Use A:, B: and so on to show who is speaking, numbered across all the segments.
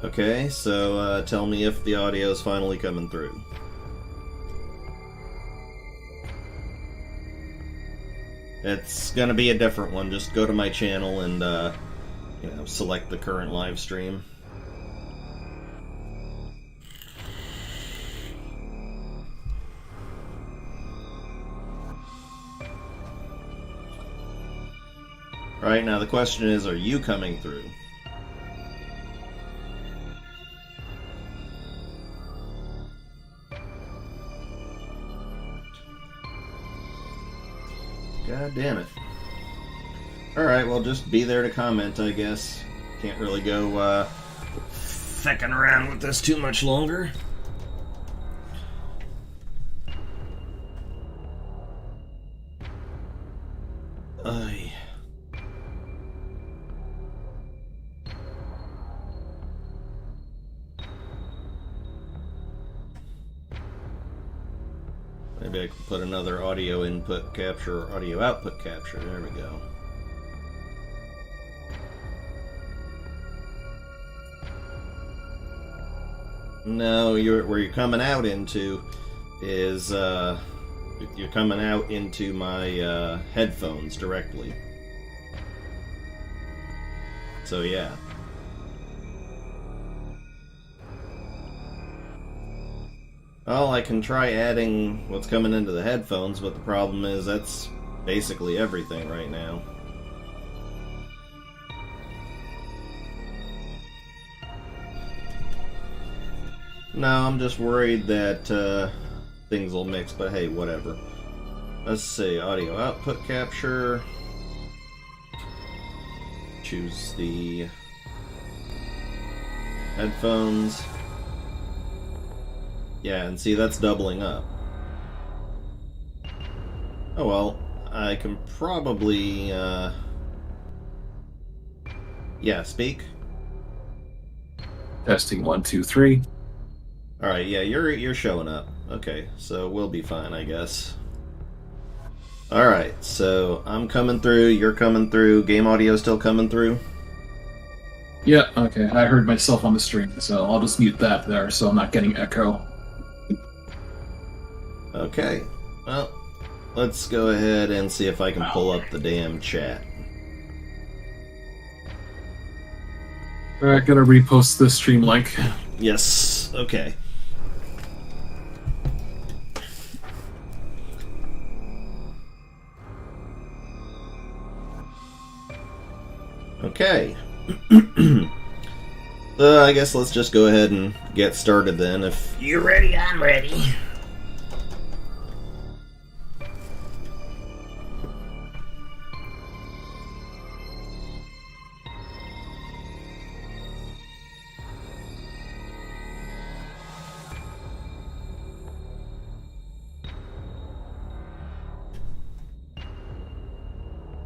A: Okay, so tell me if the audio is finally coming through. It's gonna be a different one. Just go to my channel and, select the current live stream. Alright, now the question is, are you coming through? God damn it. Alright, well, just be there to comment, I guess. Can't really go, fecking around with this too much longer. Ay. Maybe I can put another audio input capture or audio output capture. There we go. No, where you're coming out into is you're coming out into my headphones directly. So yeah. Well, I can try adding what's coming into the headphones, but the problem is that's basically everything right now. No, I'm just worried that things will mix, but hey, whatever. Let's see, audio output capture. Choose the headphones. Yeah, and see, that's doubling up. Oh well, I can probably, yeah, speak.
B: Testing 1, 2, 3.
A: Alright, yeah, you're showing up. Okay, so we'll be fine, I guess. Alright, so I'm coming through, you're coming through, game audio still coming through?
B: Yeah, okay. I heard myself on the stream, so I'll just mute that there so I'm not getting echo.
A: Okay, well, let's go ahead and see if I can pull up the damn chat.
B: Alright, gotta repost this stream link.
A: Yes, okay. Okay. I guess let's just go ahead and get started then. If you're ready, I'm ready.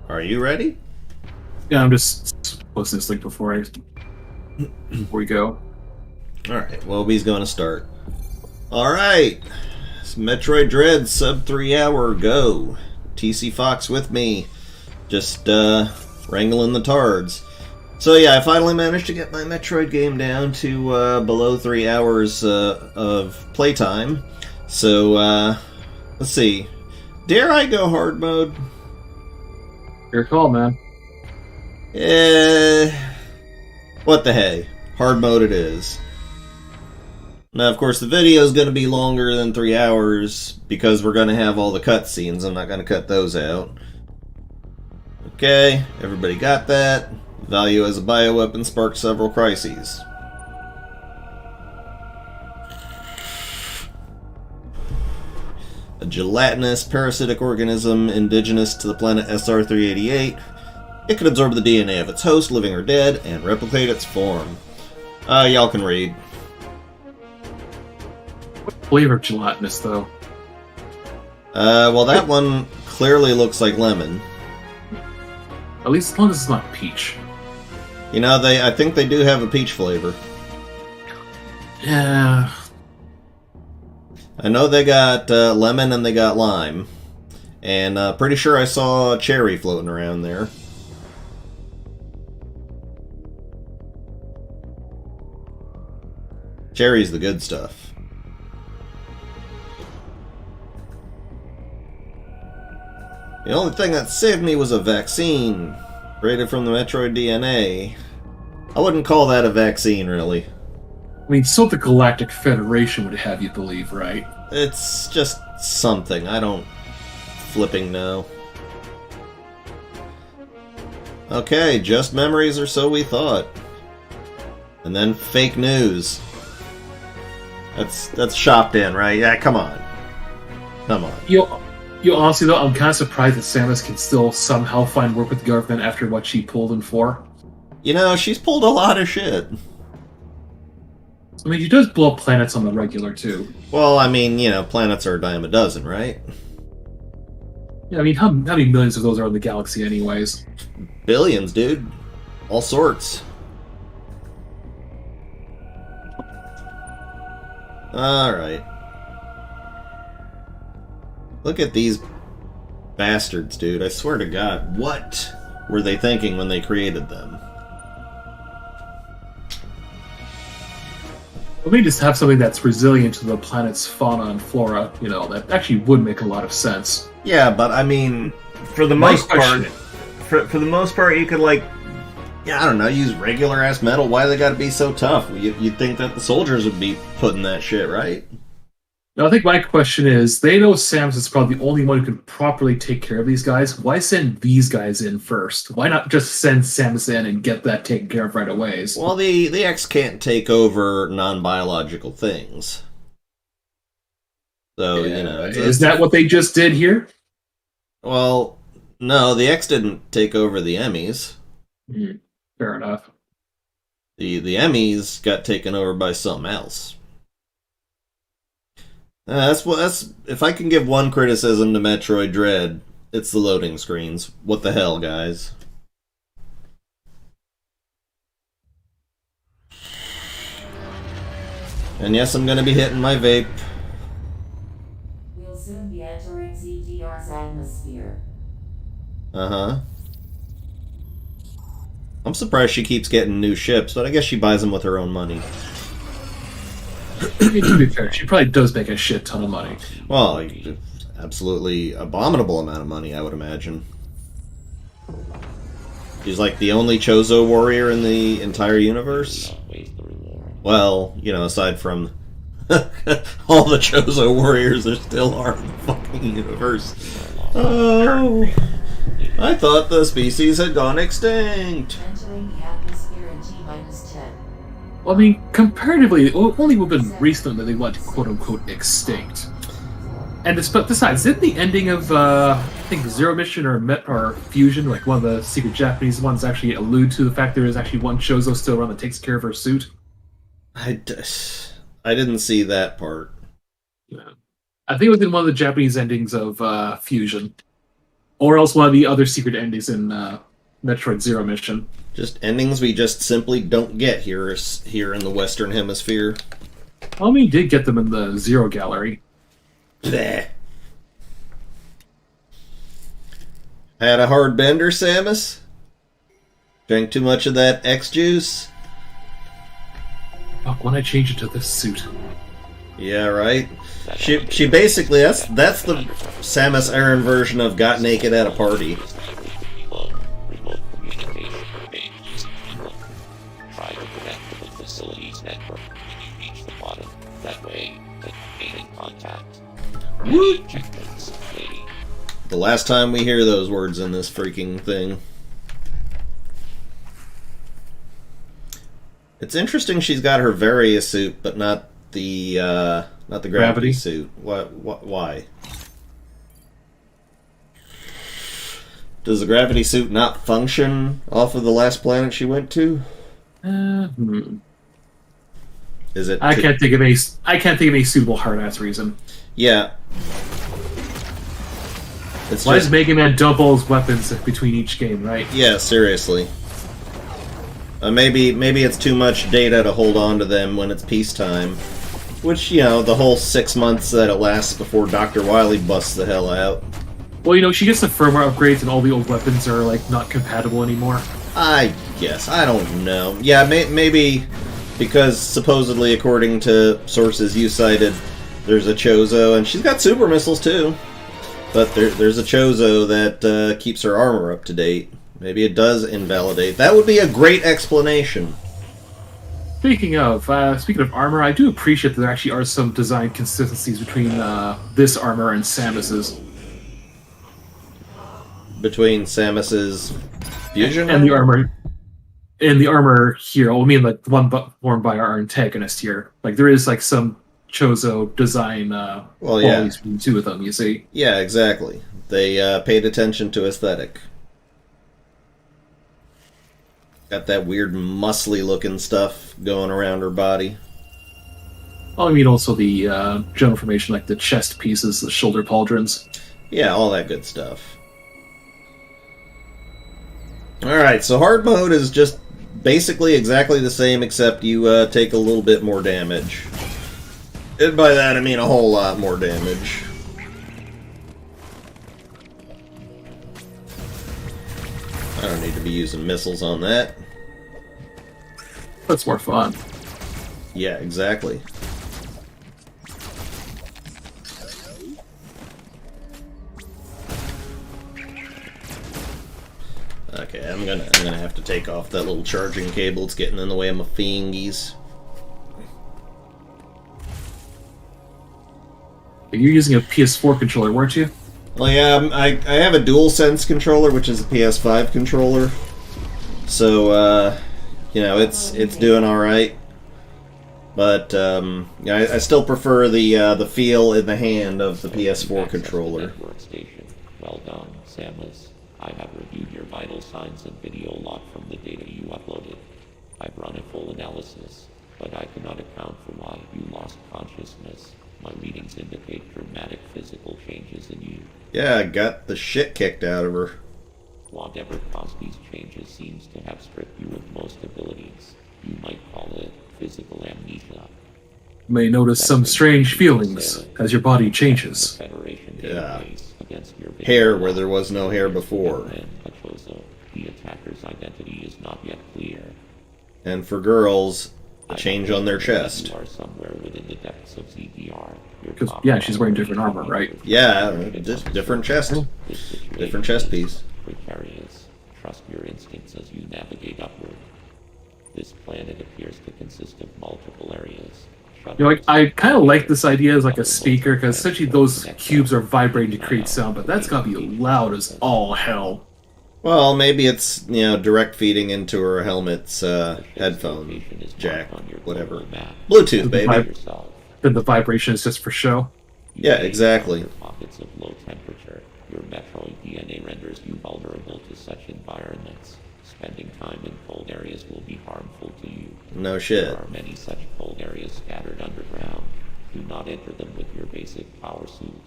A: Are you ready?
B: Yeah, I'm just posting this link before we go.
A: Alright, well, he's going to start. Alright, it's Metroid Dread sub 3 hour go. TC Fox with me, just wrangling the tards. So yeah, I finally managed to get my Metroid game down to below 3 hours of playtime. So let's see, dare I go hard mode?
B: Your call, man.
A: What the hey? Hard mode it is. Now, of course, the video is going to be longer than 3 hours because we're going to have all the cutscenes. I'm not going to cut those out. Okay, everybody got that. Value as a bioweapon sparked several crises. A gelatinous parasitic organism indigenous to the planet SR-388. It can absorb the DNA of its host, living or dead, and replicate its form. Y'all can read.
B: What flavor gelatinous, though?
A: Well, that one clearly looks like lemon.
B: At least as long as it's not peach.
A: You know, I think they do have a peach flavor.
B: Yeah.
A: I know they got lemon and they got lime. And pretty sure I saw cherry floating around there. Cherry's the good stuff. The only thing that saved me was a vaccine created from the Metroid DNA. I wouldn't call that a vaccine, really.
B: I mean, so the Galactic Federation would have you believe, right?
A: It's just something. I don't flipping know. Okay, just memories, or so we thought. And then fake news. That's shopped in, right? Yeah, come on. Come on.
B: You honestly, though, I'm kind of surprised that Samus can still somehow find work with the government after what she pulled in 4.
A: You know, she's pulled a lot of shit.
B: I mean, she does blow up planets on the regular, too.
A: Well, I mean, you know, planets are a dime a dozen, right?
B: Yeah, I mean, how many millions of those are in the galaxy anyways?
A: Billions, dude. All sorts. Alright. Look at these bastards, dude. I swear to God. What were they thinking when they created them?
B: Let me just have something that's resilient to the planet's fauna and flora, you know, that actually would make a lot of sense.
A: Yeah, but I mean, for the most part, for the most part, you could, like, yeah, I don't know, use regular ass metal. Why they gotta be so tough? You'd think that the soldiers would be putting that shit, right?
B: Now, I think my question is, they know Samus is probably the only one who can properly take care of these guys. Why send these guys in first? Why not just send Samus in and get that taken care of right away?
A: Well, the X can't take over non-biological things. So,
B: yeah,
A: you know...
B: Is that what they just did here?
A: Well, no, the X didn't take over the Emmys.
B: Fair enough.
A: The Emmys got taken over by something else. That's if I can give one criticism to Metroid Dread, it's the loading screens. What the hell, guys? And yes, I'm gonna be hitting my vape.
C: We'll soon be entering CDR's atmosphere.
A: Uh-huh. I'm surprised she keeps getting new ships, but I guess she buys them with her own money.
B: I mean, to be fair, she probably does make a shit ton of money.
A: Well, absolutely abominable amount of money, I would imagine. She's like the only Chozo warrior in the entire universe. Well, you know, aside from all the Chozo warriors there still are in the fucking universe. Oh, I thought the species had gone extinct.
C: Entering the atmosphere in T-10.
B: Well, I mean, comparatively, it only would have been recently that they went quote-unquote extinct. And besides, didn't the ending of, I think, Zero Mission or Fusion, like one of the secret Japanese ones, actually allude to the fact there is actually one Chozo still around that takes care of her suit?
A: I didn't see that part.
B: Yeah. I think it was in one of the Japanese endings of Fusion. Or else one of the other secret endings in Metroid Zero Mission.
A: Just endings we just simply don't get here in the Western Hemisphere.
B: Well, we did get them in the Zero Gallery.
A: Bleh. Had a hard bender, Samus? Drank too much of that X juice?
B: Fuck, when I change it to this suit.
A: Yeah, right. She basically that's the Samus Aran version of got naked at a party. The last time we hear those words in this freaking thing. It's interesting she's got her Varia suit, but not the gravity suit. Why? Does the gravity suit not function off of the last planet she went to? Is it?
B: I can't think of any suitable hard-ass reason.
A: Yeah.
B: Why does Mega Man dump all his weapons between each game, right?
A: Yeah, seriously. Maybe it's too much data to hold on to them when it's peacetime. Which, you know, the whole 6 months that it lasts before Dr. Wily busts the hell out.
B: Well, you know, she gets the firmware upgrades and all the old weapons are, like, not compatible anymore.
A: I guess. I don't know. Yeah, maybe because supposedly, according to sources you cited, there's a Chozo, and she's got super missiles too. But there's a Chozo that keeps her armor up to date. Maybe it does invalidate. That would be a great explanation.
B: Speaking of armor, I do appreciate that there actually are some design consistencies between this armor and Samus's.
A: Between Samus's fusion
B: and the armor. And the armor here, I mean, like the one worn by our antagonist here. Like there is like some Chozo design qualities between the two of them. You see?
A: Yeah, exactly. They paid attention to aesthetic. Got that weird muscly looking stuff going around her body.
B: Well, I mean, also the general formation, like the chest pieces, the shoulder pauldrons.
A: Yeah, all that good stuff. Alright, so hard mode is just basically exactly the same, except you take a little bit more damage. And by that I mean a whole lot more damage. I don't need to be using missiles on that.
B: That's more fun.
A: Yeah, exactly. Okay, I'm gonna have to take off that little charging cable. It's getting in the way of my fingies.
B: You're using a PS4 controller, weren't you?
A: Well, yeah, I have a DualSense controller, which is a PS5 controller. So, you know, it's doing all right. But yeah, I still prefer the feel in the hand of the PS4 controller.
D: Workstation. Well done, Samus. I have reviewed your vital signs and video log from the data you uploaded. I've run a full analysis, but I cannot account for why you lost consciousness. My readings indicate dramatic physical changes in you.
A: Yeah, I got the shit kicked out of her.
D: Whatever caused these changes seems to have stripped you of most abilities. You might call it physical amnesia.
B: You may notice some strange feelings as your body changes.
A: Yeah. Hair where there was no hair before.
D: The attacker's identity is not yet clear.
A: And for girls, a change on their chest.
D: You are somewhere within the depths of ZDR.
B: Because, yeah, she's wearing different armor, right?
A: Yeah, just different chest. Different chest piece.
D: Precarious. Trust your instincts as you navigate upward. This planet appears to consist of multiple areas.
B: You know, like, I kind of like this idea as like a speaker, because essentially those cubes are vibrating to create sound, but that's gotta be loud as all hell.
A: Well, maybe it's, you know, direct feeding into her helmet's headphone jack, whatever. Bluetooth, baby.
B: Then the vibration is just for show.
A: Yeah, exactly.
D: Pockets of low temperature. Your Metroid DNA renders you vulnerable to such environments. Spending time in cold areas will be harmful to you.
A: No shit.
D: There are many such cold areas scattered underground. Do not enter them with your basic power suit.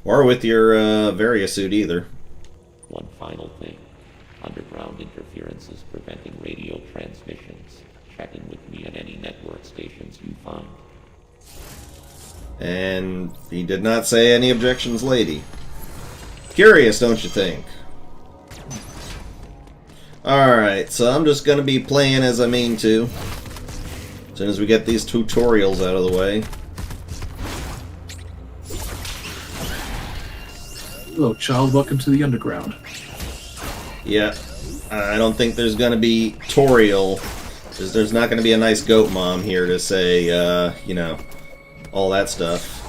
A: Or with your Varia suit either.
D: One final thing. Underground interference is preventing radio transmissions. Check in with me at any network stations you find.
A: And he did not say any objections, lady. Curious, don't you think? Alright, so I'm just going to be playing as I mean to. As soon as we get these tutorials out of the way.
B: Hello, child. Welcome to the underground.
A: Yeah, I don't think there's going to be tutorial. There's not going to be a nice goat mom here to say, you know, all that stuff.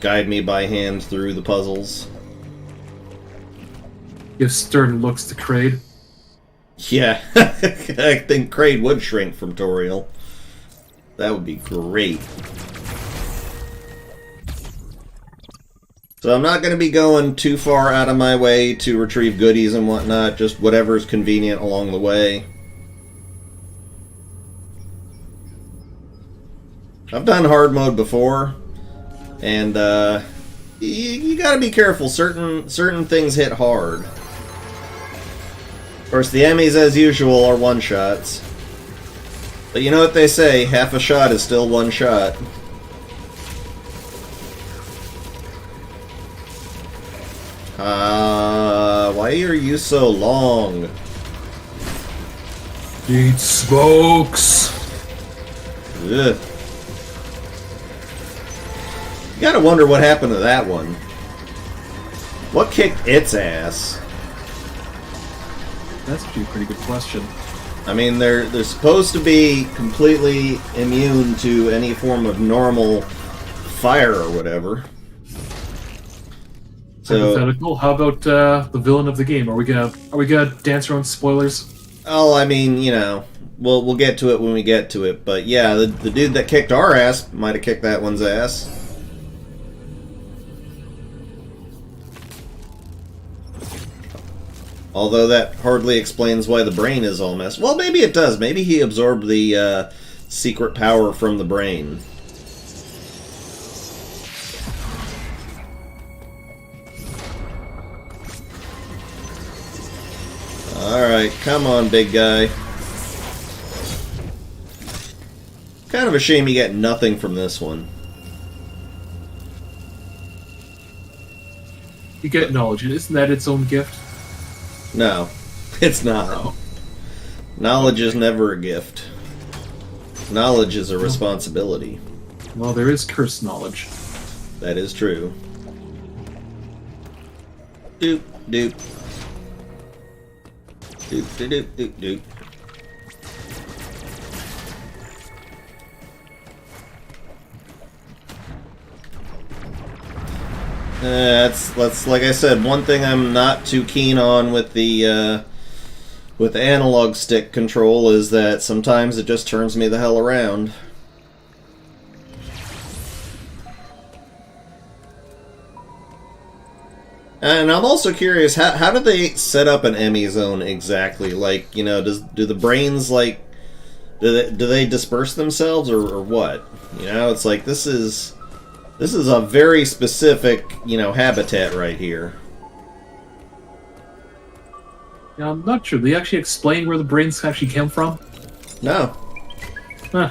A: Guide me by hand through the puzzles.
B: Give stern looks to Kraid.
A: Yeah, I think Kraid would shrink from tutorial. That would be great. So I'm not going to be going too far out of my way to retrieve goodies and whatnot, just whatever's convenient along the way. I've done hard mode before, and you gotta be careful. Certain things hit hard. Of course, the Emmys, as usual, are one-shots. But you know what they say, half a shot is still one shot. Why are you so long?
B: Eat smokes!
A: Ugh. You gotta wonder what happened to that one. What kicked its ass?
B: That's actually a pretty good question.
A: I mean, they're supposed to be completely immune to any form of normal fire or whatever. So,
B: hypothetical. How about the villain of the game? Are we gonna dance around spoilers?
A: oh, I mean, you know, we'll get to it when we get to it. But yeah, the dude that kicked our ass might have kicked that one's ass. Although that hardly explains why the brain is all messed. Well, maybe it does. Maybe he absorbed the secret power from the brain. Alright, come on, big guy. Kind of a shame you get nothing from this one.
B: You get knowledge, and isn't that its own gift?
A: No, it's not.
B: No.
A: Knowledge is never a gift. Knowledge is a responsibility.
B: Well, there is cursed knowledge.
A: That is true. Doop, doop. Doop, doop, doop, doop, doop. That's like I said, one thing I'm not too keen on with the analog stick control is that sometimes it just turns me the hell around. And I'm also curious, how do they set up an Emmy zone exactly? Like, you know, do the brains, like, do they disperse themselves or what? You know, it's like this is a very specific, you know, habitat right here.
B: Yeah, I'm not sure. They actually explain where the brains actually came from?
A: No.
B: Huh.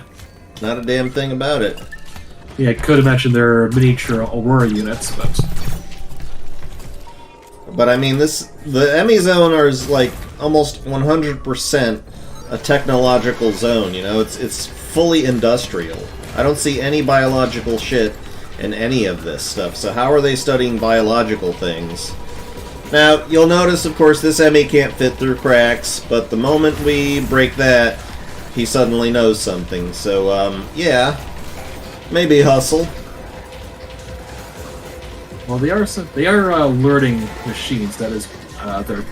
A: Not a damn thing about it.
B: Yeah, I could imagine they're miniature Aurora units, but...
A: But I mean, the Emmy zone is like almost 100% a technological zone, you know? It's fully industrial. I don't see any biological shit in any of this stuff, so how are they studying biological things? Now, you'll notice, of course, this Emmy can't fit through cracks, but the moment we break that, he suddenly knows something. So, yeah, maybe hustle.
B: Well, they are learning machines. That is their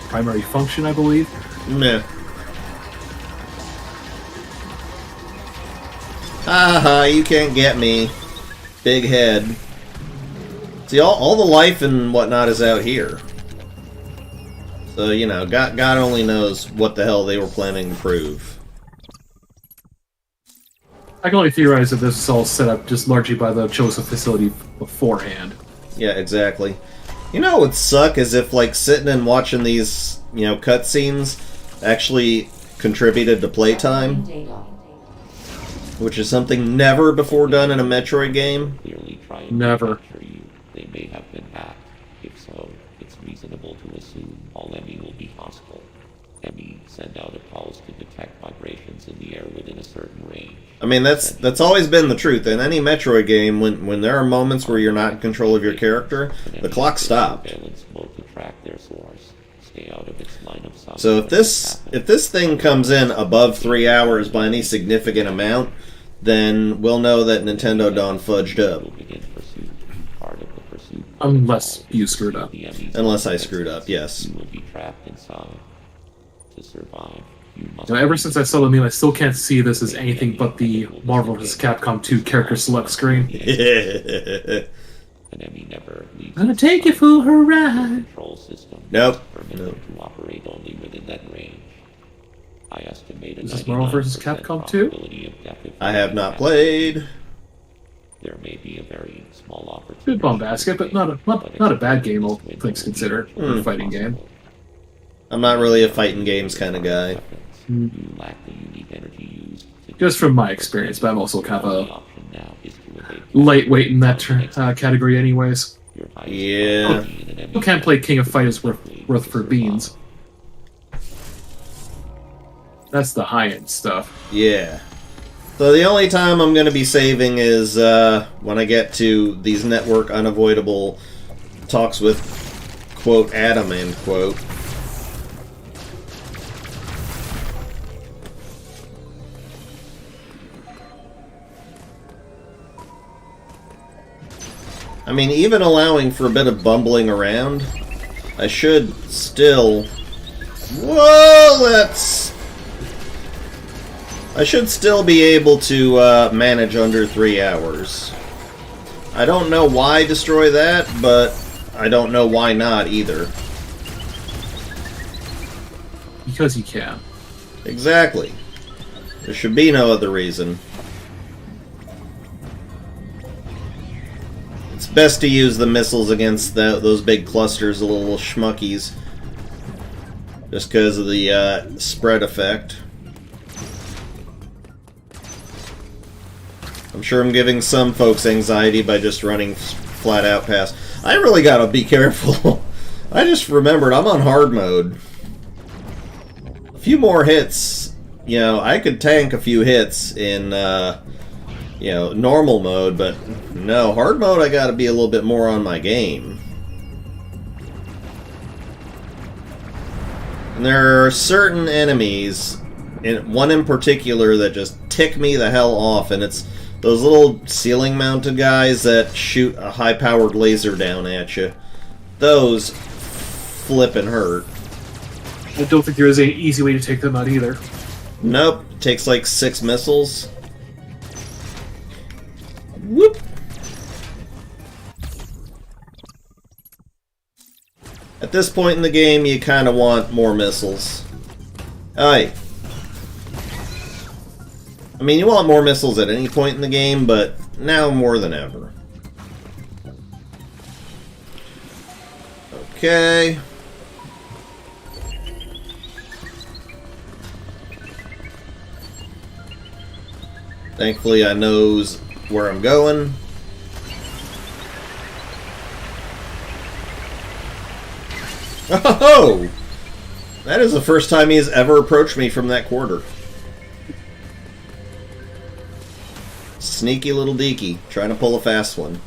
B: primary function, I believe.
A: Meh. Haha, you can't get me. Big head. See, all the life and whatnot is out here. So, you know, God only knows what the hell they were planning to prove.
B: I can only theorize that this is all set up just largely by the Joseph facility beforehand.
A: Yeah, exactly. You know what would suck is if, like, sitting and watching these, you know, cutscenes actually contributed to playtime, which is something never before done in a Metroid game.
D: Clearly try and
B: Never.
D: capture you. They may have been hacked. If so, it's reasonable to assume all Emmy will be hostile. Emmy send out a pulse to detect vibrations in the air within a certain range.
A: I mean, that's always been the truth. In any Metroid game, when there are moments where you're not in control of your character, the clock stopped.
D: Surveillance mode to track their source. Stay out of its line of sight.
A: So if this thing comes in above 3 hours by any significant amount, then we'll know that Nintendo done fudged up.
D: Will begin pursuit. Part of the pursuit.
B: Unless you screwed up.
D: The Emmy's
A: Unless I screwed up, yes.
D: You will be trapped inside. To survive, you must.
B: Now, ever since I saw the meme, I still can't see this as anything but the Marvel vs. Capcom 2 character select screen.
D: An Emmy never leaves.
B: Gonna take you for a ride.
D: Control system.
A: Nope.
D: Permitted to operate only within that range. I estimate a
B: Is this Marvel vs.
D: 99%
B: Capcom 2?
D: probability of death if
A: I
D: you
A: have not
D: capture
A: played.
D: it. There may be a very small opportunity.
B: Good bum basket, but not a bad game, all things considered, for a fighting game.
A: I'm not really a fighting games kind of guy.
D: You lack the unique energy used to
B: Just from my experience, but I'm also kind
D: the
B: of
D: option now is to evade
B: a lightweight in that category anyways.
D: your highest
A: Yeah.
D: priority in an Emmy
B: You can't play King of Fighters worth for beans. That's the high-end stuff.
A: Yeah. So the only time I'm going to be saving is when I get to these network unavoidable talks with, quote, Adam, end quote. I mean, even allowing for a bit of bumbling around, I should still... Whoa, that's... I should still be able to manage under 3 hours. I don't know why destroy that, but I don't know why not either.
B: Because you can.
A: Exactly. There should be no other reason. It's best to use the missiles against those big clusters of little schmuckies. Just because of the spread effect. I'm sure I'm giving some folks anxiety by just running flat out past. I really gotta be careful. I just remembered I'm on hard mode. A few more hits, you know, I could tank a few hits in, you know, normal mode, but no, hard mode I gotta be a little bit more on my game. And there are certain enemies, one in particular, that just tick me the hell off, and it's those little ceiling-mounted guys that shoot a high-powered laser down at you. Those flippin' hurt.
B: I don't think there is an easy way to take them out either.
A: Nope. It takes like 6 missiles. Whoop! At this point in the game, you kind of want more missiles. Aye. I mean, you want more missiles at any point in the game, but now more than ever. Okay. Thankfully, I knows where I'm going. Oh! That is the first time he has ever approached me from that quarter. Sneaky little deaky, trying to pull a fast one.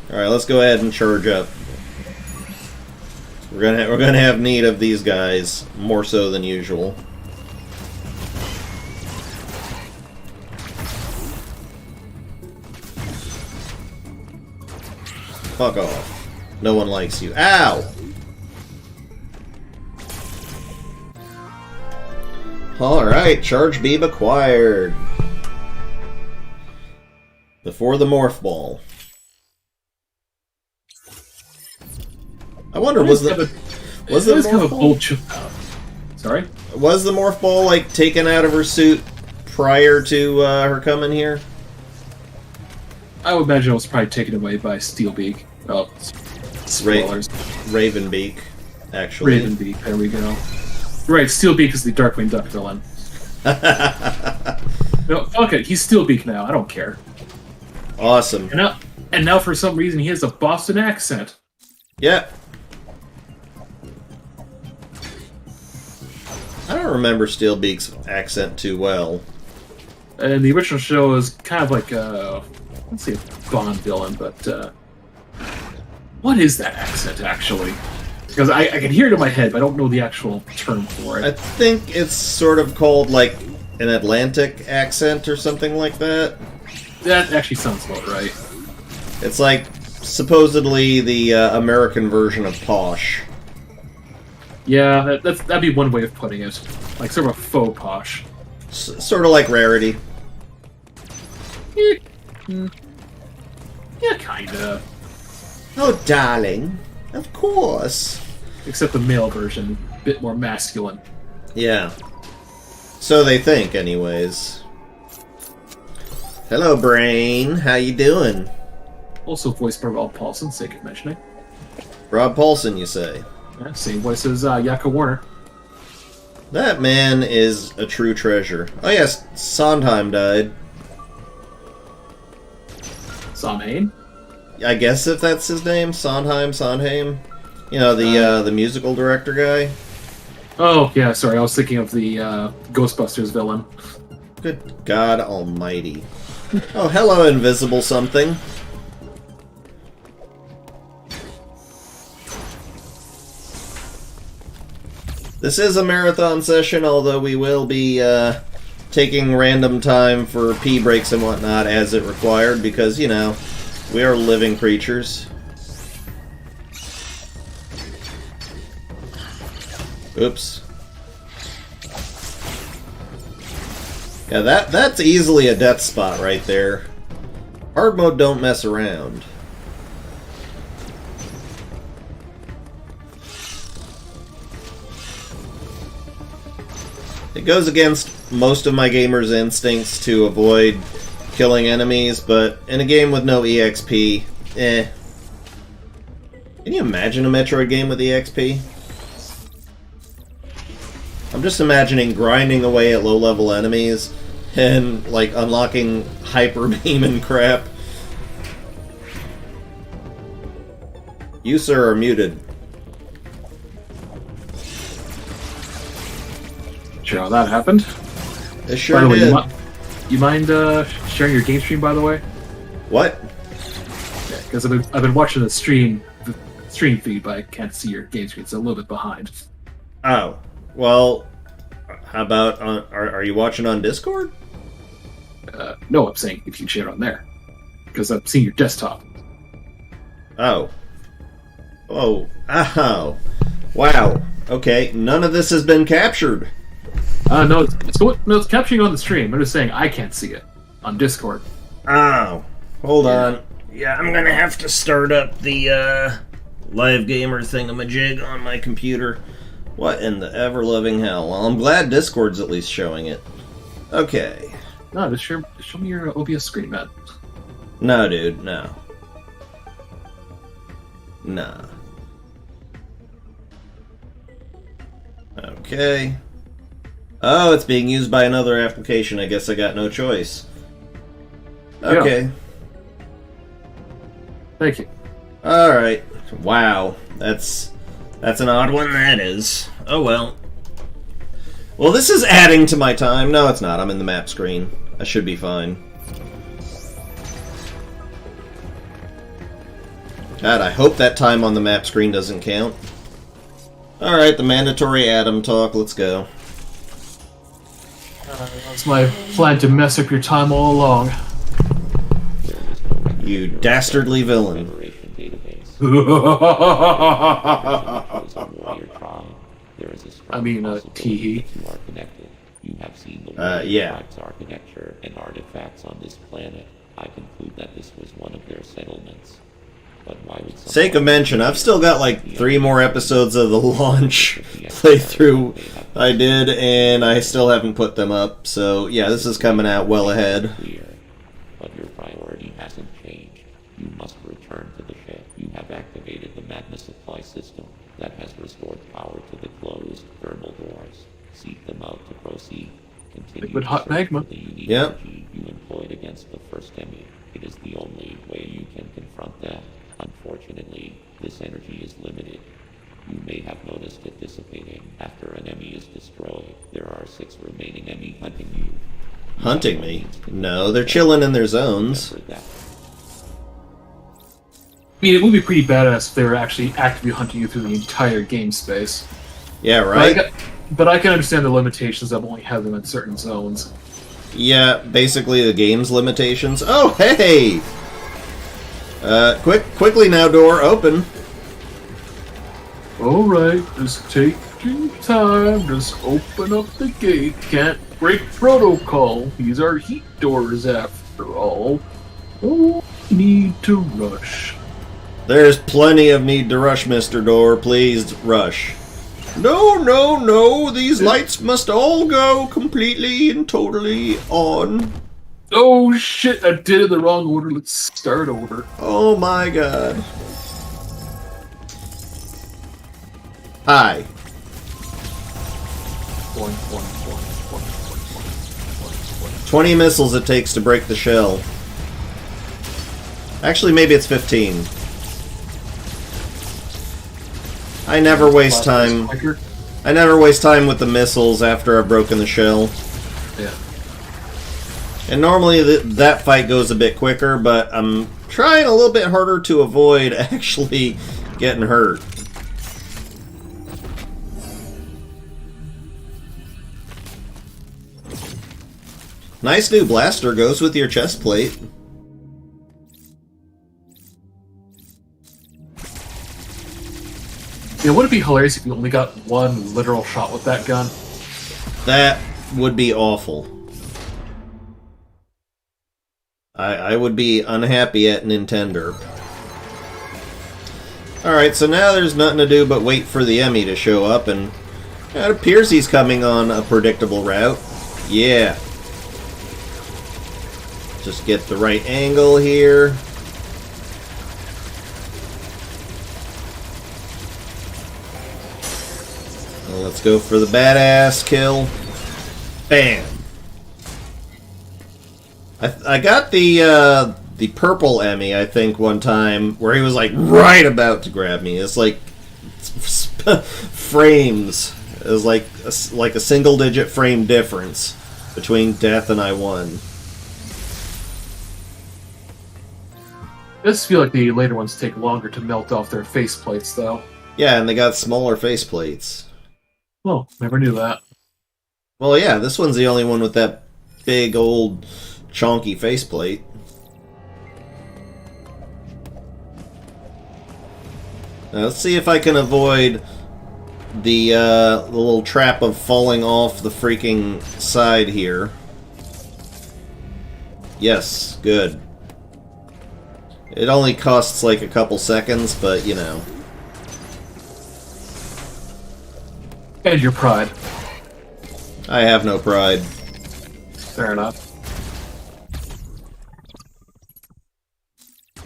A: Alright, let's go ahead and charge up. We're gonna have need of these guys, more so than usual. Fuck off. No one likes you. Ow! Alright, charge beam acquired. Before the morph ball. I wonder, was the morph ball...
B: Sorry?
A: Was the morph ball, like, taken out of her suit prior to her coming here?
B: I would imagine it was probably taken away by Steelbeak. Oh, spoilers.
A: Ravenbeak, actually.
B: Ravenbeak, there we go. Right, Steelbeak is the Darkwing Duck villain. No, fuck it, he's Steelbeak now, I don't care.
A: Awesome.
B: And now for some reason he has a Boston accent.
A: Yep. I don't remember Steelbeak's accent too well.
B: And the original show is kind of like let's see, a Bond villain, but what is that accent actually? Because I can hear it in my head, but I don't know the actual term for it.
A: I think it's sort of called like an Atlantic accent or something like that.
B: That actually sounds about right.
A: It's like supposedly the American version of posh.
B: Yeah, that'd be one way of putting it. Like sort of a faux posh.
A: Sort of like Rarity.
B: Yeah, kinda.
A: Oh, darling. Of course.
B: Except the male version, a bit more masculine.
A: Yeah. So they think, anyways. Hello, Brain. How you doing?
B: Also voiced by Rob Paulson, sake of mentioning.
A: Rob Paulson, you say?
B: Yeah, same voice as Yaka Warner.
A: That man is a true treasure. Oh yes, Sondheim died.
B: Sondheim?
A: I guess if that's his name, Sondheim. You know, the musical director guy.
B: Oh, yeah, sorry, I was thinking of the Ghostbusters villain.
A: Good God almighty. Oh, hello, invisible something. This is a marathon session, although we will be taking random time for pee breaks and whatnot as it required, because, you know, we are living creatures. Oops. Yeah, that's easily a death spot right there. Hard mode don't mess around. It goes against most of my gamer's instincts to avoid killing enemies, but in a game with no EXP, eh. Can you imagine a Metroid game with EXP? I'm just imagining grinding away at low-level enemies and, like, unlocking Hyper Beam and crap. You, sir, are muted.
B: Sure how that happened.
A: It sure
B: By the way,
A: did.
B: you mind sharing your game stream, by the way?
A: What?
B: Because I've been watching the stream feed, but I can't see your game screen. It's a little bit behind.
A: Oh. Well, how about... are you watching on Discord?
B: No, I'm saying if you share on there. Because I'm seeing your desktop.
A: Oh. Oh. Oh. Wow. Okay, none of this has been captured.
B: No, it's capturing on the stream. I'm just saying I can't see it on Discord.
A: Oh. Hold on. Yeah, I'm gonna have to start up the, live gamer thingamajig on my computer. What in the ever-loving hell? Well, I'm glad Discord's at least showing it. Okay.
B: No, just show me your OBS screen, man.
A: No, dude, no. Nah. Okay. Oh, it's being used by another application. I guess I got no choice. Okay.
B: Yeah. Thank you.
A: Alright. Wow. That's an odd one, that is. Oh well. Well, this is adding to my time. No, it's not. I'm in the map screen. I should be fine. God, I hope that time on the map screen doesn't count. Alright, the mandatory Adam talk. Let's go.
B: That's my plan to mess up your time all along.
A: You dastardly villain.
D: Federation database. There is a strong
B: I mean,
D: possibility
B: tee-hee.
D: that you are connected. You have seen the world's
A: Yeah.
D: tribes' architecture and artifacts on this planet. I conclude that this was one of their settlements. But why would someone...
A: Sake of mention, I've still got like 3 more episodes of the launch playthrough I did, and I still haven't put them up. So yeah, this is coming out well ahead.
D: Clear. But your priority hasn't changed. You must return to the ship. You have activated the magma supply system that has restored power to the closed thermal doors. Seek them out to proceed. Continue
B: Liquid
D: to
B: hot
D: search
B: magma.
D: for the unique
A: Yep.
D: energy you employed against the first enemy. It is the only way you can confront them. Unfortunately, this energy is limited. You may have noticed it dissipating after an enemy is destroyed. There are 6 remaining enemies hunting you.
A: Hunting me? No, they're chilling in their zones.
D: Remember that.
B: I mean, it would be pretty badass if they were actually actively hunting you through the entire game space.
A: Yeah, right?
B: But I can understand the limitations of only having them in certain zones.
A: Yeah, basically the game's limitations. Oh, hey! Quickly now, door, open.
B: Alright, just take your time, just open up the gate. Can't break protocol. These are heat doors after all. No need to rush.
A: There's plenty of need to rush, Mr. Door. Please rush. No, no, no. These lights must all go completely and totally on.
B: Oh shit, I did it in the wrong order. Let's start over.
A: Oh my god. Hi. 20 missiles it takes to break the shell. Actually, maybe it's 15. I never waste time. I never waste time with the missiles after I've broken the shell.
B: Yeah.
A: And normally that fight goes a bit quicker, but I'm trying a little bit harder to avoid actually getting hurt. Nice new blaster, goes with your chest plate.
B: Yeah, would it be hilarious if you only got one literal shot with that gun?
A: That would be awful. I would be unhappy at Nintendo. Alright, so now there's nothing to do but wait for the Emmy to show up, and it appears he's coming on a predictable route. Yeah. Just get the right angle here. Well, let's go for the badass kill. Bam! I got the purple Emmy, I think, one time, where he was like right about to grab me. It's like frames. It was like a single-digit frame difference between death and I won.
B: It does feel like the later ones take longer to melt off their faceplates, though.
A: Yeah, and they got smaller faceplates.
B: Oh, never knew that.
A: Well, yeah, this one's the only one with that big old chonky faceplate. Now, let's see if I can avoid the little trap of falling off the freaking side here. Yes, good. It only costs like a couple seconds, but you know.
B: And your pride.
A: I have no pride.
B: Fair enough. I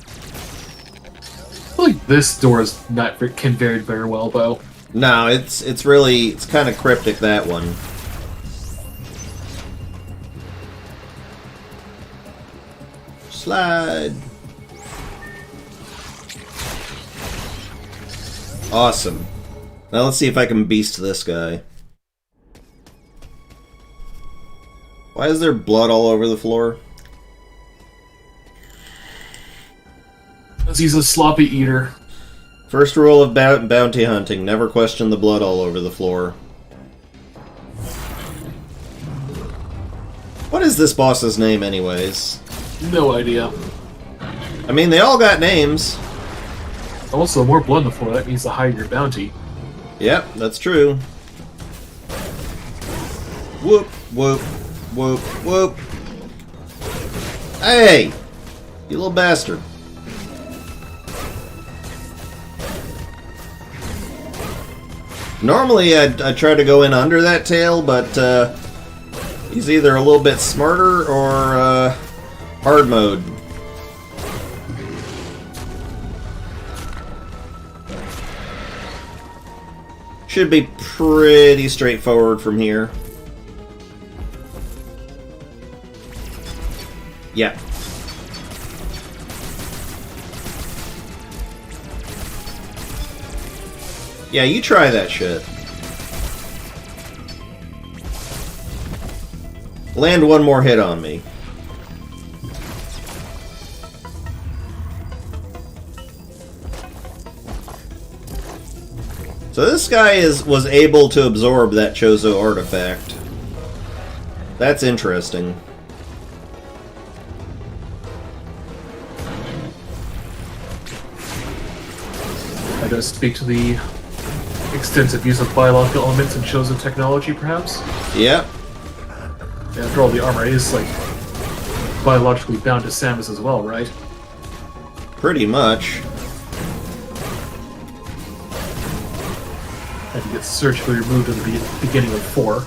B: feel like this door is not conveyed very well, though.
A: No, it's kind of cryptic, that one. Slide. Awesome. Now let's see if I can beast this guy. Why is there blood all over the floor?
B: Because he's a sloppy eater.
A: First rule of bounty hunting, never question the blood all over the floor. What is this boss's name, anyways?
B: No idea.
A: I mean, they all got names.
B: Also, more blood on the floor, that means the higher your bounty.
A: Yep, that's true. Whoop, whoop, whoop, whoop. Hey! You little bastard. Normally, I'd try to go in under that tail, but he's either a little bit smarter or hard mode. Should be pretty straightforward from here. Yeah. Yeah, you try that shit. Land one more hit on me. So this guy was able to absorb that Chozo artifact. That's interesting.
B: I does speak to the extensive use of biological elements in Chozo technology, perhaps?
A: Yep.
B: After all, the armor is, like, biologically bound to Samus as well, right?
A: Pretty much.
B: And to get surgically removed at the beginning of 4.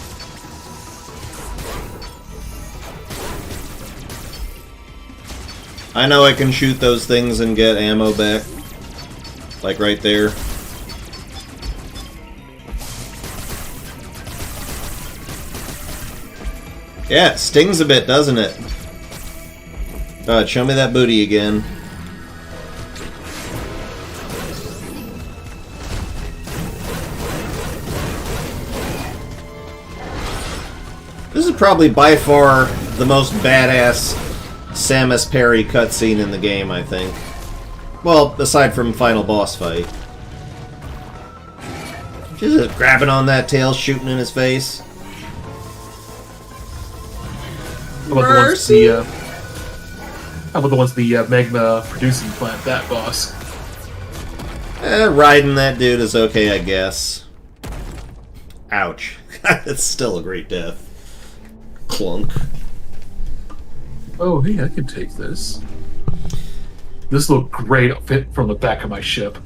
A: I know I can shoot those things and get ammo back. Like right there. Yeah, it stings a bit, doesn't it? God, show me that booty again. This is probably by far the most badass Samus parry cutscene in the game, I think. Well, aside from final boss fight. She's just grabbing on that tail, shooting in his face. Mercy.
B: How about the ones the magma producing plant? That boss.
A: Riding that dude is okay, I guess. Ouch. It's still a great death. Clunk.
B: Oh, hey, I can take this. This looked great fit from the back of my ship.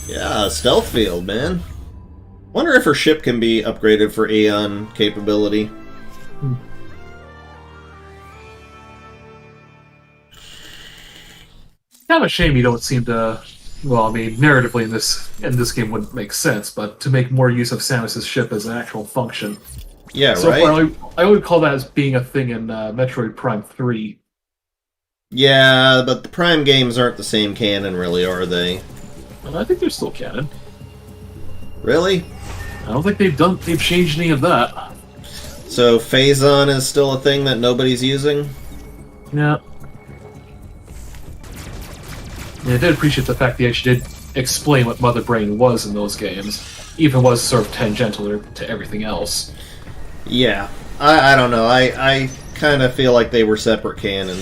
A: Yeah, stealth field, man. Wonder if her ship can be upgraded for Aeon capability.
B: Kind of a shame you don't seem to. Well, I mean, narratively in this game wouldn't make sense, but to make more use of Samus's ship as an actual function.
A: Yeah,
B: So
A: right?
B: far, I would call that as being a thing in Metroid Prime 3.
A: Yeah, but the Prime games aren't the same canon, really, are they?
B: And I think they're still canon.
A: Really?
B: I don't think they've changed any of that.
A: So Phazon is still a thing that nobody's using?
B: Yeah. I did appreciate the fact they actually did explain what Mother Brain was in those games, even was sort of tangential to everything else.
A: Yeah. I don't know. I kind of feel like they were separate canon.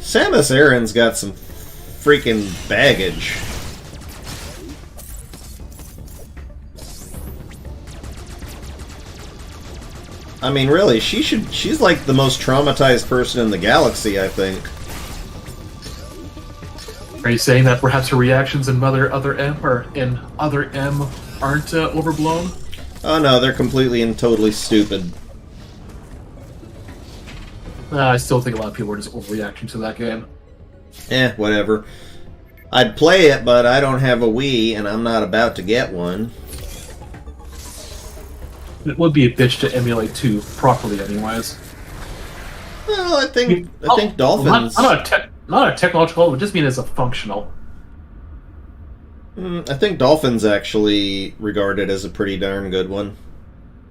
A: Samus Aran's got some freaking baggage. I mean, really, she's like the most traumatized person in the galaxy, I think.
B: Are you saying that perhaps her reactions in Other M aren't overblown?
A: Oh no, they're completely and totally stupid.
B: I still think a lot of people are just overreacting to that game.
A: Whatever. I'd play it, but I don't have a Wii, and I'm not about to get one.
B: It would be a bitch to emulate 2 properly, anyways.
A: Well, I think Dolphins.
B: Not a technological, but just mean as a functional.
A: I think Dolphins actually regarded as a pretty darn good one.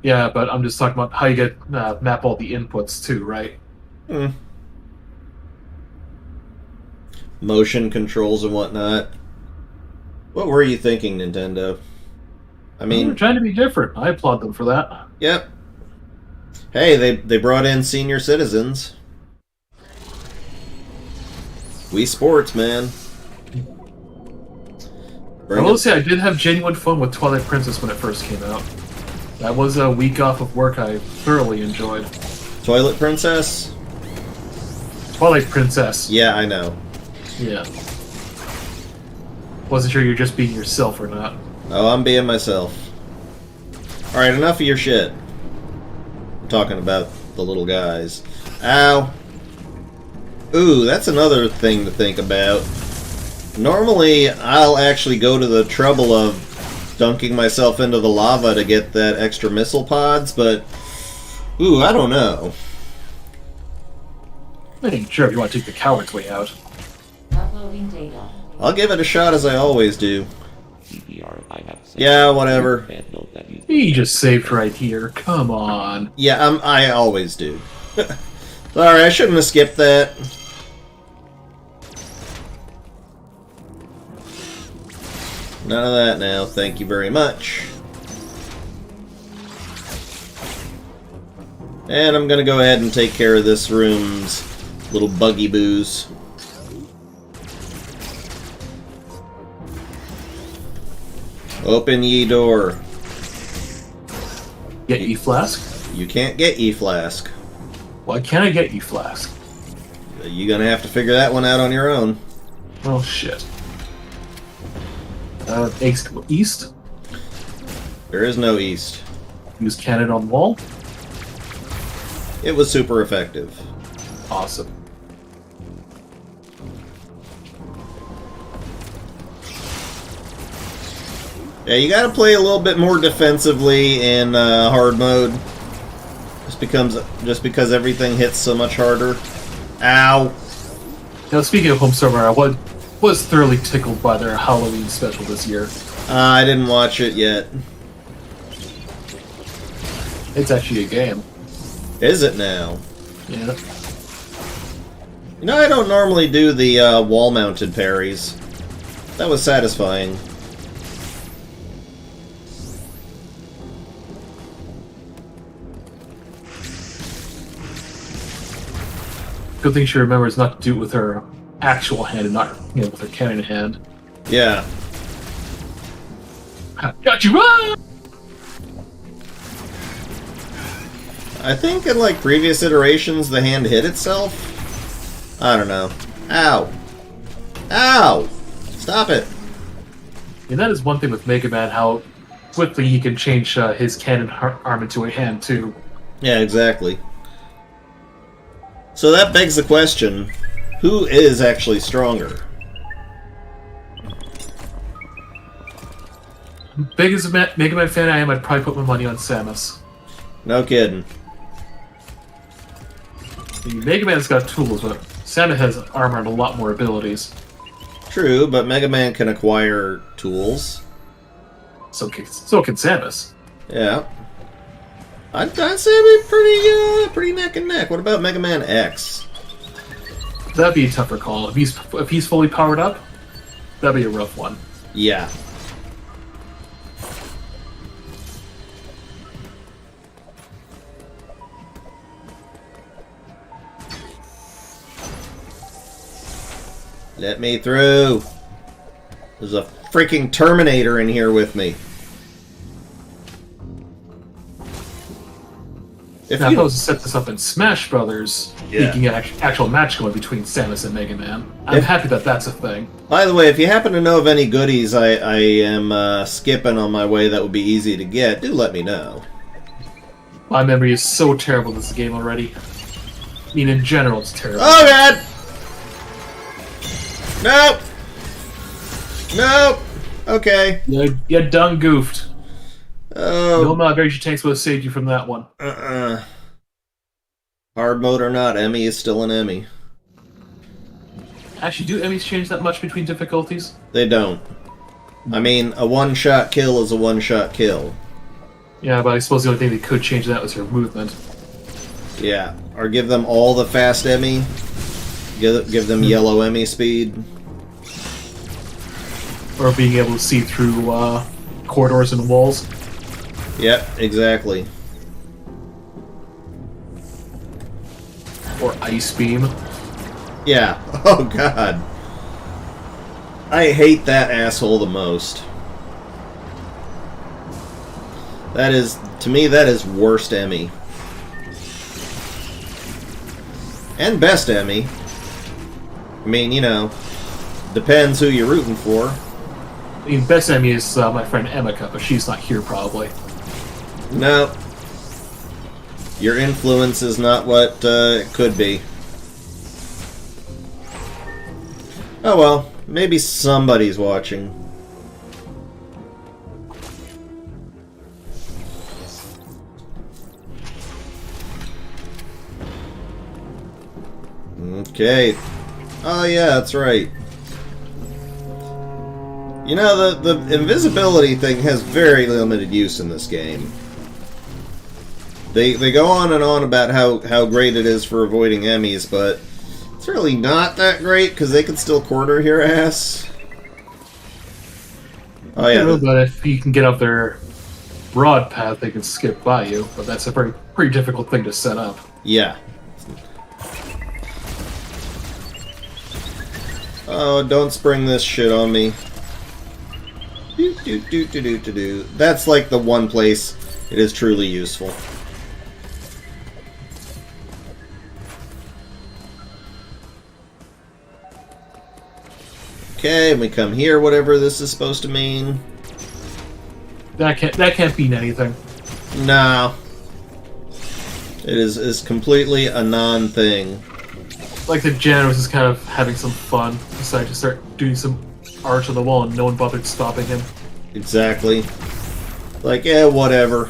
B: Yeah, but I'm just talking about how you get map all the inputs too, right?
A: Motion controls and whatnot. What were you thinking, Nintendo? I mean,
B: they're trying to be different. I applaud them for that.
A: Yep. Hey, they brought in senior citizens. Wii Sports, man.
B: I will say I did have genuine fun with Twilight Princess when it first came out. That was a week off of work I thoroughly enjoyed.
A: Toilet Princess?
B: Twilight Princess.
A: Yeah, I know.
B: Yeah. Wasn't sure you're just being yourself or not.
A: Oh, I'm being myself. Alright, enough of your shit. I'm talking about the little guys. Ow. Ooh, that's another thing to think about. Normally, I'll actually go to the trouble of dunking myself into the lava to get that extra missile pods, but... Ooh, I don't know.
B: I ain't sure if you want to take the coward's way out.
C: Uploading data.
A: I'll give it a shot as I always do. Yeah, whatever.
B: He just saved right here. Come on.
A: Yeah, I always do. Sorry, I shouldn't have skipped that. None of that now, thank you very much. And I'm gonna go ahead and take care of this room's little buggy boos. Open ye door.
B: Get ye flask?
A: You can't get ye flask.
B: Why can't I get ye flask?
A: You're gonna have to figure that one out on your own.
B: Oh shit. East?
A: There is no east.
B: Use cannon on wall?
A: It was super effective.
B: Awesome.
A: Yeah, you gotta play a little bit more defensively in hard mode. Just because everything hits so much harder. Ow!
B: Now, speaking of home server, I was thoroughly tickled by their Halloween special this year.
A: I didn't watch it yet.
B: It's actually a game.
A: Is it now?
B: Yeah.
A: You know, I don't normally do the wall-mounted parries. That was satisfying.
B: Good thing she remembers not to do it with her actual hand and not, with her cannon hand.
A: Yeah.
B: Got you! Ah!
A: I think in, like, previous iterations, the hand hit itself? I don't know. Ow! Ow! Stop it!
B: And that is one thing with Mega Man, how quickly he can change his cannon arm into a hand, too.
A: Yeah, exactly. So that begs the question, who is actually stronger?
B: Big as a Mega Man fan I am, I'd probably put my money on Samus.
A: No kidding.
B: The Mega Man's got tools, but Samus has armor and a lot more abilities.
A: True, but Mega Man can acquire tools.
B: So can Samus.
A: Yeah. I'd say we're pretty neck and neck. What about Mega Man X?
B: That'd be a tougher call. If he's fully powered up, that'd be a rough one.
A: Yeah. Let me through. There's a freaking Terminator in here with me.
B: If I was to set this up in Smash Brothers,
A: Yeah.
B: you can get actual match going between Samus and Mega Man. I'm happy that that's a thing.
A: By the way, if you happen to know of any goodies I am skipping on my way that would be easy to get, do let me know.
B: My memory is so terrible with this game already. I mean, in general, it's terrible.
A: Oh god! Nope! Nope! Okay.
B: You done goofed.
A: Oh.
B: No amount of energy tanks would have saved you from that one.
A: Hard mode or not, Emmy is still an Emmy.
B: Actually, do Emmys change that much between difficulties?
A: They don't. I mean, a one-shot kill is a one-shot kill.
B: Yeah, but I suppose the only thing they could change that was her movement.
A: Yeah. Or give them all the fast Emmy. Give them yellow Emmy speed.
B: Or being able to see through corridors and walls.
A: Yep, exactly.
B: Or ice beam.
A: Yeah. Oh god. I hate that asshole the most. That is, to me, that is worst Emmy. And best Emmy. I mean, you know, depends who you're rooting for.
B: I mean, best enemy is my friend Emika, but she's not here probably.
A: No. Your influence is not what it could be. Oh well, maybe somebody's watching. Okay. Oh yeah, that's right. You know, the invisibility thing has very limited use in this game. They go on and on about how great it is for avoiding Emmys, but it's really not that great because they can still corner your ass. Oh yeah,
B: But if you can get up their broad path, they can skip by you. But that's a pretty difficult thing to set up.
A: yeah. Oh, don't spring this shit on me. That's like the one place it is truly useful. Okay, and we come here, whatever this is supposed to mean.
B: That can't mean anything.
A: No. It is completely a non-thing.
B: Like the janitor is kind of having some fun, decided to start doing some art on the wall, and no one bothered stopping him.
A: Exactly. Like, yeah, whatever.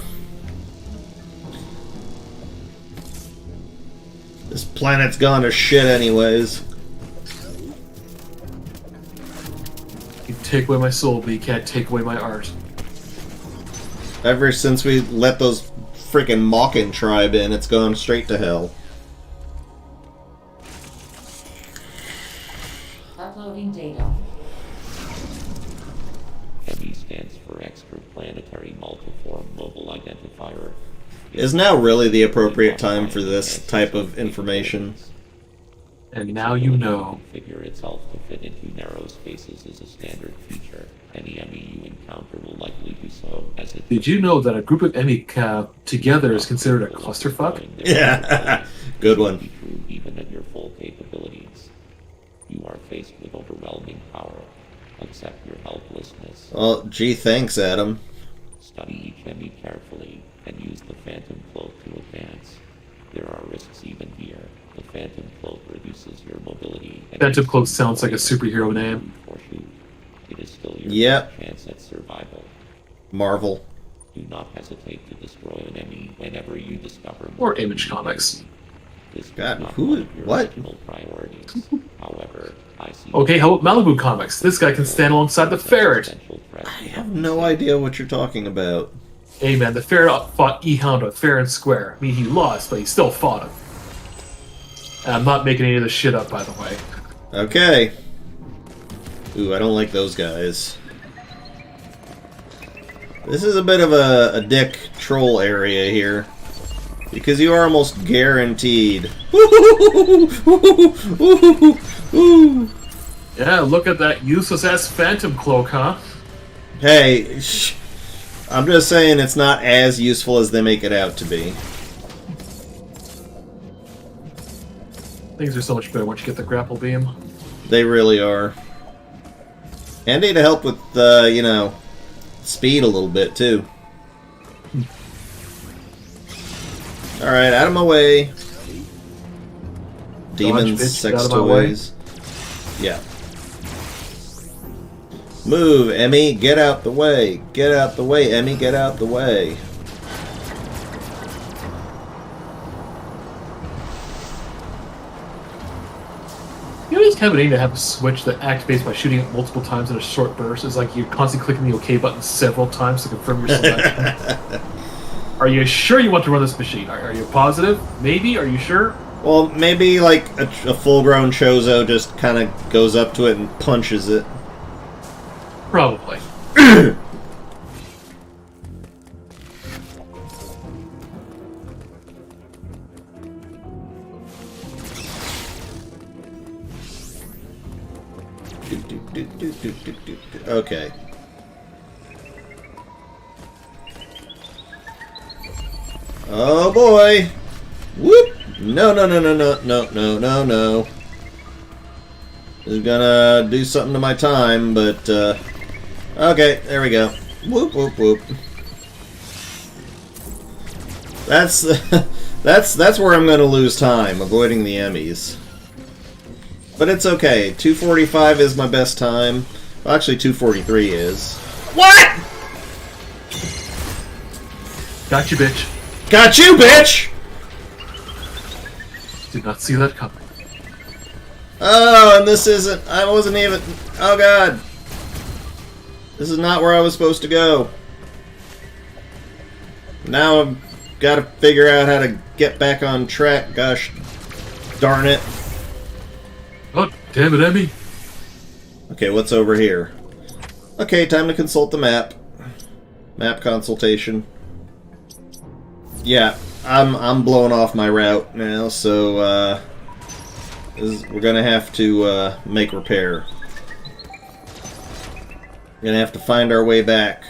A: This planet's gone to shit anyways.
B: You can take away my soul, but you can't take away my art.
A: Ever since we let those freaking Mawkin tribe in, it's going straight to hell.
C: Uploading data.
D: ME stands for Extraplanetary Multiform Mobile Identifier.
A: Is now really the appropriate time for this type of information?
B: And now you know.
D: Figure itself to fit into narrow spaces is a standard feature. Any ME you encounter will likely do so, as it...
B: Did you know that a group of ME together is considered a clusterfuck?
A: Yeah, good one.
D: Be true even at your full capabilities. You are faced with overwhelming power. Accept your helplessness.
A: Well, gee, thanks, Adam.
D: Study each ME carefully and use the Phantom Cloak to advance. There are risks even here. The Phantom Cloak reduces your mobility. And
B: Phantom Cloak sounds like a superhero name.
D: or shoot. It is still your
A: Yep.
D: chance at survival.
A: Marvel.
D: Do not hesitate to destroy an ME whenever you discover
B: Or Image Comics.
D: This is
A: God,
D: not
A: who-
D: one of your
A: what?
D: original priorities. However, I see
B: Okay, how about Malibu Comics? This guy can stand alongside the Ferret.
D: potential threat.
A: I have no idea what you're talking about.
B: Hey man, the Ferret fought E-Hound fair and square. I mean, he lost, but he still fought him. And I'm not making any of this shit up, by the way.
A: Okay. Ooh, I don't like those guys. This is a bit of a dick troll area here. Because you are almost guaranteed.
B: Yeah, look at that useless-ass Phantom Cloak, huh?
A: Hey, I'm just saying it's not as useful as they make it out to be.
B: Things are so much better once you get the grapple beam.
A: They really are. Handy to help with, you know, speed a little bit, too. Alright, out of my way. Demons,
B: bitch,
A: sex
B: out of my way.
A: toys. Yeah. Move, Emmy, get out the way. Get out the way, Emmy, get out the way.
B: You know, it's kind of neat to have a switch that activates by shooting it multiple times in a short burst. It's like you're constantly clicking the OK button several times to confirm your selection. Are you sure you want to run this machine? Are you positive? Maybe? Are you sure?
A: Well, maybe like a full-grown Chozo just kind of goes up to it and punches it.
B: Probably.
A: Okay. Oh boy! Whoop! No, no, no, no, no, no, no, no, no. This is gonna do something to my time, but, okay, there we go. Whoop, whoop, whoop. That's, that's where I'm gonna lose time, avoiding the Emmys. But it's okay. 2:45 is my best time. Well, actually, 2:43 is. What?!
B: Got you, bitch.
A: Got you, bitch!
B: Did not see that coming.
A: Oh, and this isn't... I wasn't even... Oh, God. This is not where I was supposed to go. Now I've got to figure out how to get back on track. Gosh darn it.
B: Oh, damn it, Emmy.
A: Okay, what's over here? Okay, time to consult the map. Map consultation. Yeah, I'm blowing off my route now, so we're gonna have to make repair. We're gonna have to find our way back.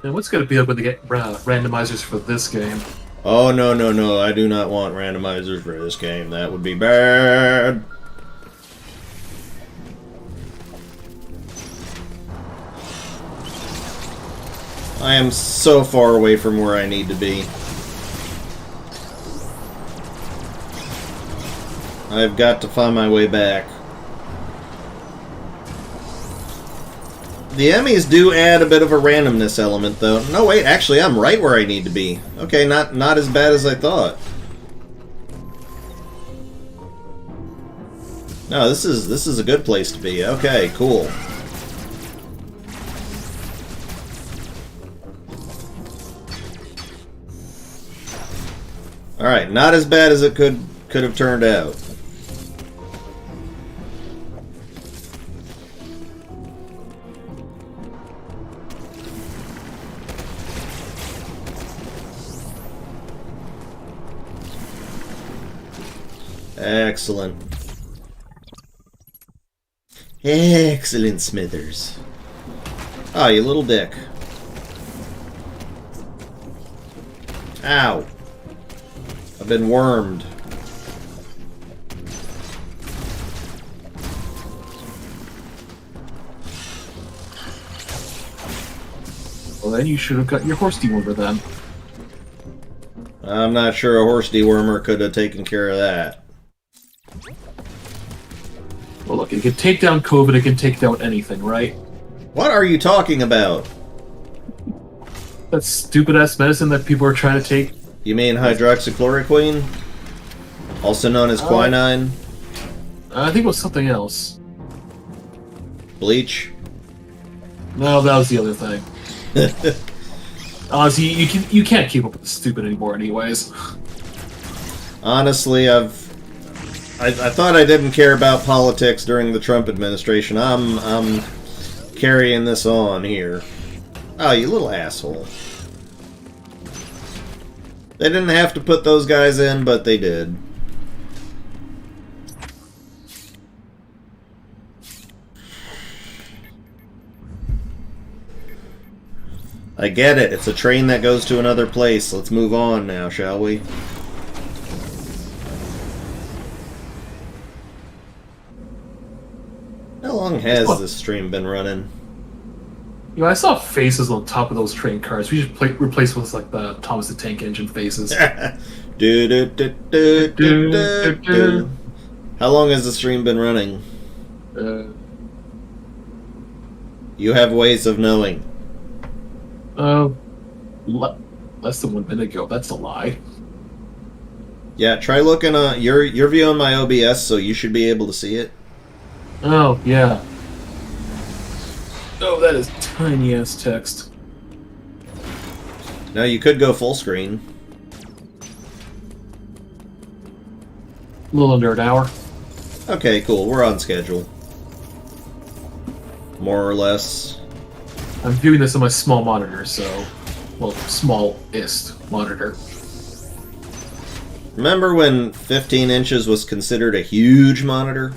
B: And what's going to be up when they get randomizers for this game?
A: Oh, no, no, no, I do not want randomizers for this game. That would be bad. I am so far away from where I need to be. I've got to find my way back. The Emmys do add a bit of a randomness element, though. No, wait, actually, I'm right where I need to be. Okay, not as bad as I thought. No, this is a good place to be. Okay, cool. Alright, not as bad as it could have turned out. Excellent. Excellent, Smithers. Oh, you little dick. Ow. I've been wormed.
B: Well, then you should have got your horse dewormer then.
A: I'm not sure a horse dewormer could have taken care of that.
B: Well, look, it can take down COVID, it can take down anything, right?
A: What are you talking about?
B: That stupid-ass medicine that people are trying to take.
A: You mean hydroxychloroquine? Also known as quinine?
B: I think it was something else.
A: Bleach?
B: No, that was the other thing. Honestly, you can't keep up with the stupid anymore anyways.
A: Honestly, I thought I didn't care about politics during the Trump administration. I'm carrying this on here. Oh, you little asshole. They didn't have to put those guys in, but they did. I get it. It's a train that goes to another place. Let's move on now, shall we? How long has this stream been running?
B: You know, I saw faces on top of those train cars. We should replace with like the Thomas the Tank Engine faces.
A: Do, do, do, do, do, do, do. How long has the stream been running? You have ways of knowing.
B: Less than 1 minute ago. That's a lie.
A: Yeah, try looking. You're viewing my OBS, so you should be able to see it.
B: Oh yeah. Oh, that is tiny ass text.
A: Now you could go full screen.
B: A little under an hour.
A: Okay, cool. We're on schedule. More or less.
B: I'm viewing this on my small monitor, so... Well, smallest monitor.
A: Remember when 15 inches was considered a huge monitor?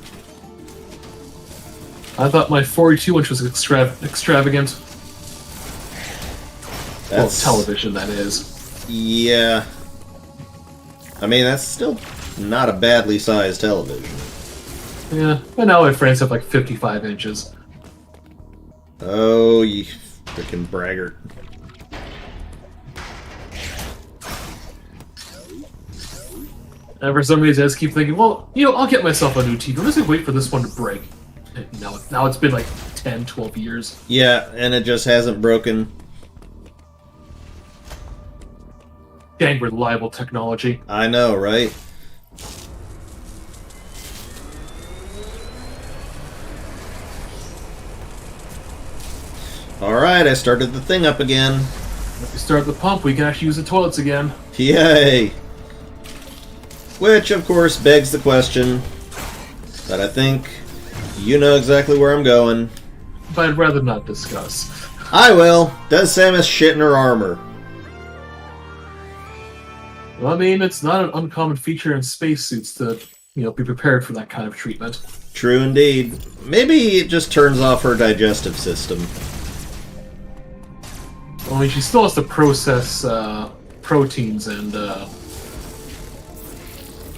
B: I thought my 42-inch was extravagant.
A: That's...
B: Well, television, that is.
A: Yeah. I mean, that's still not a badly sized television.
B: Yeah, but now my friends have like 55 inches.
A: Oh, you freaking braggart.
B: And for some reason, I just keep thinking, well, you know, I'll get myself a new TV. I'm just gonna wait for this one to break. And now it's been like 10, 12 years.
A: Yeah, and it just hasn't broken.
B: Dang reliable technology.
A: I know, right? Alright, I started the thing up again.
B: If we start the pump, we can actually use the toilets again.
A: Yay! Which, of course, begs the question that I think you know exactly where I'm going.
B: But I'd rather not discuss.
A: I will. Does Samus shit in her armor?
B: Well, I mean, it's not an uncommon feature in spacesuits to, you know, be prepared for that kind of treatment.
A: True indeed. Maybe it just turns off her digestive system.
B: Well, I mean, she still has to process proteins and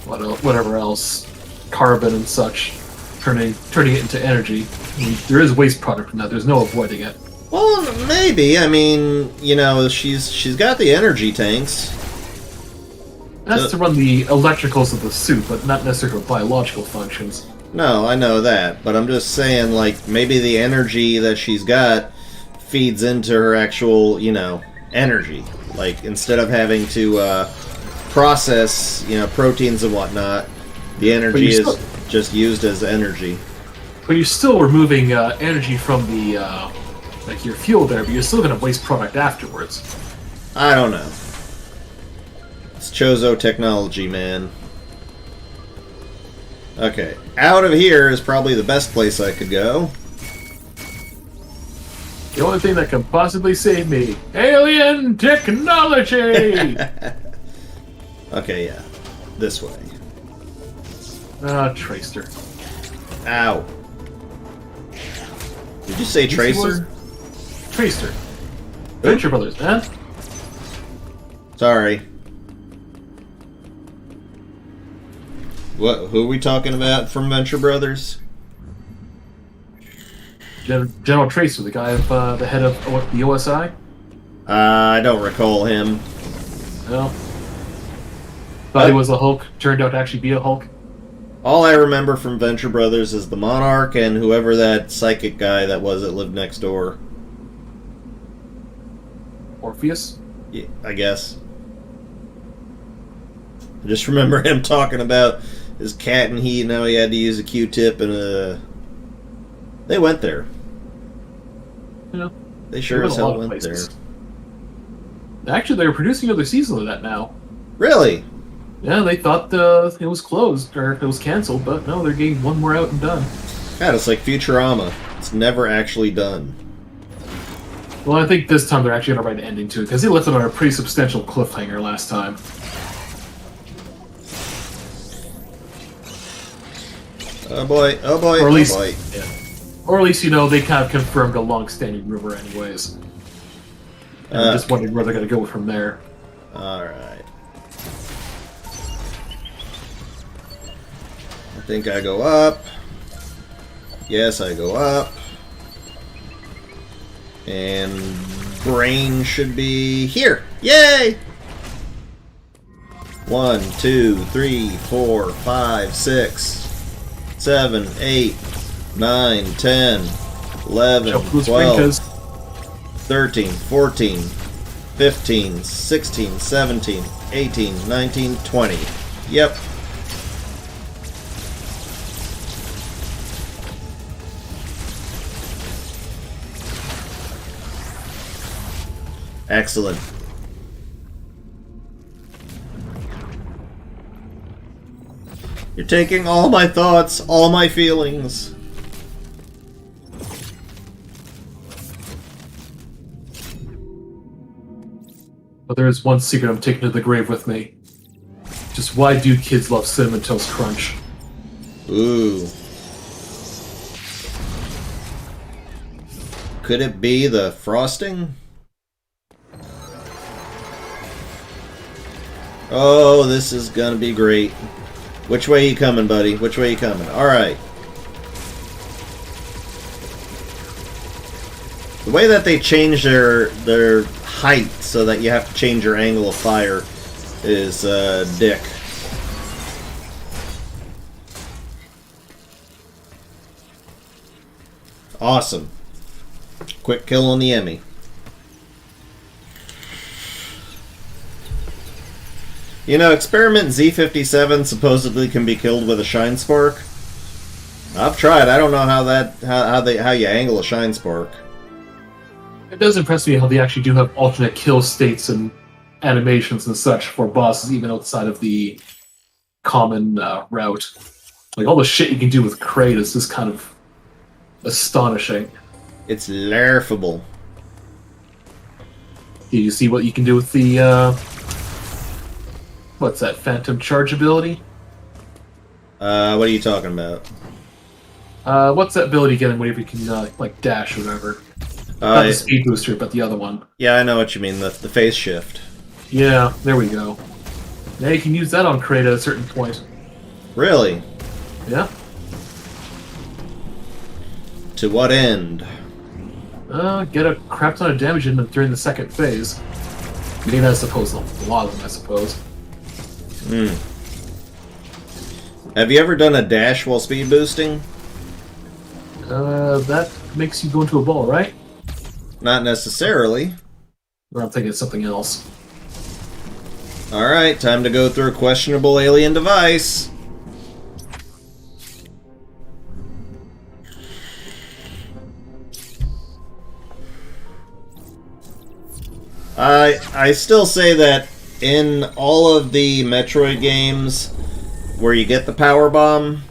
B: whatever else, carbon and such, turning it into energy. I mean, there is waste product from that. There's no avoiding it.
A: Well, maybe. I mean, you know, she's got the energy tanks.
B: That's to run the electricals of the suit, but not necessarily for biological functions.
A: No, I know that, but I'm just saying, like, maybe the energy that she's got feeds into her actual, you know, energy. Like, instead of having to process, you know, proteins and whatnot, the energy is just used as energy.
B: But you're still removing energy from the, like, your fuel there, but you're still going to waste product afterwards.
A: I don't know. It's Chozo technology, man. Okay, out of here is probably the best place I could go.
B: The only thing that can possibly save me. Alien technology!
A: Okay, yeah. This way.
B: Tracer.
A: Ow. Did you say Tracer?
B: Tracer. Venture Brothers, man.
A: Sorry. What? Who are we talking about from Venture Brothers?
B: General Tracer, the guy of the head of the OSI.
A: I don't recall him.
B: No. Thought he was a Hulk. Turned out to actually be a Hulk.
A: All I remember from Venture Brothers is the Monarch and whoever that psychic guy that was that lived next door.
B: Orpheus.
A: Yeah, I guess. I just remember him talking about his cat and he, and how he had to use a Q-tip and a... They went there.
B: Yeah.
A: They sure as hell went there.
B: Actually, they're producing another season of that now.
A: Really?
B: Yeah, they thought it was closed, or it was canceled, but no, they're getting one more out and done.
A: God, it's like Futurama. It's never actually done.
B: Well, I think this time they're actually going to write an ending to it, because they left it on a pretty substantial cliffhanger last time.
A: Oh boy, oh boy,
B: Or at least,
A: oh boy.
B: yeah. Or at least, you know, they kind of confirmed a long-standing rumor anyways. And I'm just wondering where they're going to go from there.
A: Alright. I think I go up. Yes, I go up. And brain should be here. Yay! 1, 2, 3, 4, 5, 6, 7, 8, 9, 10, 11, 12, 13, 14, 15, 16, 17, 18, 19, 20. Yep. Excellent. You're taking all my thoughts, all my feelings.
B: But there is one secret I'm taking to the grave with me. Just why do kids love Cinnamon Toast Crunch?
A: Ooh. Could it be the frosting? Oh, this is gonna be great. Which way you coming, buddy? Which way you coming? Alright. The way that they change their height so that you have to change your angle of fire is dick. Awesome. Quick kill on the Emmy. You know, Experiment Z57 supposedly can be killed with a shine spark. I've tried. I don't know how you angle a shine spark.
B: It does impress me how they actually do have alternate kill states and animations and such for bosses, even outside of the common route. Like, all the shit you can do with Kraid is just kind of astonishing.
A: It's laughable.
B: Do you see what you can do with the, what's that, Phantom Charge ability?
A: What are you talking about?
B: What's that ability again whenever you can, like, dash or whatever? Not the speed booster, but the other one.
A: Yeah, I know what you mean, the phase shift.
B: Yeah, there we go. Now you can use that on Kraid at a certain point.
A: Really?
B: Yeah.
A: To what end?
B: Get a crap ton of damage in during the second phase. I mean, I suppose a lot of them, I suppose.
A: Hmm. Have you ever done a dash while speed boosting?
B: That makes you go into a ball, right?
A: Not necessarily.
B: Or I'm thinking of something else.
A: Alright, time to go through a questionable alien device. I still say that In all of the Metroid games where you get the power bomb's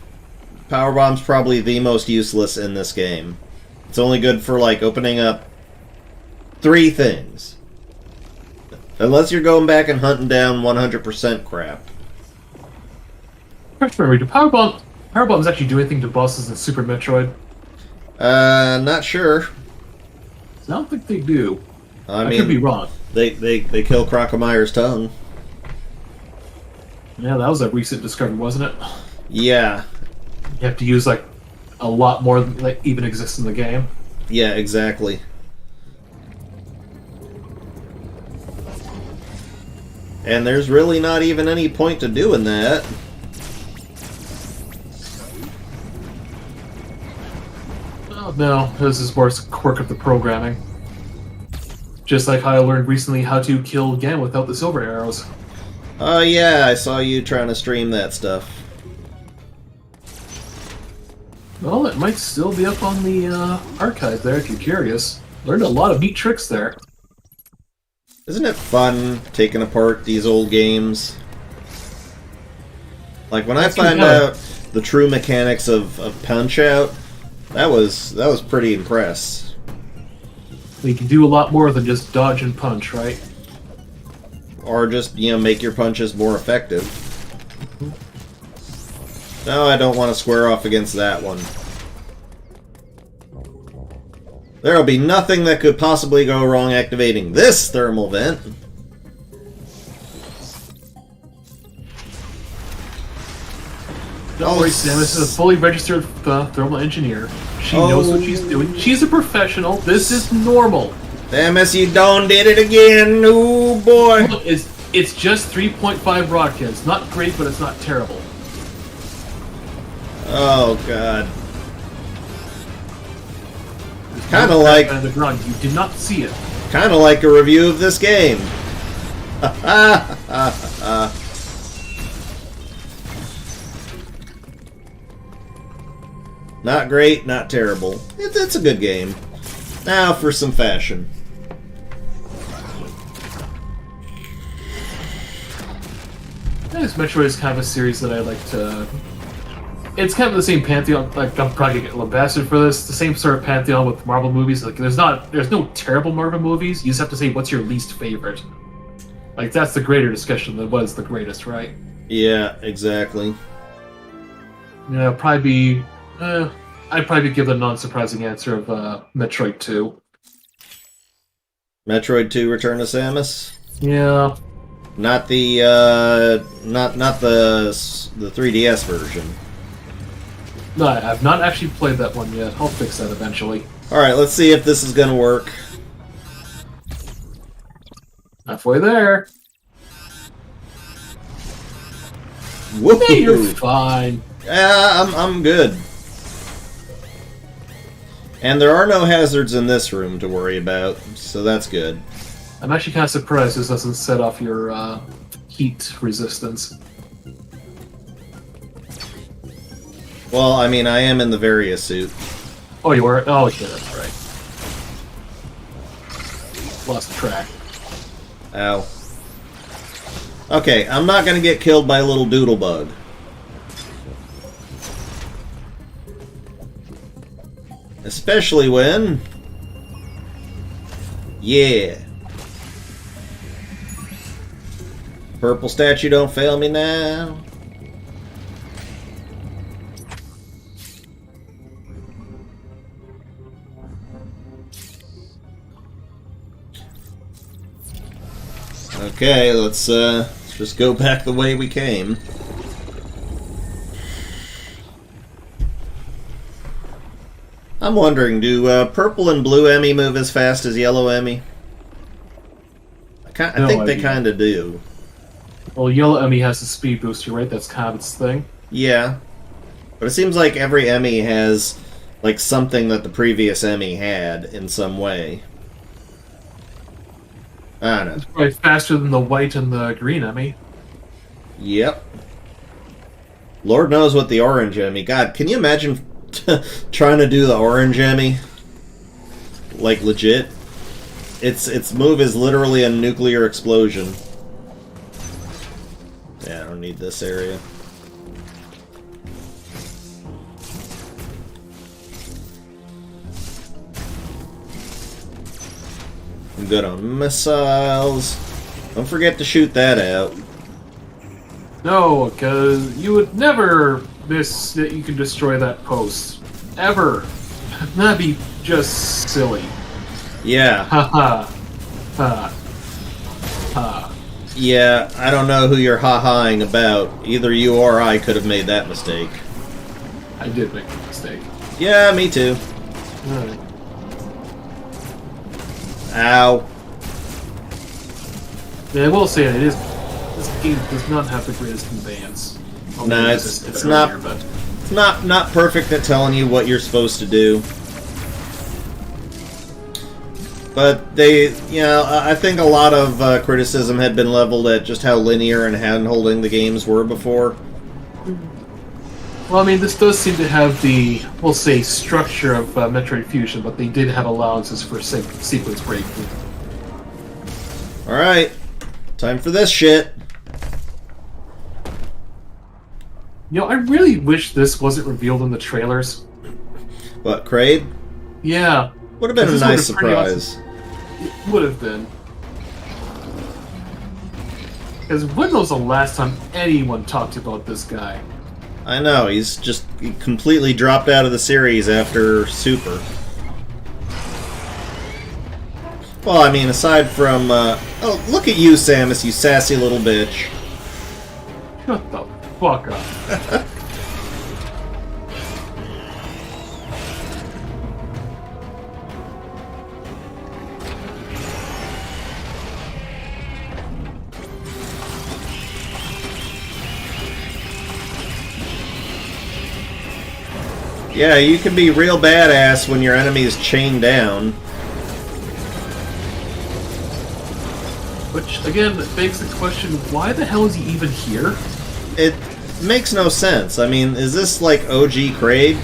A: probably the most useless in this game. It's only good for, like, opening up 3 things. Unless you're going back and hunting down 100% crap.
B: First memory, do power bombs actually do anything to bosses in Super Metroid?
A: Not sure.
B: I don't think they do.
A: I
B: I
A: mean,
B: could be wrong.
A: They kill Crocomeyer's tongue.
B: Yeah, that was a recent discovery, wasn't it?
A: Yeah.
B: You have to use, like, a lot more than like, even exists in the game.
A: Yeah, exactly. And there's really not even any point to doing that.
B: Oh, no, this is more a quirk of the programming. Just like how I learned recently how to kill Gan without the silver arrows.
A: Oh yeah, I saw you trying to stream that stuff.
B: Well, it might still be up on the archive there if you're curious. Learned a lot of neat tricks there.
A: Isn't it fun taking apart these old games? Like when I find out the true mechanics of Punch-Out, that was pretty impressed.
B: You can do a lot more than just dodge and punch, right?
A: Or just, make your punches more effective. No, I don't want to square off against that one. There'll be nothing that could possibly go wrong activating this thermal vent.
B: Don't worry, Sam. This is a fully registered thermal engineer. She knows what she's doing. She's a professional. This is normal.
A: Samus, you done did it again. Oh boy.
B: Look, it's just 3.5 rod kids. Not great, but it's not terrible.
A: Oh god. Kind of like
B: the ground. You did not see it.
A: kind of like a review of this game. Not great, not terrible. It's a good game. Now for some fashion.
B: This Metroid is kind of a series that I like to... It's kind of the same pantheon, like, I'm probably gonna get lambasted for this, the same sort of pantheon with Marvel movies. Like, there's no terrible Marvel movies, you just have to say what's your least favorite. Like, that's the greater discussion than what is the greatest, right?
A: Yeah, exactly.
B: Yeah, I'd probably give the non-surprising answer of Metroid 2.
A: Metroid 2 Return to Samus?
B: Yeah.
A: Not the not the 3DS version.
B: No, I've not actually played that one yet. I'll fix that eventually.
A: Alright, let's see if this is gonna work.
B: Halfway there.
A: Whoop!
B: Hey, you're fine.
A: Yeah, I'm good. And there are no hazards in this room to worry about, so that's good.
B: I'm actually kind of surprised this doesn't set off your heat resistance.
A: Well, I mean, I am in the Varia suit.
B: Oh, you were? Oh, yeah, that's right. Lost track.
A: Ow. Okay, I'm not gonna get killed by a little doodle bug. Especially when... Yeah. Purple statue, don't fail me now. Okay, let's just go back the way we came. I'm wondering, do purple and blue Emmy move as fast as yellow Emmy? I think they kind of do.
B: Well, yellow Emmy has a speed booster, right? That's kind of its thing.
A: Yeah. But it seems like every Emmy has, like, something that the previous Emmy had in some way. I don't know.
B: It's probably faster than the white and the green Emmy.
A: Yep. Lord knows what the orange Emmy... God, can you imagine trying to do the orange Emmy? Like, legit? Its move is literally a nuclear explosion. need this area. I'm good on missiles. Don't forget to shoot that out.
B: No, because you would never miss that you can destroy that post. Ever. That'd be just silly.
A: Yeah.
B: Ha ha. Ha. Ha.
A: Yeah, I don't know who you're ha-haing about. Either you or I could have made that mistake.
B: I did make a mistake.
A: Yeah, me too.
B: Alright.
A: Ow.
B: Yeah, I will say it is. This game does not have the greatest conveyance.
A: No, it's not.
B: But
A: It's not perfect at telling you what you're supposed to do. But they, I think a lot of criticism had been leveled at just how linear and hand-holding the games were before.
B: well, I mean, this does seem to have the, we'll say, structure of Metroid Fusion, but they did have allowances for sequence breaking.
A: Alright, time for this shit.
B: I really wish this wasn't revealed in the trailers.
A: What, Kraid?
B: Yeah.
A: Would have been a
B: This
A: nice
B: would've pretty
A: surprise.
B: It would have been. Because when was the last time anyone talked about this guy?
A: I know, he completely dropped out of the series after Super. Well, I mean, aside from, oh, look at you, Samus, you sassy little bitch.
B: Shut the fuck up.
A: Yeah, you can be real badass when your enemy is chained down.
B: Which, again, begs the question, why the hell is he even here?
A: It makes no sense. I mean, is this like OG Kraid?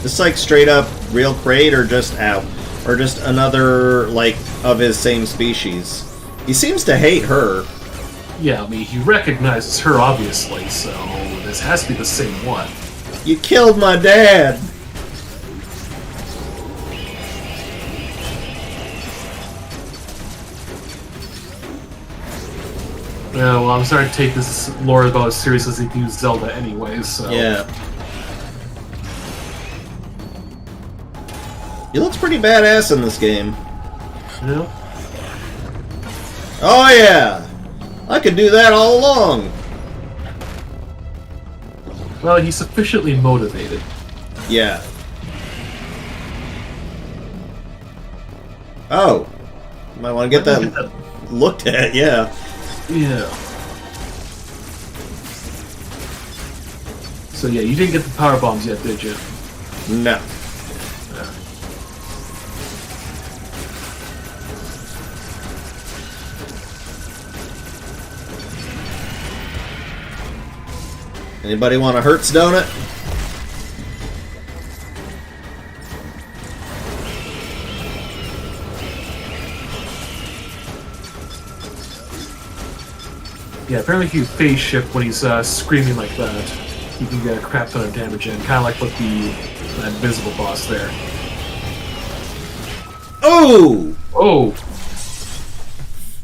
A: This like straight up real Kraid, or just or just another like of his same species? He seems to hate her.
B: Yeah, I mean, he recognizes her, obviously, so this has to be the same one.
A: You killed my dad.
B: Yeah, well, I'm starting to take this lore about as serious as they do Zelda anyways, so...
A: Yeah. He looks pretty badass in this game.
B: Yeah.
A: Oh yeah! I could do that all along!
B: Well, he's sufficiently motivated.
A: Yeah. Oh. Might want to get that looked at, yeah.
B: Yeah. So yeah, you didn't get the power bombs yet, did you?
A: No. Anybody want a Hertz donut?
B: Yeah, apparently if you phase shift when he's screaming like that, you can get a crap ton of damage in, kind of like with the invisible boss there.
A: Oh!
B: Oh!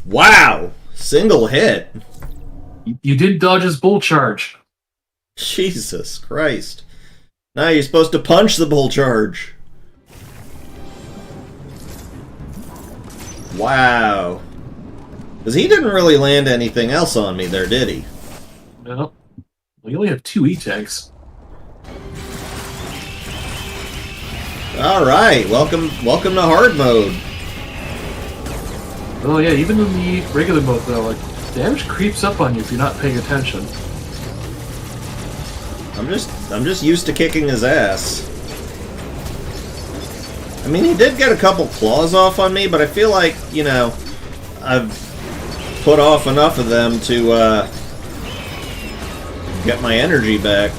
A: Wow! Single hit.
B: You did dodge his bull charge.
A: Jesus Christ. Now you're supposed to punch the bull charge. Wow. Because he didn't really land anything else on me there, did he?
B: No. We only have 2 E-tanks.
A: Alright, welcome to hard mode.
B: Oh yeah, even in the regular mode though, like, damage creeps up on you if you're not paying attention.
A: I'm just used to kicking his ass. I mean, he did get a couple claws off on me, but I feel like, I've put off enough of them to get my energy back.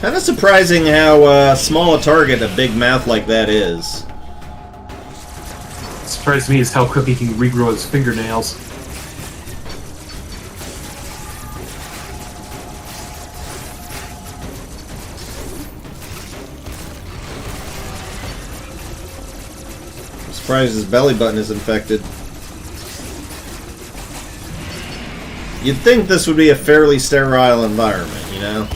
A: Kind of surprising how small a target a big mouth like that is.
B: What surprised me is how quick he can regrow his fingernails.
A: I'm surprised his belly button is infected. You'd think this would be a fairly sterile environment, you know?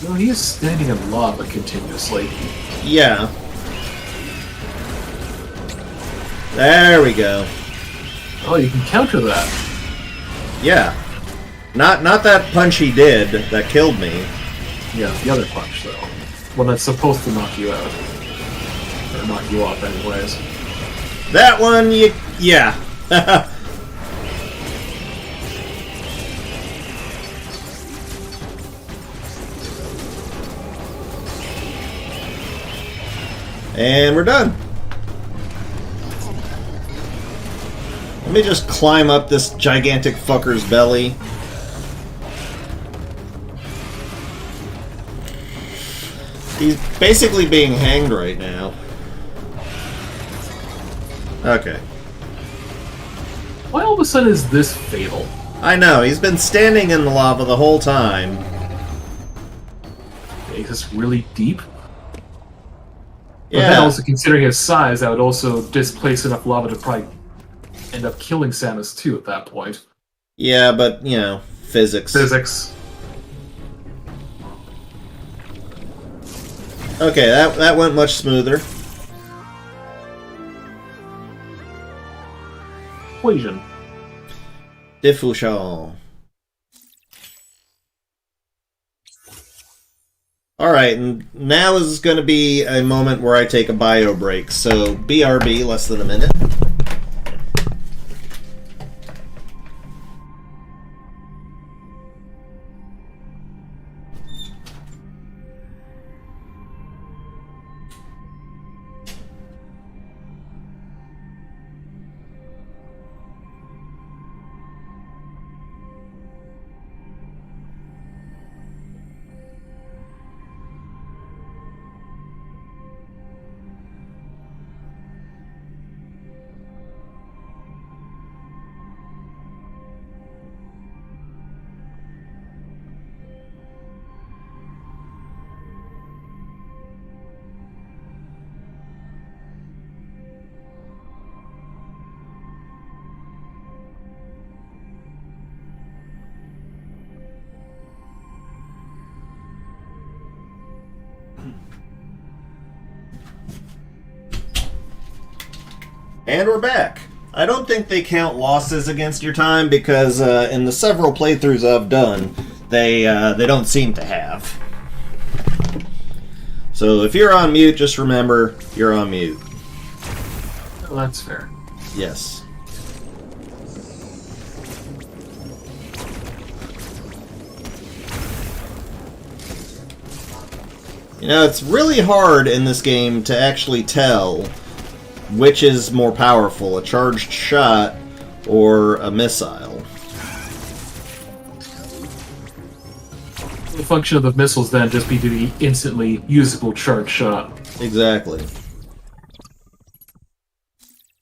B: No, he is standing in lava continuously.
A: Yeah. There we go.
B: Oh, you can counter that.
A: Yeah. Not that punch he did that killed me.
B: Yeah, the other punch, though. One that's supposed to knock you out. Or knock you off, anyways.
A: That one, yeah. And we're done. Let me just climb up this gigantic fucker's belly. He's basically being hanged right now. Okay.
B: Why all of a sudden is this fatal?
A: I know, he's been standing in the lava the whole time.
B: Is this really deep? But
A: Yeah.
B: then also considering his size, that would also displace enough lava to probably end up killing Samus too at that point.
A: Yeah, but, you know, physics.
B: Physics.
A: Okay, that went much smoother.
B: Equation.
A: Diffusion. Alright, and now is going to be a moment where I take a bio break, so BRB, less than a minute. And we're back. I don't think they count losses against your time because in the several playthroughs I've done, they don't seem to have. So if you're on mute, just remember you're on mute.
B: Well, that's fair.
A: Yes. You know, it's really hard in this game to actually tell which is more powerful, a charged shot or a missile.
B: The function of the missiles then just be to be instantly usable charge shot.
A: Exactly.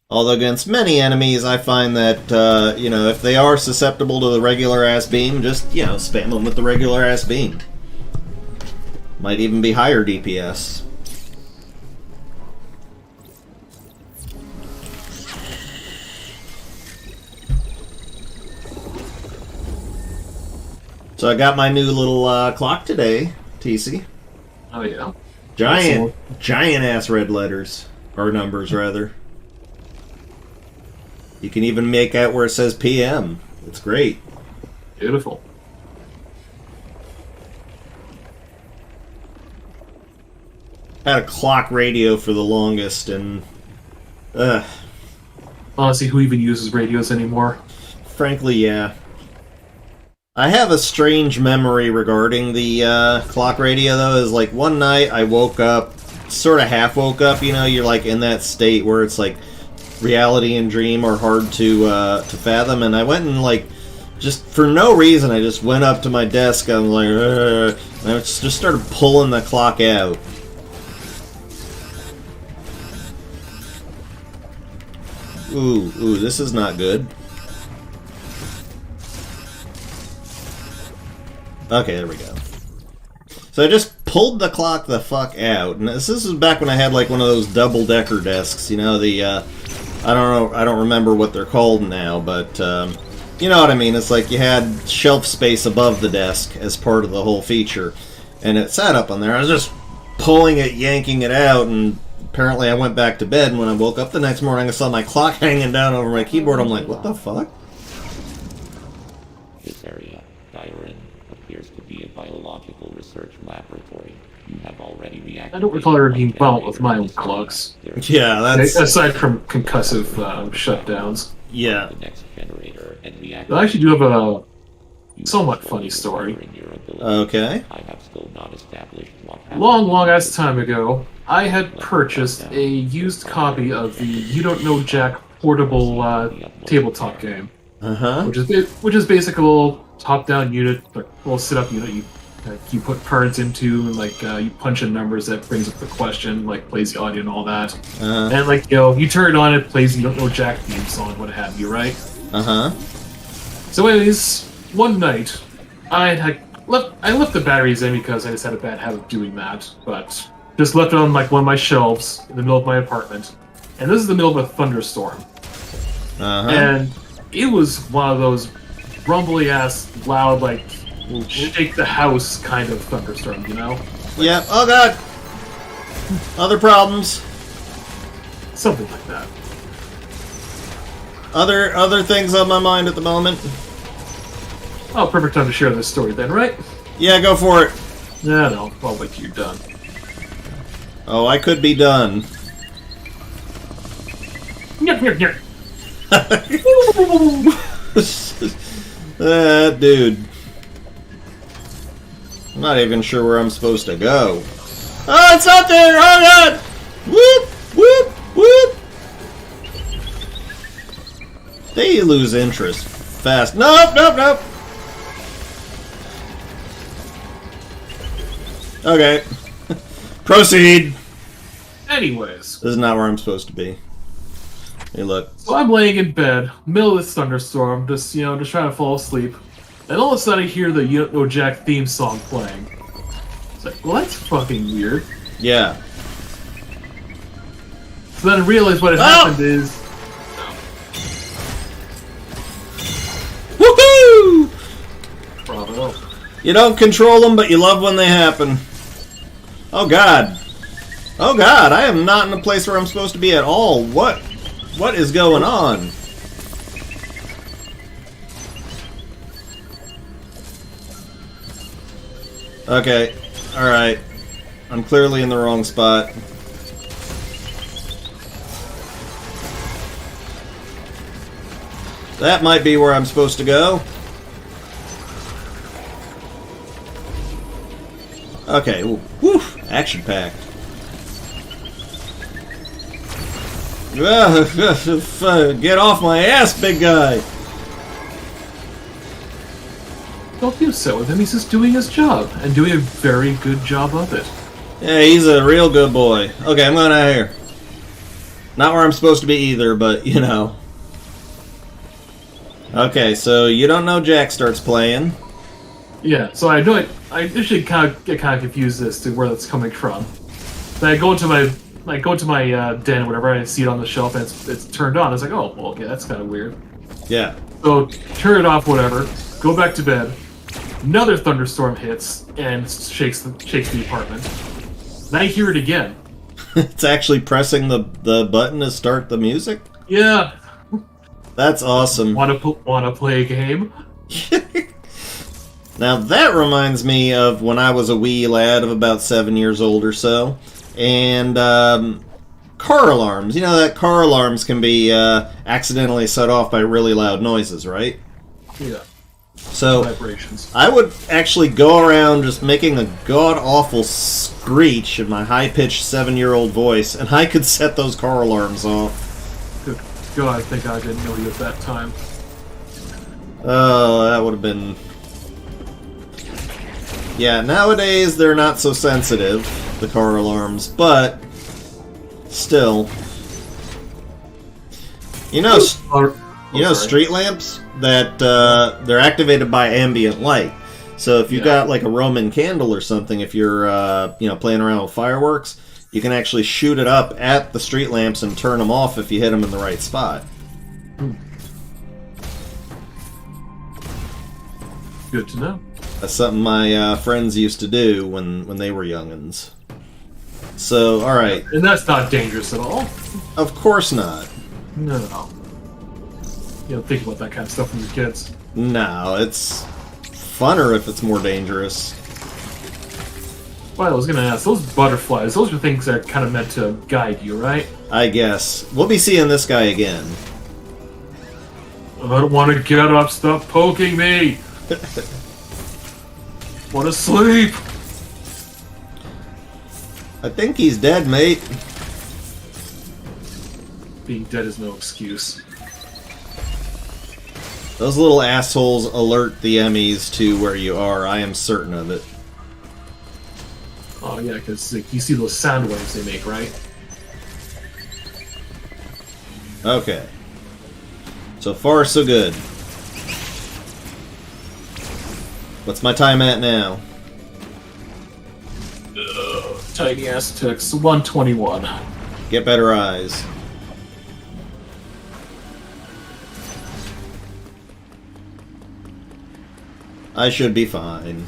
A: Although against many enemies, I find that, you know, if they are susceptible to the regular-ass beam, just, you know, spam them with the regular-ass beam. Might even be higher DPS. So I got my new little clock today, TC.
B: Oh yeah.
A: Giant ass red letters. Or numbers, rather. You can even make out where it says PM. It's great.
B: Beautiful.
A: Had a clock radio for the longest, and
B: Honestly, who even uses radios anymore?
A: frankly, yeah. I have a strange memory regarding the clock radio, though. Is like one night I woke up sort of half woke up. You know, you're like in that state where it's like reality and dream are hard to fathom. And I went and like just for no reason, I just went up to my desk. I'm like, and I just started pulling the clock out. Ooh, this is not good. Okay, there we go. So I just pulled the clock the fuck out, and this is back when I had like one of those double-decker desks, you know, the, I don't remember what they're called now, but, you know what I mean, it's like you had shelf space above the desk as part of the whole feature, and it sat up on there. I was just pulling it, yanking it out, and apparently I went back to bed, and when I woke up the next morning, I saw my clock hanging down over my keyboard. I'm like, what the fuck?
D: This area, Dyron, appears to be a biological research laboratory. You have already reacted.
B: I don't recall ever being involved with my own clocks.
A: Yeah, that's...
B: Aside from concussive shutdowns.
A: Yeah.
D: The next generator and
B: I actually do have a somewhat funny story.
A: Okay.
D: I have still not established what happened.
B: Long ass time ago, I had purchased a used copy of the You Don't Know Jack portable tabletop game.
A: Uh-huh.
B: Which is basically a little top-down unit, like a little sit-up unit you put cards into, and like you punch in numbers that brings up the question, like plays the audio and all that. And like, you know, you turn it on, it plays You Don't Know Jack theme song, what have you, right?
A: Uh-huh.
B: So anyways, one night, I left the batteries in because I just had a bad habit of doing that, but just left it on like one of my shelves in the middle of my apartment. And this is the middle of a thunderstorm.
A: Uh-huh.
B: And it was one of those rumbly ass, loud, like shake the house kind of thunderstorm, you know?
A: Yeah. Oh god. Other problems.
B: Something like that.
A: Other things on my mind at the moment.
B: Oh, perfect time to share this story then, right?
A: Yeah, go for it.
B: No, I'll wait till you're done.
A: Oh, I could be done. Dude. I'm not even sure where I'm supposed to go. Oh, it's out there! Oh god! Whoop! Whoop! Whoop! They lose interest fast. Nope! Nope! Nope! Okay. Proceed!
B: Anyways.
A: This is not where I'm supposed to be. Hey, look.
B: So I'm laying in bed, middle of this thunderstorm, just trying to fall asleep. And all of a sudden I hear the You Don't Know Jack theme song playing. It's like, well, that's fucking weird.
A: Yeah.
B: So then I realized what had happened is...
A: Woohoo!
B: Bravo.
A: You don't control them, but you love when they happen. Oh god. Oh god, I am not in a place where I'm supposed to be at all. What is going on? Okay. Alright. I'm clearly in the wrong spot. That might be where I'm supposed to go. Okay, whew, action-packed. Get off my ass, big guy!
B: Don't do so with him, he's just doing his job, and doing a very good job of it.
A: Yeah, he's a real good boy. Okay, I'm going out of here. Not where I'm supposed to be either, but, you know. Okay, so You Don't Know Jack starts playing.
B: Yeah, so I know I initially get kind of confused as to where that's coming from. Then I go into my den or whatever, and I see it on the shelf, and it's turned on. It's like, oh, well, okay, that's kind of weird.
A: Yeah.
B: So turn it off, whatever. Go back to bed. Another thunderstorm hits and shakes the apartment. Then I hear it again.
A: It's actually pressing the button to start the music?
B: Yeah.
A: That's awesome.
B: Wanna play a game?
A: Now that reminds me of when I was a wee lad of about 7 years old or so, and car alarms. You know that car alarms can be accidentally set off by really loud noises, right?
B: Yeah.
A: So
B: vibrations.
A: I would actually go around just making a god-awful screech in my high-pitched 7-year-old voice, and I could set those car alarms off.
B: Good God, I think I didn't know you at that time.
A: Oh, that would have been... Yeah, nowadays they're not so sensitive, the car alarms, but still. You know, street lamps that they're activated by ambient light. So if you got like a Roman candle or something, if you're playing around with fireworks, you can actually shoot it up at the street lamps and turn them off if you hit them in the right spot.
B: Good to know.
A: That's something my friends used to do when they were youngins. So, all right.
B: And that's not dangerous at all.
A: Of course not.
B: No. You don't think about that kind of stuff when you're kids.
A: No, it's funner if it's more dangerous.
B: Well, I was going to ask, those butterflies, those are things that are kind of meant to guide you, right?
A: I guess. We'll be seeing this guy again.
B: I don't want to get up, stop poking me! Want to sleep!
A: I think he's dead, mate.
B: Being dead is no excuse.
A: Those little assholes alert the Emmys to where you are. I am certain of it.
B: Oh yeah, because you see those sound waves they make, right?
A: Okay. So far, so good. What's my time at now?
B: Tiny ass ticks, 121.
A: Get better eyes. I should be fine.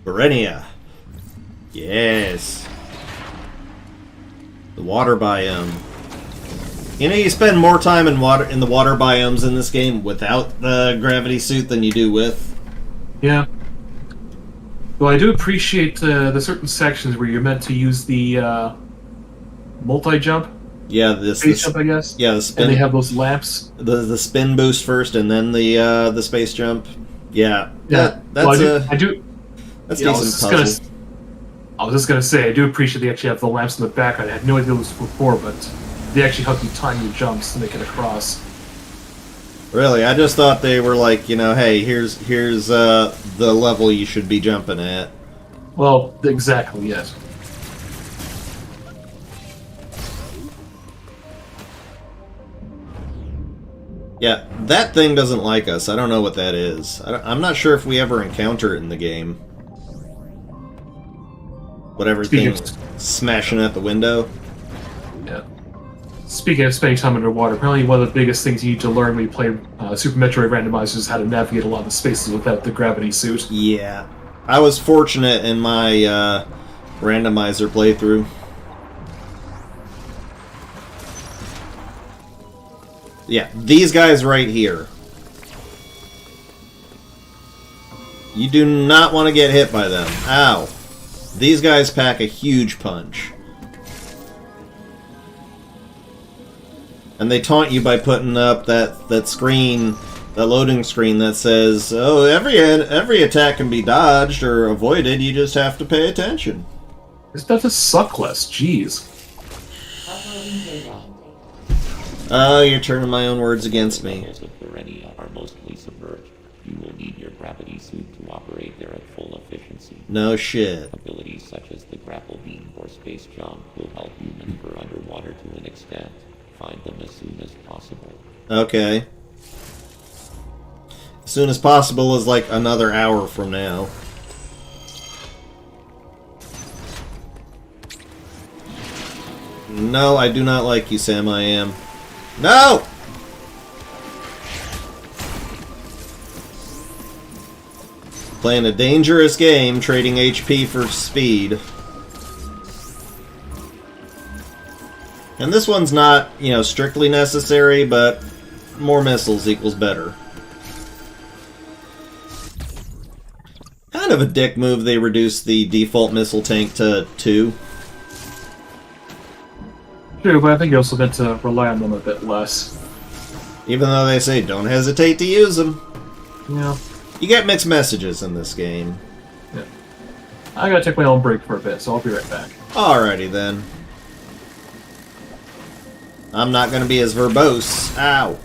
A: Berenia. Yes. The water biome. You know, you spend more time in the water biomes in this game without the gravity suit than you do with.
B: Yeah. Well, I do appreciate the certain sections where you're meant to use the multi-jump.
A: Yeah, this
B: Space jump, I guess.
A: Yeah, the spin.
B: And they have those lamps.
A: The spin boost first, and then the space jump. Yeah,
B: Yeah,
A: that's
B: well, I do.
A: that's
B: Yeah,
A: decent puzzle.
B: I was just gonna say, I do appreciate they actually have the lamps in the background. I had no idea this was before, but they actually help you time your jumps to make it across.
A: Really, I just thought they were like, hey, here's the level you should be jumping at.
B: Well, exactly, yes.
A: Yeah, that thing doesn't like us. I don't know what that is. I'm not sure if we ever encounter it in the game. Whatever thing smashing at the window.
B: Yeah. Speaking of spending time underwater, apparently one of the biggest things you need to learn when you play Super Metroid Randomizer is how to navigate a lot of spaces without the gravity suit.
A: Yeah. I was fortunate in my randomizer playthrough. Yeah, these guys right here. You do not want to get hit by them. Ow. These guys pack a huge punch. And they taunt you by putting up that screen, that loading screen that says, oh, every attack can be dodged or avoided, you just have to pay attention.
B: It's about to suck less, jeez.
C: Uploading data.
A: Oh, you're turning my own words against me.
D: Levels of Berenia are mostly submerged. You will need your gravity suit to operate there at full efficiency.
A: No shit.
D: Abilities such as the grapple beam or space jump will help you maneuver underwater to an extent. Find them as soon as possible.
A: Okay. As soon as possible is like another hour from now. No, I do not like you, Sam. I am. No! Playing a dangerous game, trading HP for speed. And this one's not, strictly necessary, but more missiles equals better. Kind of a dick move they reduced the default missile tank to 2.
B: True, but I think you're also meant to rely on them a bit less.
A: Even though they say don't hesitate to use them.
B: Yeah.
A: You get mixed messages in this game.
B: Yeah. I gotta take my own break for a bit, so I'll be right back.
A: Alrighty then. I'm not gonna be as verbose. Ow.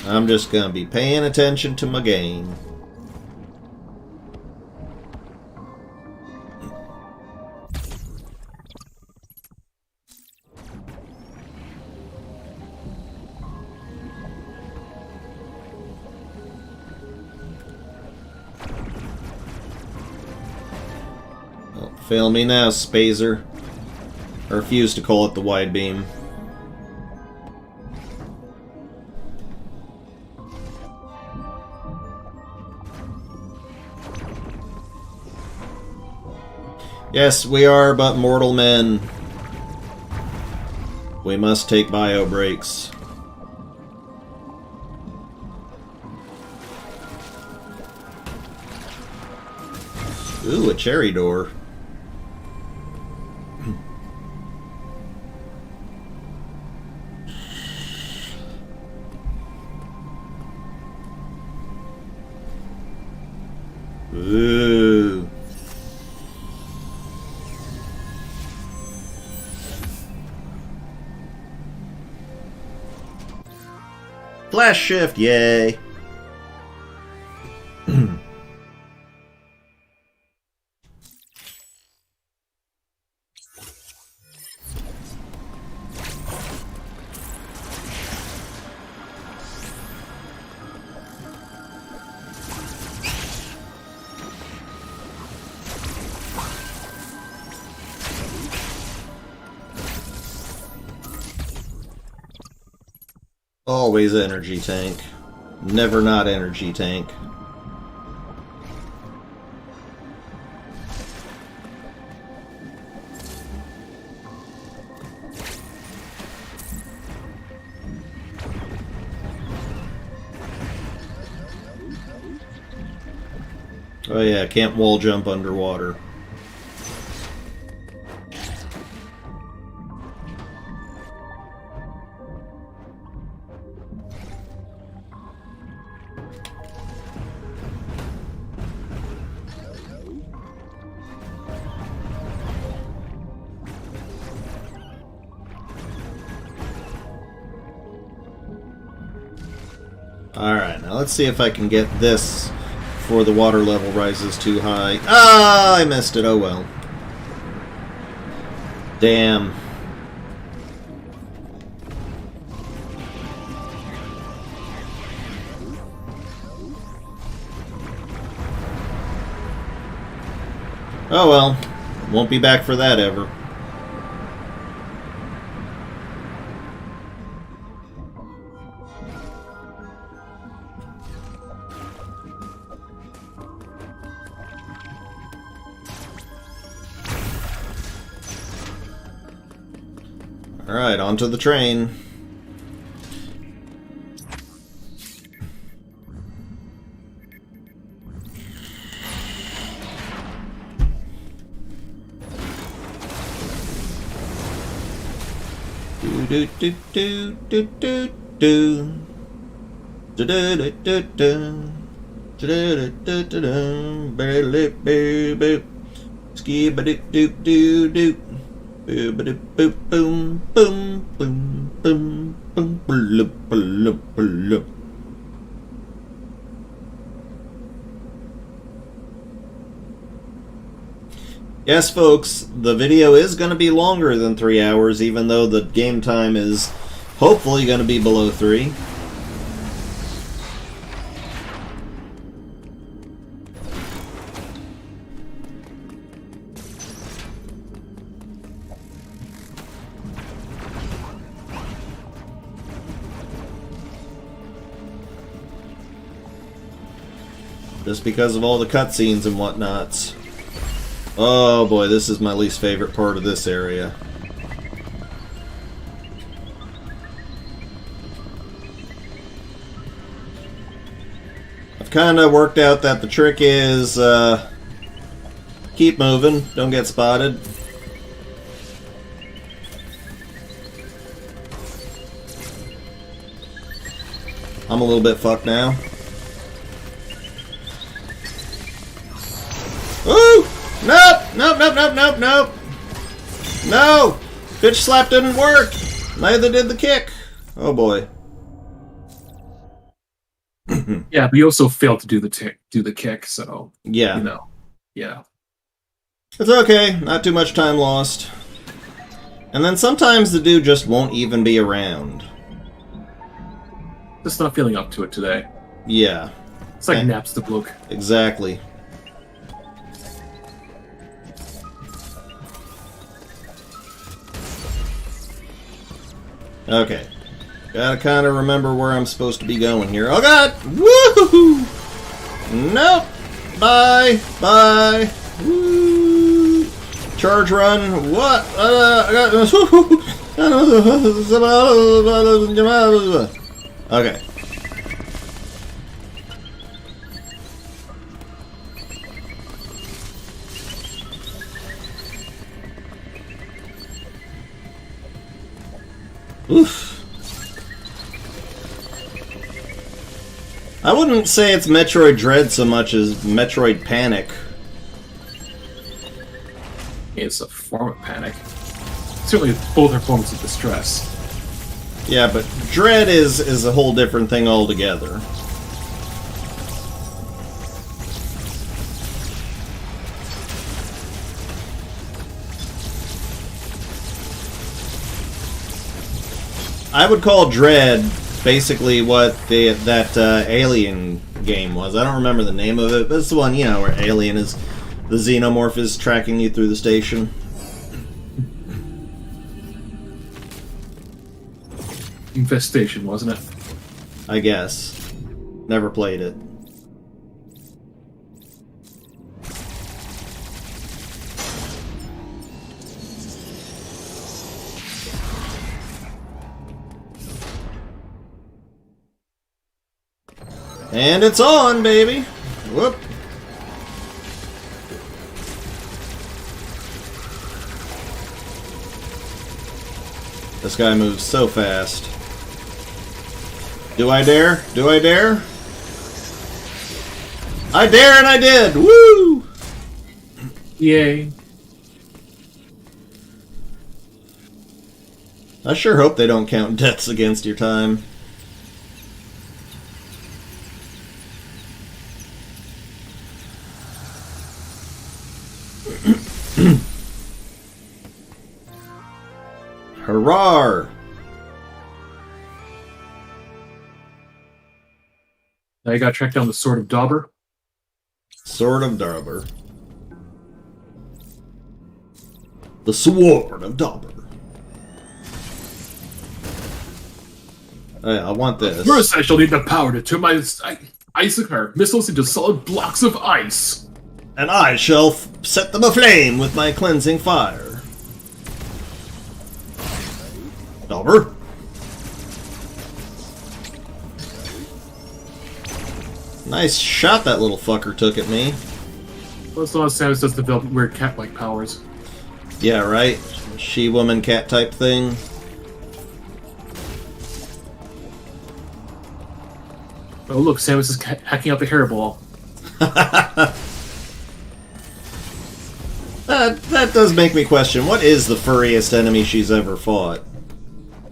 A: I'm just gonna be paying attention to my game. Oh, fail me now, Spazer. I refuse to call it the wide beam. Yes, we are but mortal men. We must take bio breaks. Ooh, a cherry door. Ooh. Flash shift, yay! Always energy tank. Never not energy tank. Oh yeah, can't wall jump underwater. Alright, now let's see if I can get this before the water level rises too high. Ah, I missed it. Oh well. Damn. Oh well. Won't be back for that ever. Alright, onto the train. Do do do do do do do. Do do do do do. Do do do do do. Boop boop boop. Ski ba doop doop doo doop. Boom boom boom boom boom boom boom bloop bloop bloop. Yes, folks, the video is going to be longer than 3 hours, even though the game time is hopefully going to be below 3. Just because of all the cutscenes and whatnots. Oh boy, this is my least favorite part of this area. I've kind of worked out that the trick is keep moving, don't get spotted. I'm a little bit fucked now. Ooh! Nope! Nope, nope, nope, nope, nope! No! Bitch slap didn't work! Neither did the kick. Oh boy.
B: Yeah, but you also failed to do the kick, so
A: Yeah.
B: you know. Yeah.
A: It's okay, not too much time lost. And then sometimes the dude just won't even be around.
B: Just not feeling up to it today.
A: Yeah.
B: It's like
A: Eh.
B: naps the bloke.
A: Exactly. Okay. Gotta kind of remember where I'm supposed to be going here. Oh god! Woohoo! Nope! Bye! Bye! Woo! Charge run! What? I got... Okay. Oof. I wouldn't say it's Metroid Dread so much as Metroid Panic.
B: It's a form of panic. Certainly, both are forms of distress.
A: Yeah, but Dread is a whole different thing altogether. I would call Dread basically what that Alien game was. I don't remember the name of it, but it's the one, you know, where Alien is... the xenomorph is tracking you through the station.
B: Infestation, wasn't it?
A: I guess. Never played it. And it's on, baby! Whoop! This guy moves so fast. Do I dare? Do I dare? I dare and I did! Woo!
B: Yay.
A: I sure hope they don't count deaths against your time. Hurrah!
B: Now you gotta track down the Sword of Dauber.
A: Sword of Dauber. The Sword of Dauber. Oh, yeah, I want this.
B: First, I shall need the power to turn my Icicle missiles into solid blocks of ice.
A: And I shall set them aflame with my cleansing fire. Dauber. Nice shot that little fucker took at me.
B: Well, so Samus does develop weird cat-like powers.
A: Yeah, right? She-woman cat type thing.
B: Oh, look, Samus is hacking out the hairball.
A: That does make me question, what is the furriest enemy she's ever fought?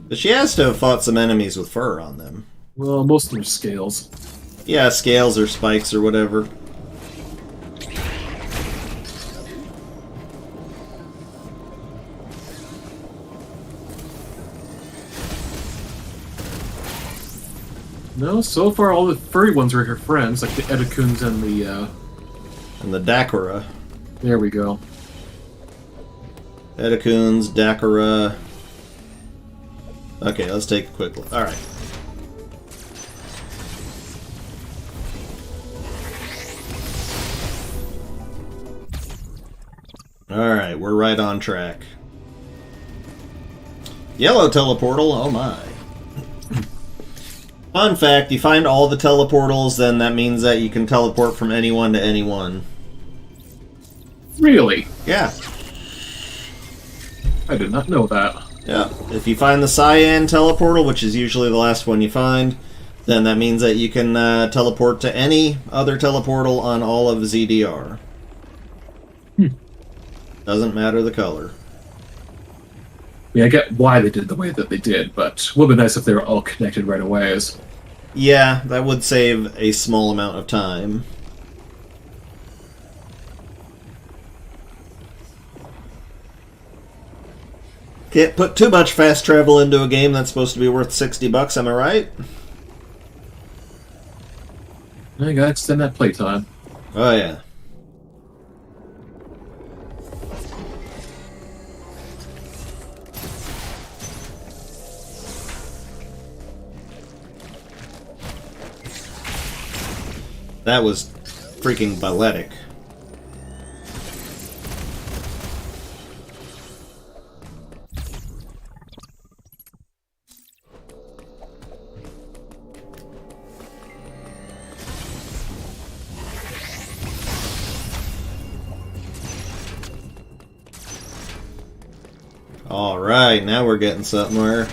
A: But she has to have fought some enemies with fur on them.
B: Well, most of them are scales.
A: Yeah, scales or spikes or whatever.
B: No, so far all the furry ones are her friends, like the Edakuns and the,
A: And the Dakura.
B: There we go.
A: Edakuns, Dakura. Okay, let's take a quick look. Alright. Alright, we're right on track. Yellow teleportal, oh my. Fun fact, you find all the teleportals, then that means that you can teleport from anyone to anyone.
B: Really?
A: Yeah.
B: I did not know that.
A: Yeah. If you find the cyan teleportal, which is usually the last one you find, then that means that you can teleport to any other teleportal on all of ZDR. Doesn't matter the color.
B: I get why they did the way that they did, but it would be nice if they were all connected right away.
A: Yeah, that would save a small amount of time. Can't put too much fast travel into a game that's supposed to be worth $60, am I right?
B: I gotta extend that playtime.
A: Oh, yeah. That was freaking balletic. Alright, now we're getting somewhere.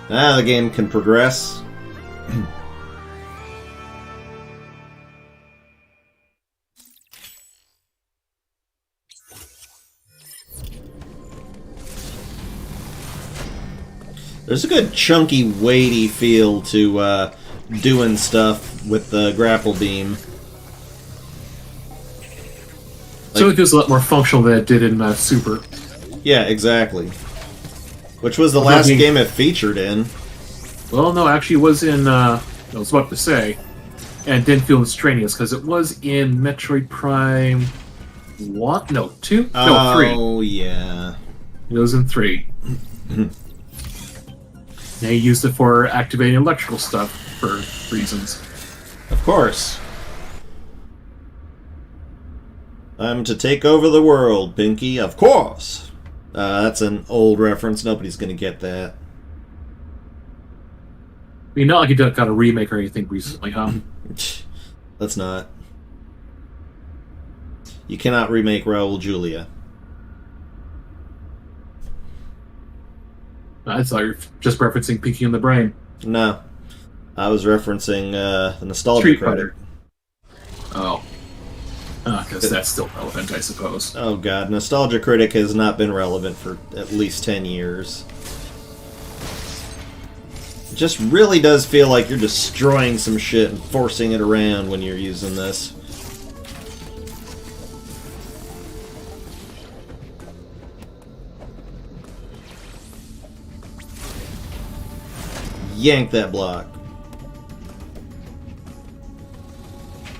A: Now the game can progress. There's a good chunky, weighty feel to doing stuff with the grapple beam.
B: So it feels a lot more functional than it did in Super.
A: Yeah, exactly. Which was the last game it featured in.
B: Well, no, actually it was in, I was about to say, and it didn't feel strenuous, because it was in Metroid Prime 1? No, 2? No, 3.
A: Oh, yeah.
B: It was in 3. They used it for activating electrical stuff for reasons.
A: Of course. I'm to take over the world, Pinky. Of course! That's an old reference. Nobody's gonna get that.
B: I mean, not like you got a remake or anything recently, huh?
A: Let's not. You cannot remake Raul Julia.
B: I thought you were just referencing Pinky in the Brain.
A: No. I was referencing the Nostalgia
B: Street
A: Critic.
B: Fighter. Oh. Because that's still relevant, I suppose.
A: Oh god, Nostalgia Critic has not been relevant for at least 10 years. It just really does feel like you're destroying some shit and forcing it around when you're using this. Yank that block.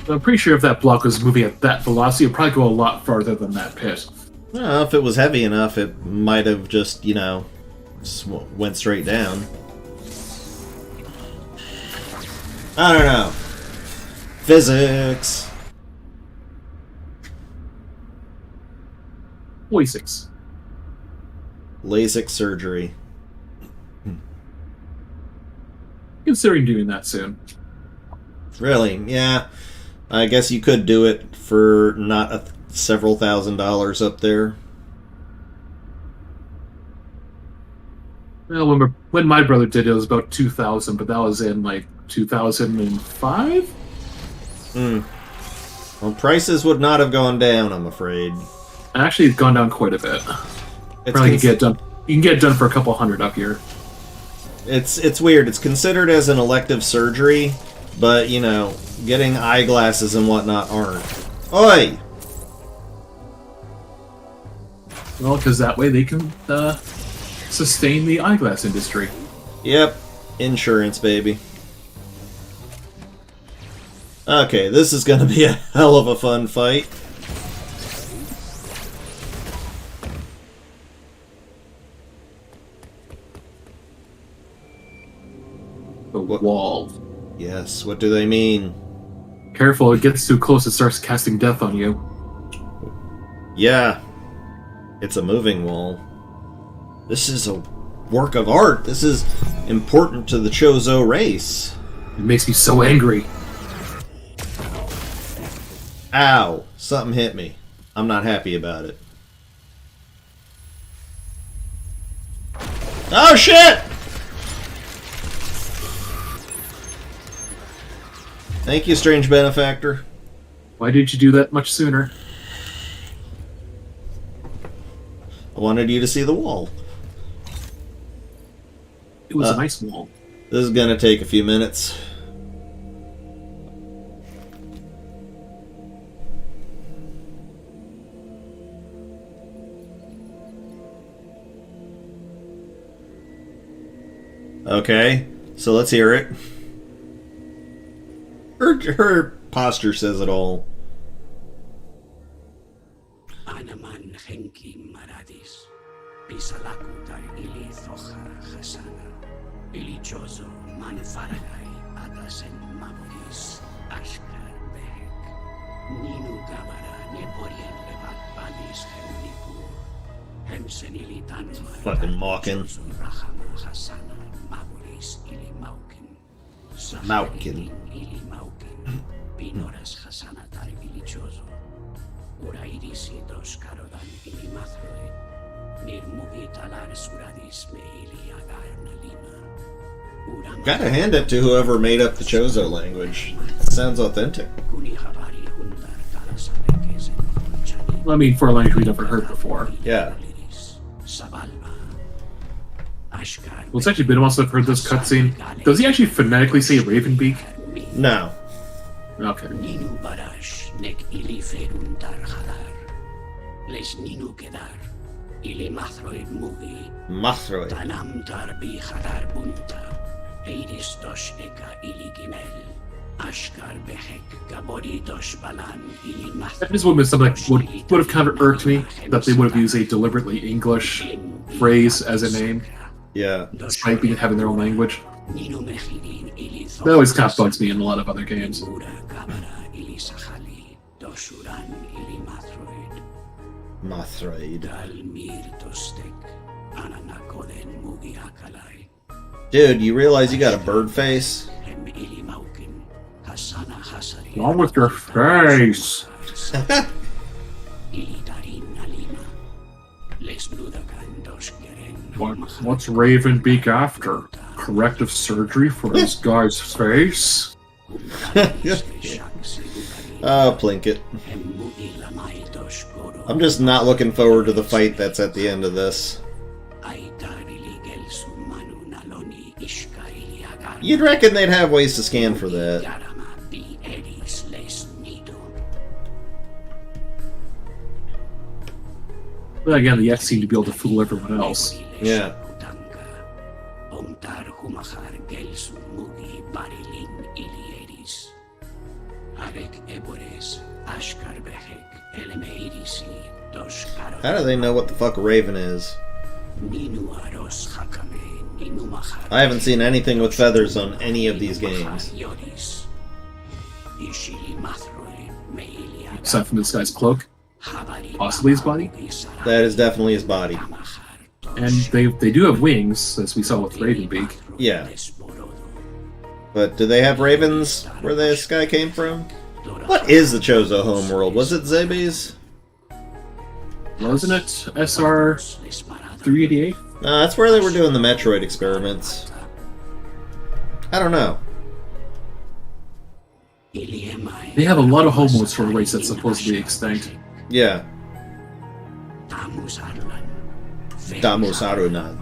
B: I'm pretty sure if that block was moving at that velocity, it would probably go a lot farther than that pit.
A: Well, if it was heavy enough, it might have just, you know, went straight down. I don't know. Physics.
B: LASIK.
A: LASIK surgery.
B: Considering doing that soon.
A: Really? Yeah. I guess you could do it for not several $1,000s up there.
B: Well, when my brother did it, it was about 2,000, but that was in like 2005.
A: Well, prices would not have gone down, I'm afraid.
B: Actually, it's gone down quite a bit. Probably can get it done. You can get it done for a couple $100 up here.
A: It's weird. It's considered as an elective surgery, but you know, getting eyeglasses and whatnot aren't. Oi!
B: Well, because that way they can sustain the eyeglass industry.
A: Yep. Insurance, baby. Okay, this is gonna be a hell of a fun fight.
B: The wall.
A: Yes, what do they mean?
B: Careful, it gets too close, it starts casting death on you.
A: Yeah. It's a moving wall. This is a work of art. This is important to the Chozo race.
B: It makes me so angry.
A: Ow! Something hit me. I'm not happy about it. Oh shit! Thank you, strange benefactor.
B: Why did you do that much sooner?
A: I wanted you to see the wall.
B: It was a nice wall.
A: This is gonna take a few minutes. Okay, so let's hear it. Her posture says it all.
E: Anaman Henki Maradis, Pisalakutar Ili Thohar Hasana, Ili Chozo Manfaragai, Atasen Maburis, Ashkar Behek, Ninu Gabara, Neporian Levat Balis Hennipu, Hemsenilitan
A: Fucking mocking.
E: Rahama Hasana, Maburis Ili Maukin,
A: Maukin.
E: Ili Maukin, Pinoras Hasana Tar Ili Chozo. Urairisitos Karodan ili Mathroid, Nirmugi Talar Suradis me ili Agarna Lima.
A: Gotta hand it to whoever made up the Chozo language. It sounds authentic.
B: Well, I mean, for a language we never heard before.
A: Yeah.
B: Well, it's actually been a while since I've heard this cutscene. Does he actually phonetically say Ravenbeak?
A: No.
B: Okay.
E: Ninu Barash, Nek ili Feruntar Hadar, Les Ninu Kedar, ili Mathroid Mugi,
A: Metroid.
E: Tanam Tarbi Hadar Bunta, Eiris Dosh Eka ili Gimel, Ashkar Behek, Gabori Dosh Balan ili
B: That is one with something that would have kind of irked me, that they would have used a deliberately English phrase as a name,
A: Yeah.
B: despite being having their own language.
E: Ninu Mechirin ili
B: That always kind of bugs me in a lot of other games.
E: Ura Gabara ili Sahali, Doshuran ili Mathroid,
A: Metroid.
E: Dalmir Dostek, Ananakoden Mugi Akalai,
A: Dude, you realize you got a bird face?
E: Hem ili Maukin, Hasana Hasari.
B: Wrong with your face?
E: Ili Darin Alima, Les Bludakan Dosh Geren.
B: What's Ravenbeak after? Corrective surgery for this guy's face?
A: Oh, Plinkett. I'm just not looking forward to the fight that's at the end of this. You'd reckon they'd have ways to scan for that.
B: But again, the X seem to be able to fool everyone else.
A: Yeah. How do they know what the fuck a Raven is? I haven't seen anything with feathers on any of these games.
B: Aside from this guy's cloak, possibly his body.
A: That is definitely his body.
B: And they do have wings, as we saw with Ravenbeak.
A: Yeah. But do they have ravens where this guy came from? What is the Chozo homeworld? Was it Zebe's?
B: Wasn't it SR 388?
A: No, that's where they were doing the Metroid experiments. I don't know.
B: They have a lot of homeworlds for a race that's supposedly extinct.
A: Yeah. Damus Arunan.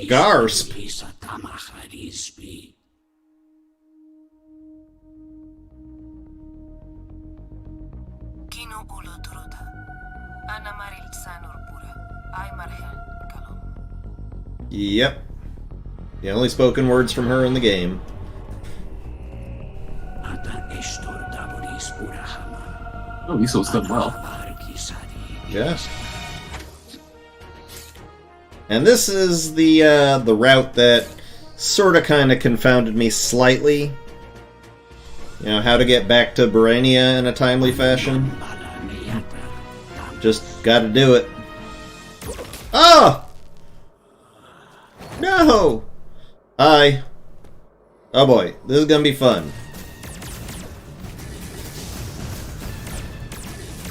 A: Garsp. Yep. The only spoken words from her in the game.
B: Oh, Iso's done well.
A: Yeah. And this is the route that sort of kind of confounded me slightly. You know, how to get back to Barania in a timely fashion. Just gotta do it. Oh! No! Hi. Oh boy, this is gonna be fun.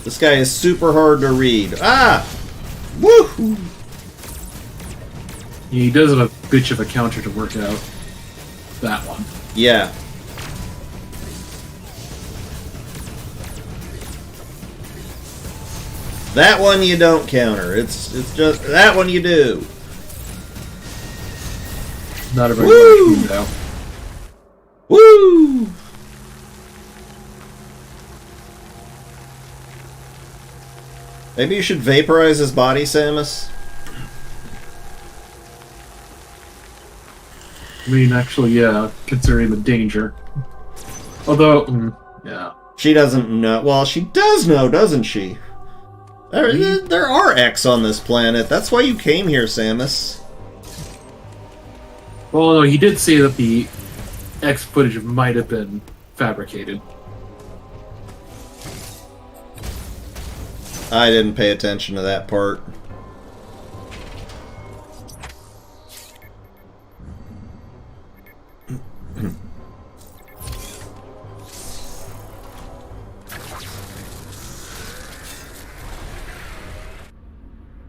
A: This guy is super hard to read. Ah! Woo!
B: He does have a bitch of a counter to work out. That one.
A: Yeah. That one you don't counter. It's just that one you do.
B: Not a very
A: Woo!
B: large window.
A: Woo! Maybe you should vaporize his body, Samus.
B: I mean, actually, yeah, considering the danger. Although, yeah.
A: She doesn't know. Well, she does know, doesn't she? There are X on this planet. That's why you came here, Samus.
B: Well, no, he did say that the X footage might have been fabricated.
A: I didn't pay attention to that part.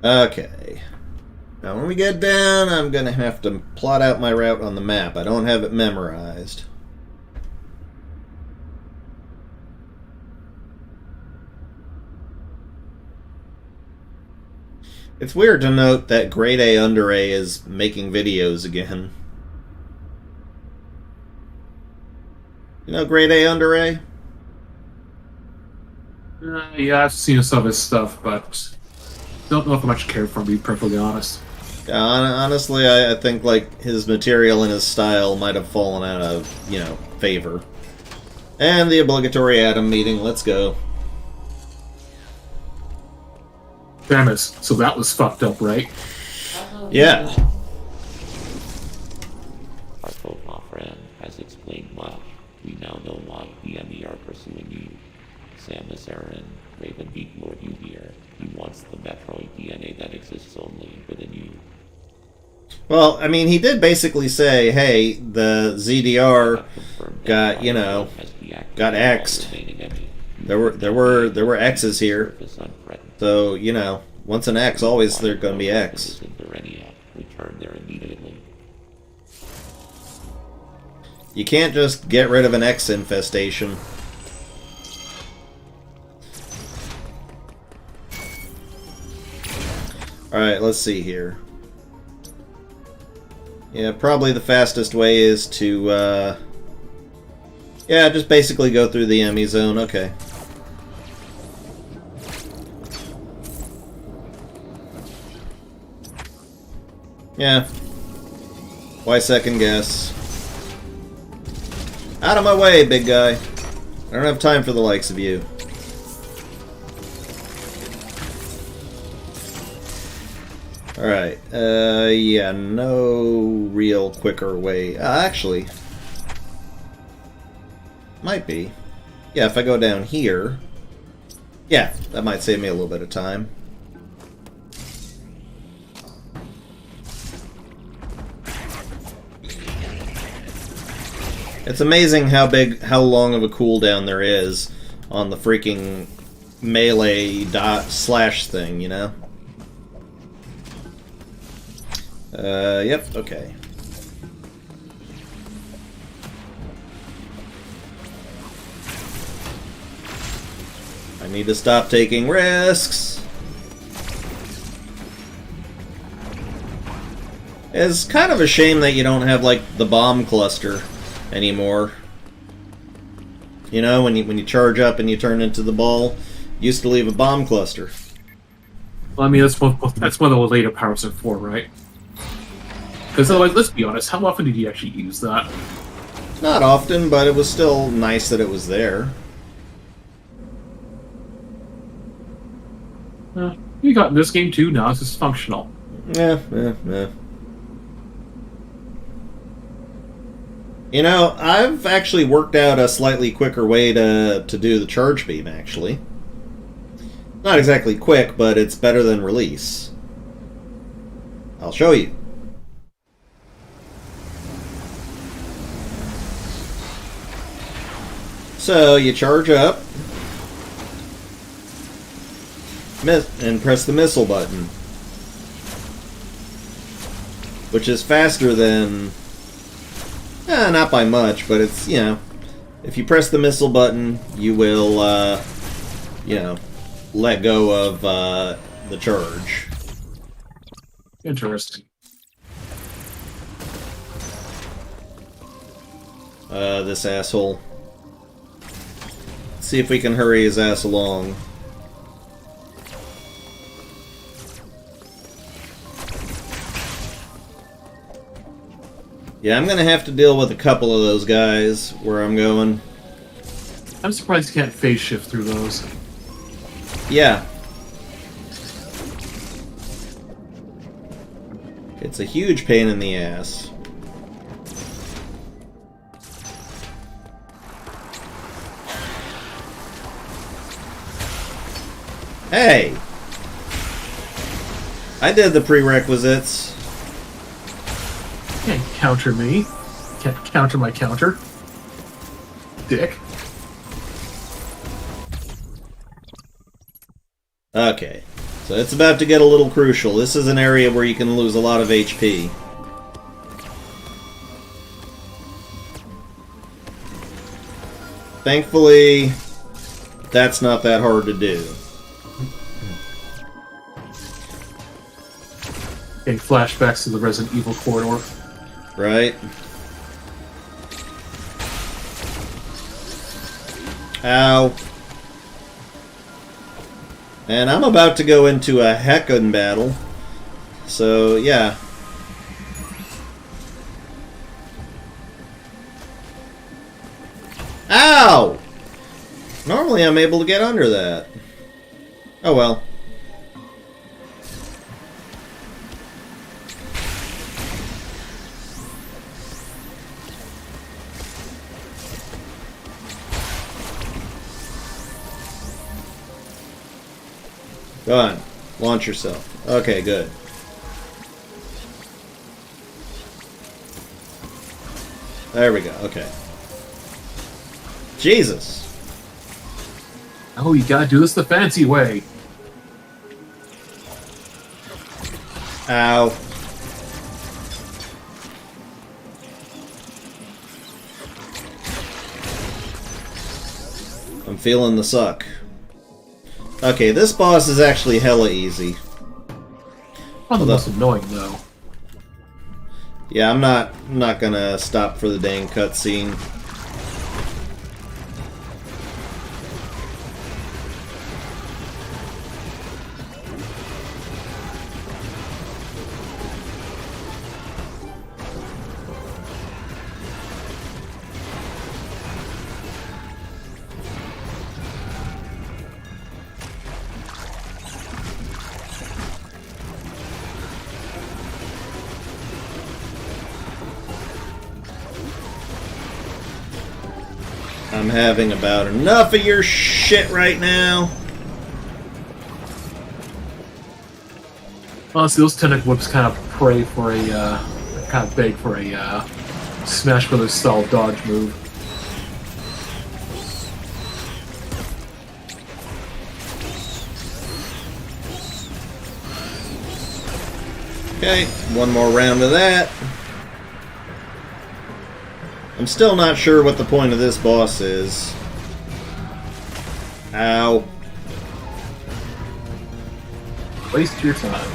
A: Okay. Now when we get down, I'm gonna have to plot out my route on the map. I don't have it memorized. It's weird to note that Grade A Under A is making videos again. You know Grade A Under A?
B: Yeah, I've seen some of his stuff, but don't know if I much care for him, to be perfectly honest.
A: Yeah, honestly, I think like his material and his style might have fallen out of, you know, favor. And the obligatory Atom meeting, let's go.
B: Samus, so that was fucked up, right?
A: Yeah.
D: Our profile friend has explained much. We now know why the ME are pursuing you. Samus Aran, Raven beat Lord you here. He wants the Metroid DNA that exists only within you.
A: Well, I mean, he did basically say, hey, the ZDR got, you know, got X'd. There were X's here. So, you know, once an X, always there's going to be X.
D: Return there immediately.
A: You can't just get rid of an X infestation. Alright, let's see here. Yeah, probably the fastest way is to, yeah, just basically go through the ME zone. Okay. Yeah. Why second guess? Out of my way, big guy. I don't have time for the likes of you. Alright, yeah, no real quicker way. Actually, might be. Yeah, if I go down here, yeah, that might save me a little bit of time. It's amazing how long of a cooldown there is on the freaking melee slash thing, you know? Yep, okay. I need to stop taking risks. It's kind of a shame that you don't have, like, the bomb cluster anymore. You know, when you charge up and you turn into the ball, used to leave a bomb cluster.
B: Well, I mean, that's one of the later powers in 4, right? Because otherwise, let's be honest, how often did you actually use that?
A: Not often, but it was still nice that it was there.
B: You got in this game too, now it's just functional.
A: Yeah. You know, I've actually worked out a slightly quicker way to do the charge beam, actually. Not exactly quick, but it's better than release. I'll show you. So you charge up and press the missile button, which is faster than, not by much, but it's, if you press the missile button, you will, let go of the charge.
B: Interesting.
A: This asshole. Let's see if we can hurry his ass along. Yeah, I'm gonna have to deal with a couple of those guys where I'm going.
B: I'm surprised you can't phase shift through those.
A: Yeah. It's a huge pain in the ass. Hey! I did the prerequisites.
B: Can't counter me. Can't counter my counter. Dick.
A: Okay. So it's about to get a little crucial. This is an area where you can lose a lot of HP. Thankfully, that's not that hard to do.
B: Getting flashbacks to the Resident Evil corridor.
A: Right? Ow. And I'm about to go into a heckin' battle. So, yeah. Ow! Normally I'm able to get under that. Oh well. Go on. Launch yourself. Okay, good. There we go. Okay. Jesus.
B: Oh, you gotta do this the fancy way.
A: Ow. I'm feeling the suck. Okay, this boss is actually hella easy.
B: Not the most annoying, though.
A: Yeah, I'm not gonna stop for the dang cutscene. I'm having about enough of your shit right now.
B: Honestly, those tentacle whips kind of pray for a, kind of beg for a, Smash Brothers style dodge move.
A: Okay, one more round of that. I'm still not sure what the point of this boss is. Ow.
B: Waste your time.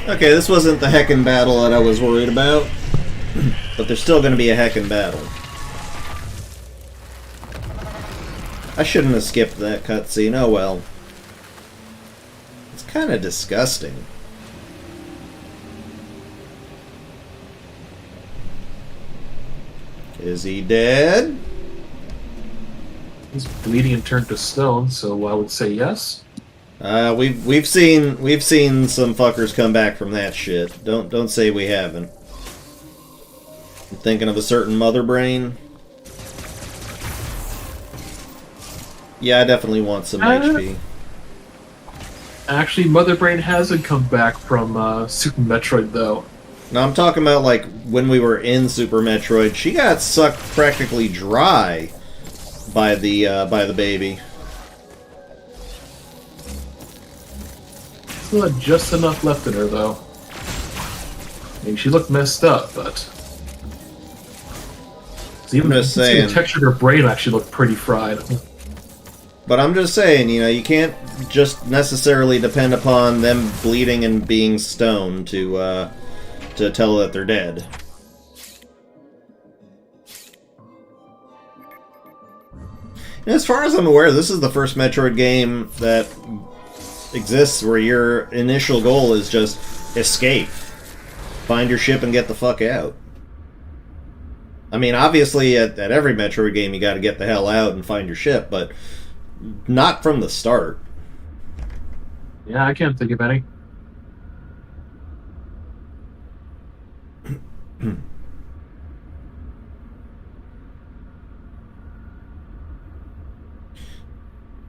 A: Okay, this wasn't the heckin' battle that I was worried about. But there's still gonna be a heckin' battle. I shouldn't have skipped that cutscene. Oh well. It's kind of disgusting. Is he dead?
B: He's bleeding and turned to stone, so I would say yes.
A: We've seen some fuckers come back from that shit. Don't say we haven't. I'm thinking of a certain mother brain. Yeah, I definitely want some HP.
B: Actually, Mother Brain hasn't come back from Super Metroid, though.
A: No, I'm talking about, like, when we were in Super Metroid, she got sucked practically dry by the baby.
B: Still had just enough left in her, though. I mean, she looked messed up, but... Even
A: just saying.
B: the texture of her brain actually looked pretty fried.
A: But I'm just saying, you know, you can't just necessarily depend upon them bleeding and being stoned to tell that they're dead. And as far as I'm aware, this is the first Metroid game that exists where your initial goal is just escape. Find your ship and get the fuck out. I mean, obviously, at every Metroid game, you gotta get the hell out and find your ship, but not from the start.
B: Yeah, I can't think of any.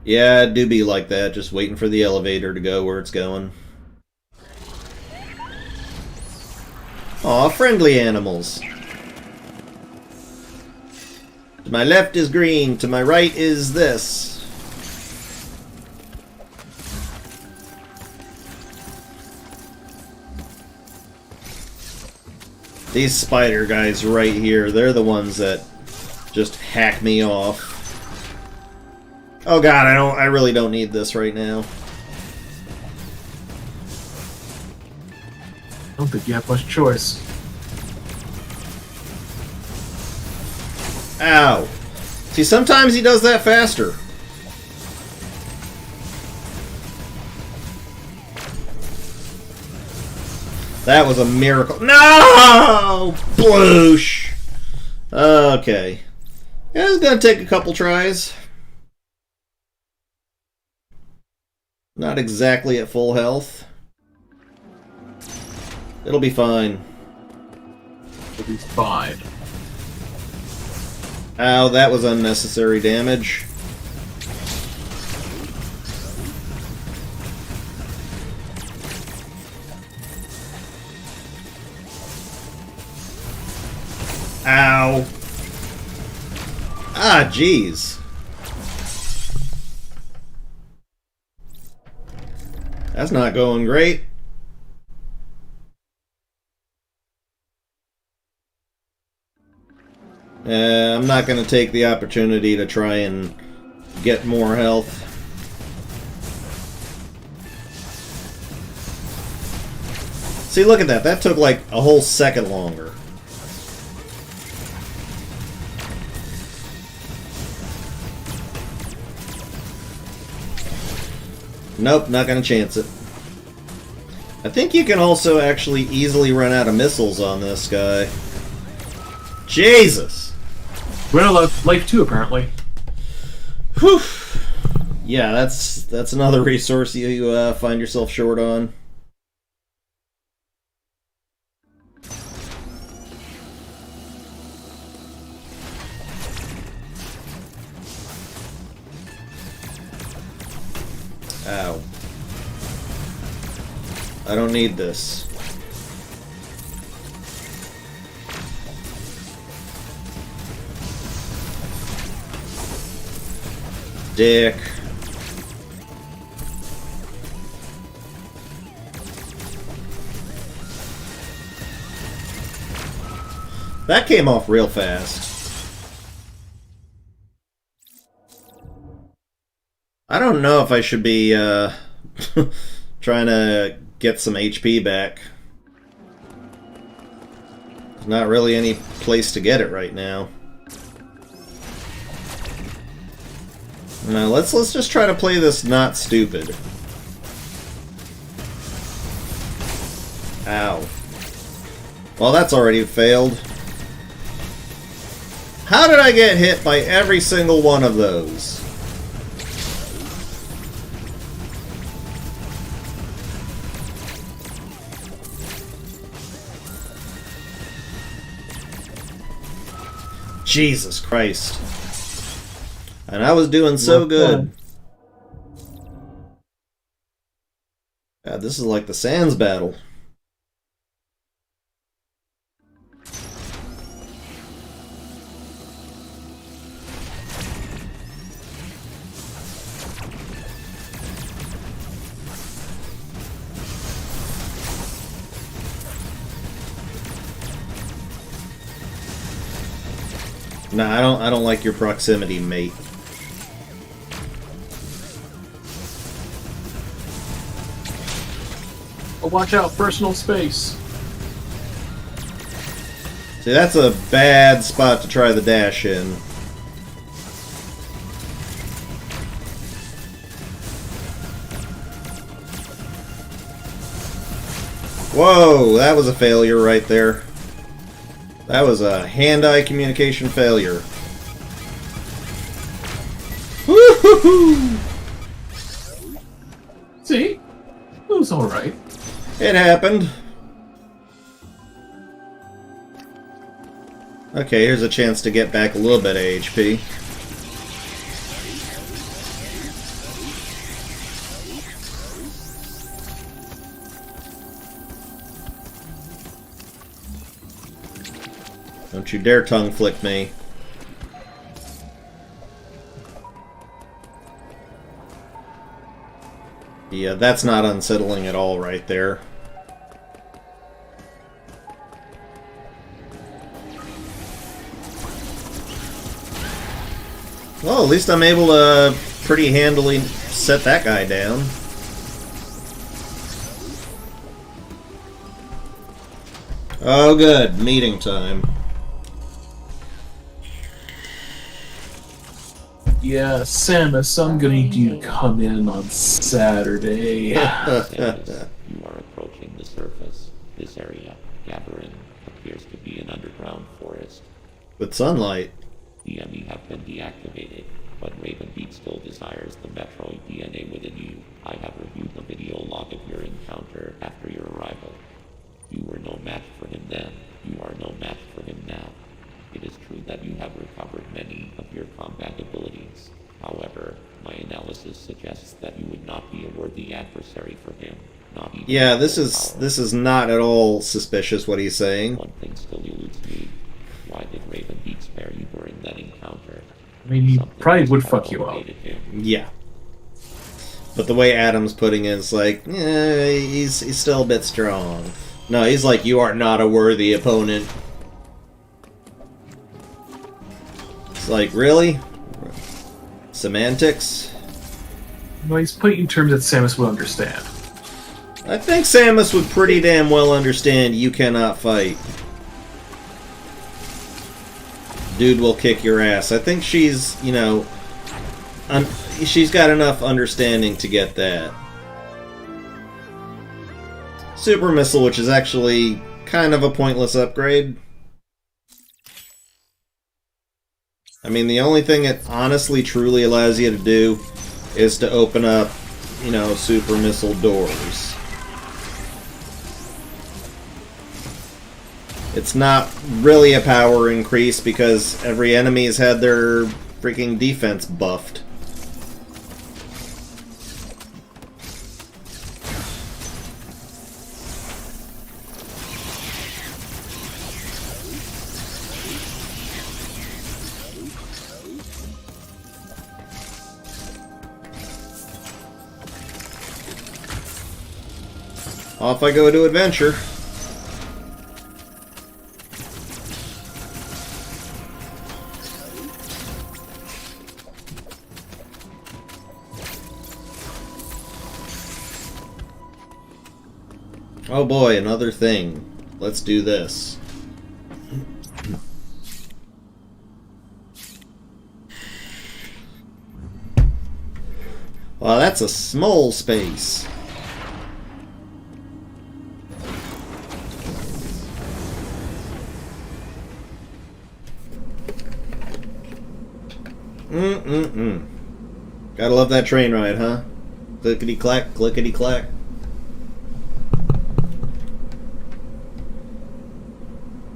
A: Yeah, it do be like that, just waiting for the elevator to go where it's going. Aw, friendly animals. To my left is green, to my right is this. These spider guys right here, they're the ones that just hack me off. Oh god, I really don't need this right now.
B: I don't think you have much choice.
A: Ow. See, sometimes he does that faster. That was a miracle. No! Bloosh! Okay. Yeah, it's gonna take a couple tries. Not exactly at full health. It'll be fine.
B: It'll be fine.
A: Ow, that was unnecessary damage. Ow. Ah, jeez. That's not going great. I'm not going to take the opportunity to try and get more health. See, look at that. That took like a whole second longer. Nope, not going to chance it. I think you can also actually easily run out of missiles on this guy. Jesus!
B: We're out of life too, apparently.
A: Whew. Yeah, that's another resource you find yourself short on. Ow. I don't need this. Dick. That came off real fast. I don't know if I should be trying to get some HP back. There's not really any place to get it right now. Now let's just try to play this not stupid. Ow. Well, that's already failed. How did I get hit by every single one of those? Jesus Christ. And I was doing so good. God, this is like the Sands battle. Nah, I don't like your proximity, mate.
B: Oh, watch out, personal space.
A: See, that's a bad spot to try the dash in. Whoa, that was a failure right there. That was a hand-eye communication failure. Woo-hoo-hoo!
B: See? It was alright.
A: It happened. Okay, here's a chance to get back a little bit of HP. Don't you dare tongue flick me. Yeah, that's not unsettling at all right there. Well, at least I'm able to pretty handily set that guy down. Oh good, meeting time.
B: Yeah, Samus, I'm gonna need you to come in on Saturday.
D: Samus, you are approaching the surface. This area, Gathering, appears to be an underground forest.
A: With sunlight.
D: The enemy have been deactivated, but Ravenbeak still desires the Metroid DNA within you. I have reviewed the video log of your encounter after your arrival. You were no match for him then. You are no match for him now. It is true that you have recovered many of your combat abilities. However, my analysis suggests that you would not be a worthy adversary for him. Not even
A: Yeah, this is not at all suspicious what he's saying.
D: One thing still eludes me. Why did Ravenbeak spare you during that encounter?
B: I mean, he
D: Something
B: probably
D: must
B: would
D: have
B: fuck you up.
D: motivated him.
A: Yeah. But the way Adam's putting it is like, he's still a bit strong. No, he's like, you are not a worthy opponent. It's like, really? Semantics?
B: Well, he's putting it in terms that Samus would understand.
A: I think Samus would pretty damn well understand you cannot fight. Dude will kick your ass. I think she's, you know, she's got enough understanding to get that. Super Missile, which is actually kind of a pointless upgrade. I mean, the only thing it honestly truly allows you to do is to open up, you know, Super Missile doors. It's not really a power increase because every enemy has had their freaking defense buffed. Off I go to adventure. Oh boy, another thing. Let's do this. Well, that's a small space. Gotta love that train ride, huh? Clickety-clack, clickety-clack.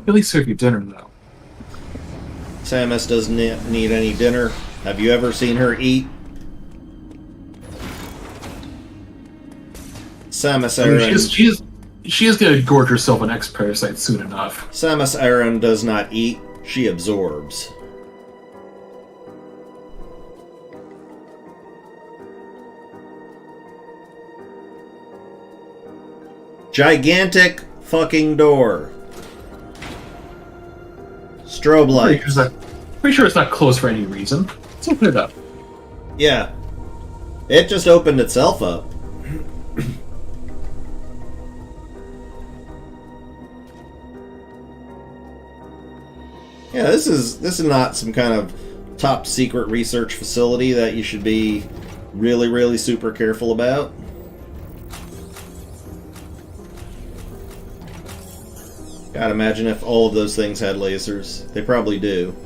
B: At least serve you dinner, though.
A: Samus doesn't need any dinner. Have you ever seen her eat? Samus
B: I mean,
A: Aran.
B: she is going to gorge herself an X-Parasite soon enough.
A: Samus Aran does not eat, she absorbs. Gigantic fucking door. Strobe light.
B: Pretty sure it's not closed for any reason. Let's open it up.
A: Yeah. It just opened itself up. Yeah, this is not some kind of top secret research facility that you should be really, really super careful about. God, imagine if all of those things had lasers. They probably do.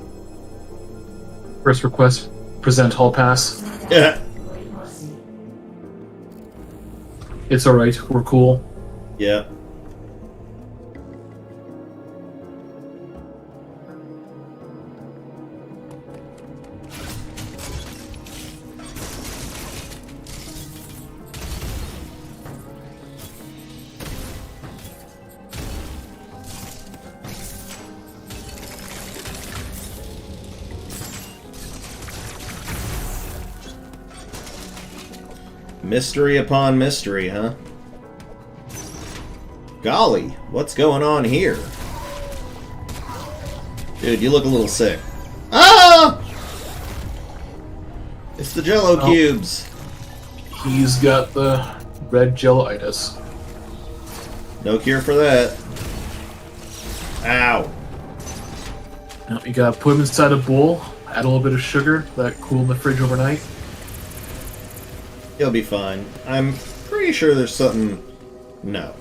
B: First request, present hall pass.
A: Yeah.
B: It's alright, we're cool.
A: Yeah. Mystery upon mystery, huh? Golly, what's going on here? Dude, you look a little sick. Ah! It's the Jello cubes.
B: He's got the red jello-itis.
A: No cure for that. Ow.
B: Now you gotta put him inside a bowl, add a little bit of sugar, let it cool in the fridge overnight.
A: He'll be fine. I'm pretty sure there's something... No.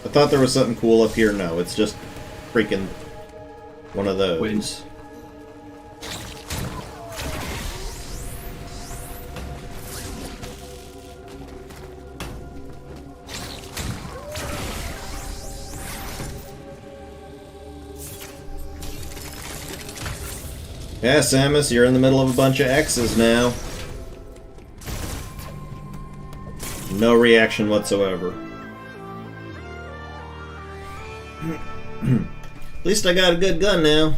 A: I thought there was something cool up here. No, it's just freaking one of those.
B: Wait.
A: Yeah, Samus, you're in the middle of a bunch of X's now. No reaction whatsoever. At least I got a good gun now.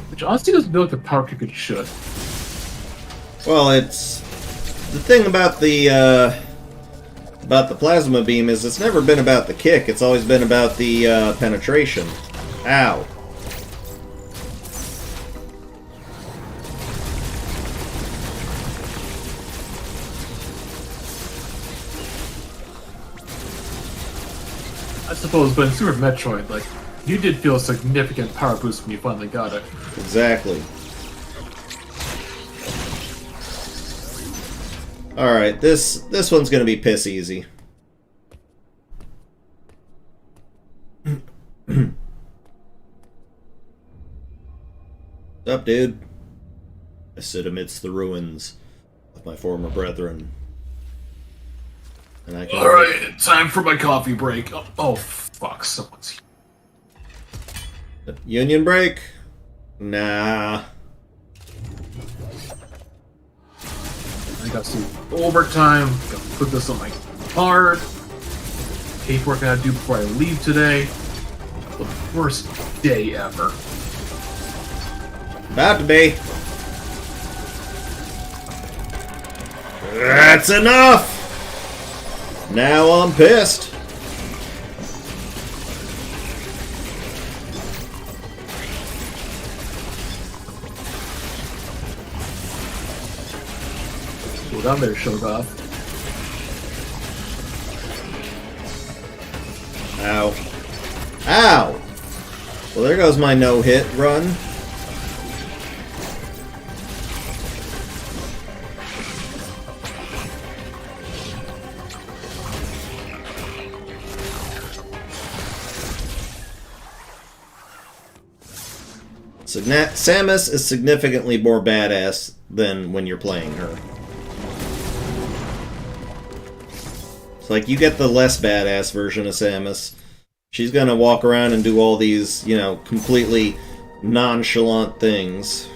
B: Which honestly doesn't feel like the power kick it should.
A: Well, it's... The thing about the plasma beam is it's never been about the kick, it's always been about the penetration. Ow.
B: I suppose, but in Super Metroid, like, you did feel a significant power boost when you finally got it.
A: Exactly. Alright, this one's gonna be piss easy. What's up, dude? I sit amidst the ruins of my former brethren. And I can...
B: Alright, time for my coffee break. Oh fuck, someone's here.
A: Union break? Nah.
B: I got some overtime, gotta put this on my card. Paperwork I gotta do before I leave today. The worst day ever.
A: About to be. That's enough! Now I'm pissed.
B: Go down there, Shogoth.
A: Ow. Ow! Well, there goes my no-hit run. So Samus is significantly more badass than when you're playing her. It's like you get the less badass version of Samus She's gonna walk around and do all these, you know, completely nonchalant things.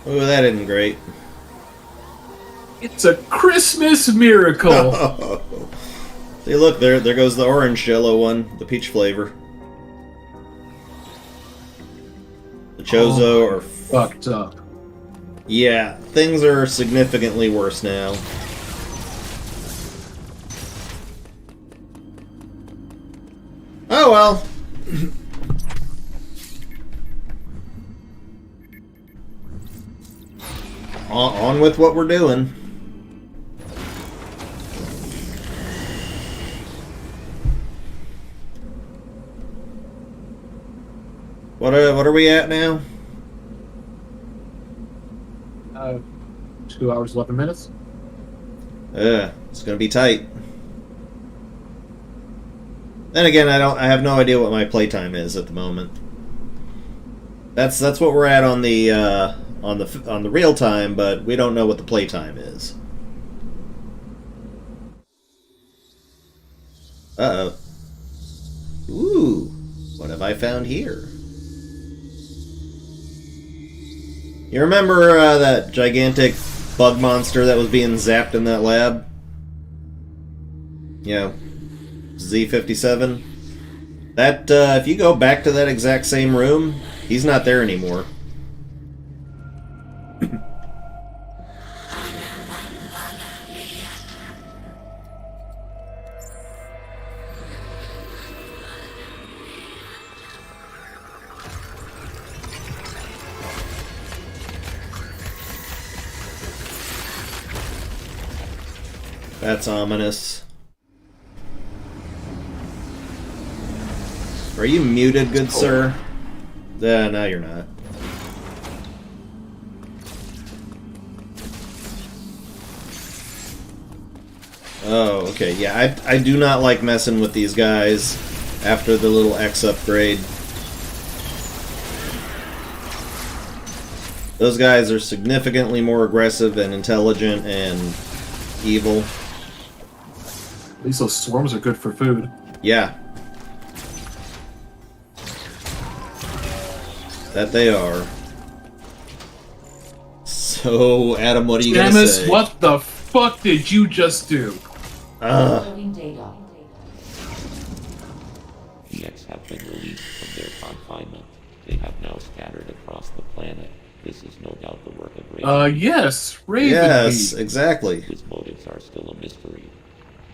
A: Oh, that isn't great.
B: It's a Christmas miracle!
A: See, look, there goes the orange yellow one, the peach flavor. The Chozo are
B: fucked up.
A: Yeah, things are significantly worse now. Oh well. On with what we're doing. What are we at now?
B: 2 hours, 11 minutes.
A: It's gonna be tight. Then again, I have no idea what my playtime is at the moment. That's what we're at on the real time, but we don't know what the playtime is. Uh-oh. Ooh, what have I found here? You remember that gigantic bug monster that was being zapped in that lab? You know, Z57? That, if you go back to that exact same room, he's not there anymore. That's ominous. Are you muted, good sir? No, you're not. Oh, okay. Yeah, I do not like messing with these guys after the little X upgrade. Those guys are significantly more aggressive and intelligent and evil.
B: At least those swarms are good for food.
A: Yeah. That they are. So, Adam, what are you gonna
B: Samus,
A: say?
B: what the fuck did you just do?
C: Loading data.
D: The X have been released from their confinement. They have now scattered across the planet. This is no doubt the work of Raven.
B: Yes, Raven.
A: Yes, exactly.
D: His motives are still a mystery.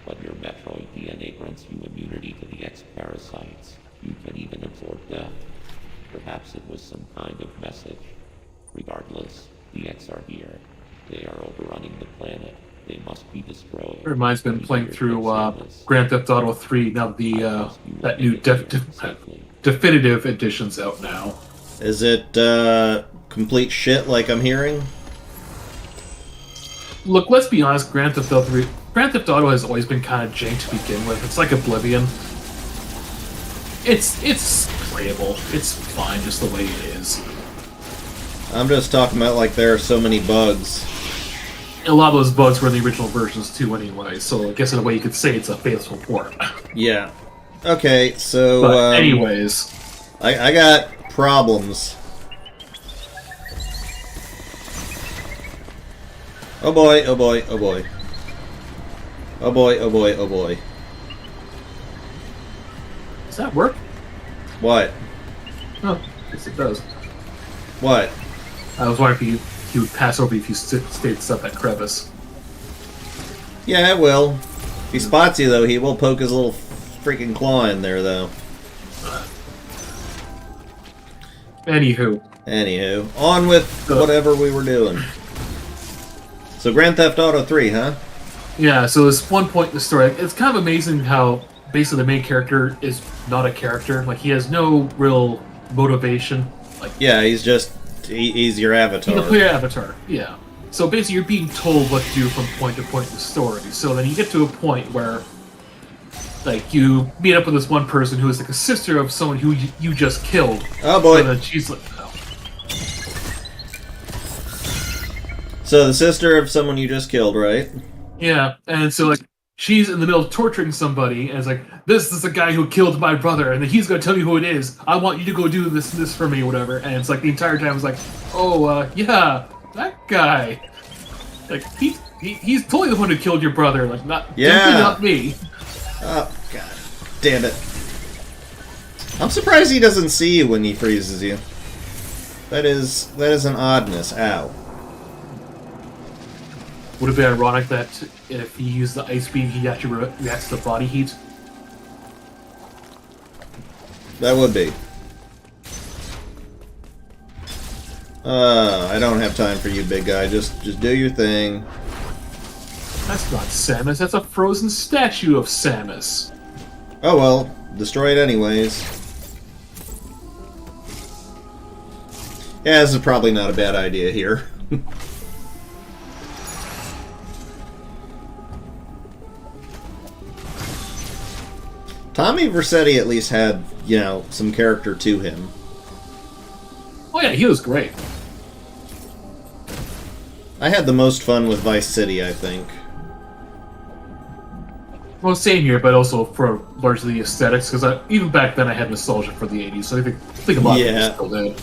D: But your Metroid DNA grants you immunity to the X parasites. You can even absorb death. Perhaps it was some kind of message. Regardless, the X are here. They are overrunning the planet. They must be destroyed.
B: It reminds me of playing through Grand Theft Auto 3. Now that new definitive edition's out now.
A: Is it complete shit like I'm hearing?
B: Look, let's be honest. Grand Theft Auto has always been kind of jank to begin with. It's like Oblivion. It's playable. It's fine just the way it is.
A: I'm just talking about like there are so many bugs.
B: A lot of those bugs were in the original versions too anyway, so I guess in a way you could say it's a faithful port.
A: Yeah. Okay, so...
B: But anyways...
A: I got problems. Oh boy, oh boy, oh boy. Oh boy, oh boy, oh boy.
B: Does that work?
A: What?
B: Oh, yes it does.
A: What?
B: I was wondering if he would pass over if you stayed stuck that crevice.
A: Yeah, it will. If he spots you, though, he will poke his little freaking claw in there, though. Anywho, on with whatever we were doing. So Grand Theft Auto 3, huh?
B: Yeah, so there's one point in the story. It's kind of amazing how basically the main character is not a character. Like, he has no real motivation. Like,
A: yeah, he's your avatar.
B: He's a player avatar, yeah. So basically you're being told what to do from point to point in the story. So then you get to a point where, like, you meet up with this one person who is like a sister of someone who you just killed.
A: Oh boy.
B: And then she's like, oh.
A: So the sister of someone you just killed, right?
B: Yeah, and so like she's in the middle of torturing somebody, and it's like, this is the guy who killed my brother, and he's gonna tell me who it is. I want you to go do this for me, or whatever. And it's like the entire time it's like, oh, yeah, that guy. Like he's totally the one who killed your brother. Like definitely not me.
A: Oh god, damn it! I'm surprised he doesn't see you when he freezes you. That is an oddness. Ow.
B: Would it be ironic that if he used the ice beam, he actually reacts to body heat?
A: That would be. I don't have time for you, big guy. Just do your thing.
B: That's not Samus. That's a frozen statue of Samus.
A: Oh well, destroy it anyways. Yeah, this is probably not a bad idea here. Tommy Vercetti at least had, you know, some character to him.
B: Oh yeah, he was great.
A: I had the most fun with Vice City, I think.
B: Well, same here, but also for largely the aesthetics, because even back then I had nostalgia for the 80s, so I think a lot of people still did.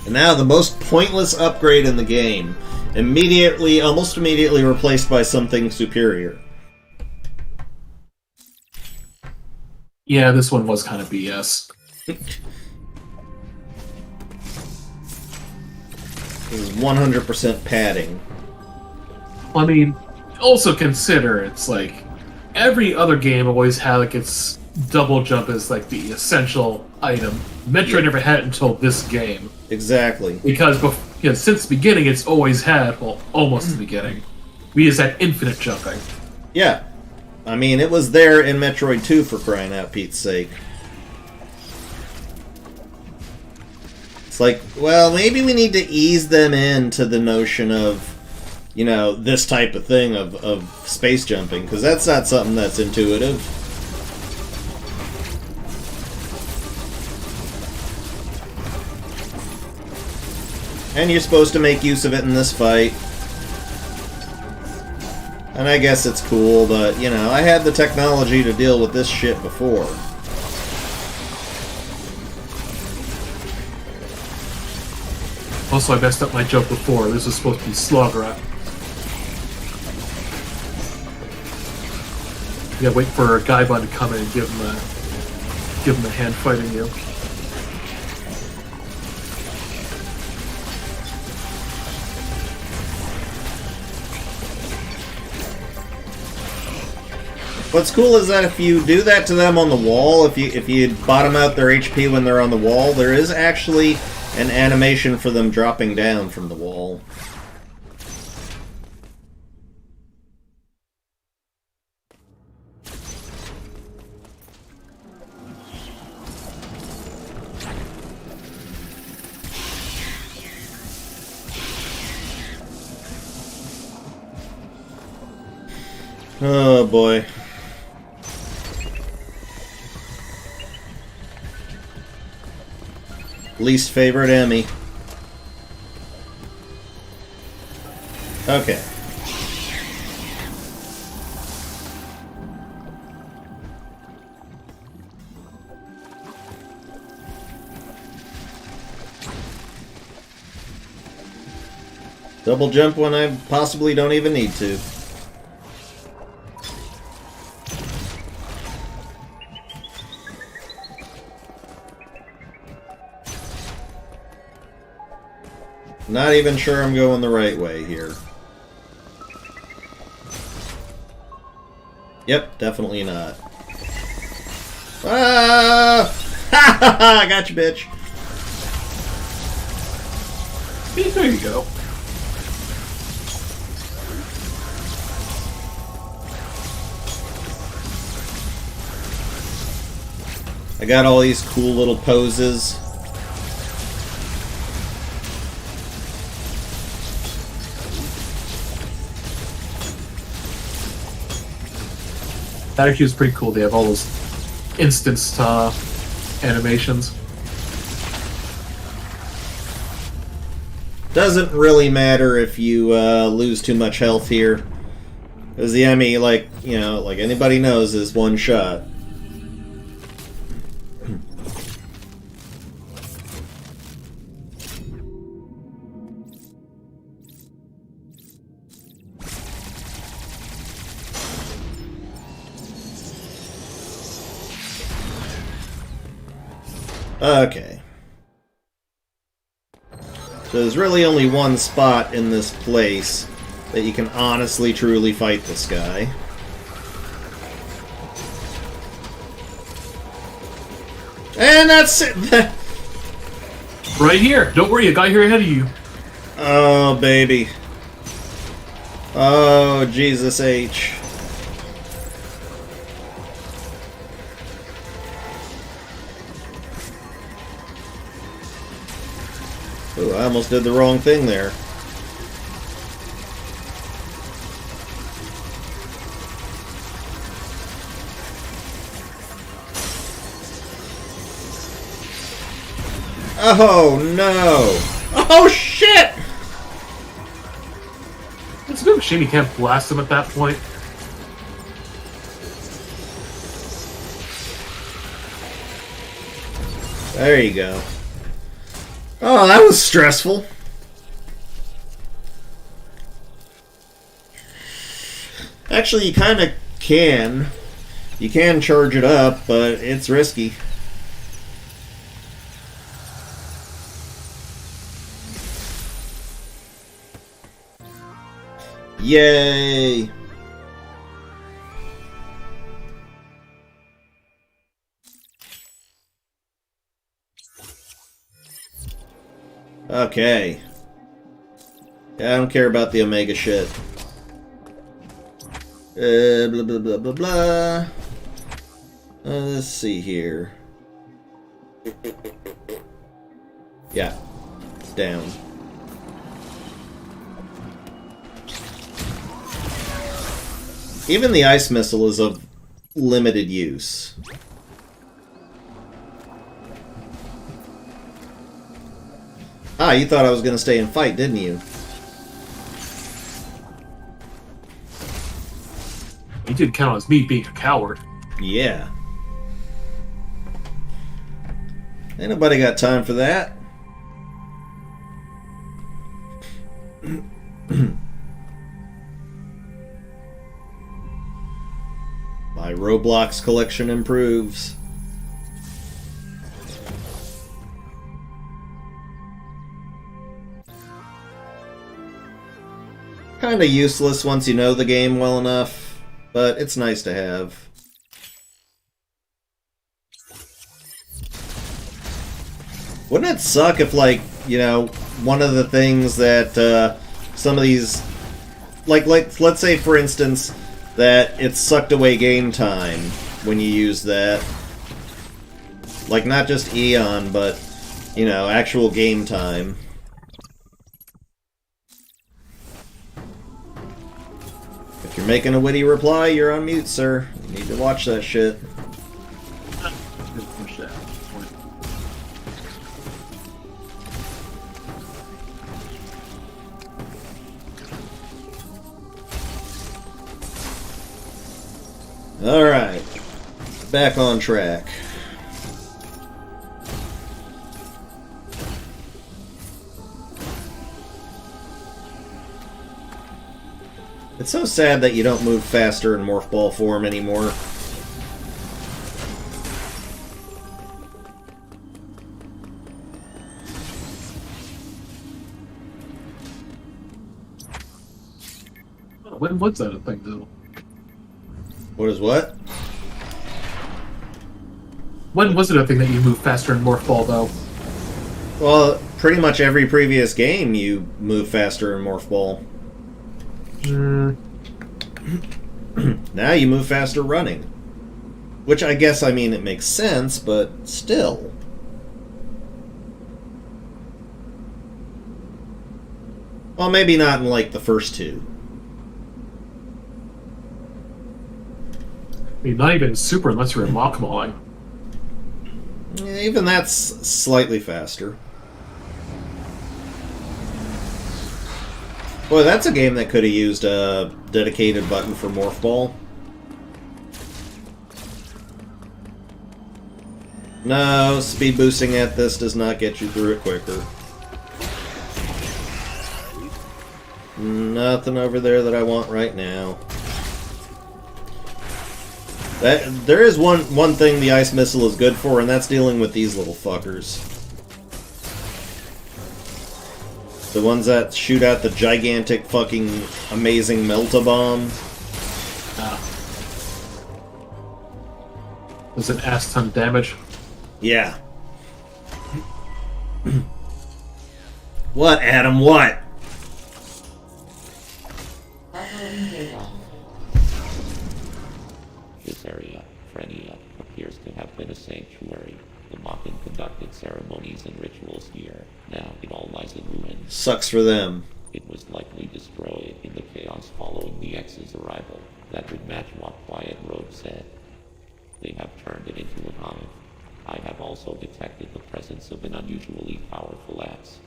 A: And now the most pointless upgrade in the game. Almost immediately replaced by something superior.
B: Yeah, this one was kind of BS.
A: This is 100% padding.
B: I mean, also consider it's like every other game always had like its double jump as like the essential item. Metroid never had it until this game.
A: Exactly.
B: Because since the beginning, it's always had, well, almost the beginning, we just had infinite jumping.
A: Yeah. I mean, it was there in Metroid 2 for crying out Pete's sake. It's like, well, maybe we need to ease them into the notion of, you know, this type of thing of space jumping, because that's not something that's intuitive. And you're supposed to make use of it in this fight. And I guess it's cool, but, you know, I had the technology to deal with this shit before.
B: Also, I messed up my jump before. This was supposed to be Slogra. Yeah, wait for Gaibon to come in and give him a hand fighting you.
A: What's cool is that if you do that to them on the wall, if you bottom out their HP when they're on the wall, there is actually an animation for them dropping down from the wall. Oh boy. Least favorite Emmy. Okay. Double jump when I possibly don't even need to. Not even sure I'm going the right way here. Yep, definitely not. Ah! Ha ha ha! I got you, bitch.
B: There you go.
A: I got all these cool little poses.
B: That actually was pretty cool. They have all those instanced animations.
A: Doesn't really matter if you lose too much health here. Because the enemy, like, you know, like anybody knows, is one shot. Okay. So there's really only one spot in this place that you can honestly, truly fight this guy. And that's it!
B: Right here. Don't worry, a guy here ahead of you.
A: Oh, baby. Oh, Jesus H. Ooh, I almost did the wrong thing there. Oh no! Oh shit!
B: It's a bit of a shame you can't blast him at that point.
A: There you go. Oh, that was stressful. Actually, you kind of can. You can charge it up, but it's risky. Yay! Okay. Yeah, I don't care about the Omega shit. Blah blah blah blah blah. Let's see here. Yeah, it's down. Even the ice missile is of limited use. Ah, you thought I was going to stay and fight, didn't you?
B: You did count as me being a coward.
A: Yeah. Ain't nobody got time for that. My Roblox collection improves. Kinda useless once you know the game well enough, but it's nice to have. Wouldn't it suck if, like, you know, one of the things that some of these, like let's say for instance that it sucked away game time when you use that, like not just Eon, but you know, actual game time. If you're making a witty reply, you're on mute, sir. You need to watch that shit. Alright. Back on track. It's so sad that you don't move faster in Morph Ball form anymore.
B: When was that a thing, though?
A: What is what?
B: When was it a thing that you move faster in Morph Ball, though?
A: Well, pretty much every previous game you move faster in Morph Ball. Now you move faster running. Which I guess, I mean, it makes sense, but still. Well, maybe not in, like, the first two.
B: I mean, not even super unless you're in lock mauling.
A: Yeah, even that's slightly faster. Boy, that's a game that could have used a dedicated button for Morph Ball. No, speed boosting at this does not get you through it quicker. Nothing over there that I want right now. There is one thing the ice missile is good for, and that's dealing with these little fuckers. The ones that shoot out the gigantic fucking amazing melt-a-bomb.
B: Does it ass ton damage?
A: Yeah. What, Adam? What?
C: Uploading data.
D: This area, Frenia, appears to have been a sanctuary. The Mockin conducted ceremonies and rituals here. Now it all lies in ruins.
A: Sucks for them.
D: It was likely destroyed in the chaos following the X's arrival. That would match what Quiet Road said. They have turned it into a hive. I have also detected the presence of an unusually powerful axe.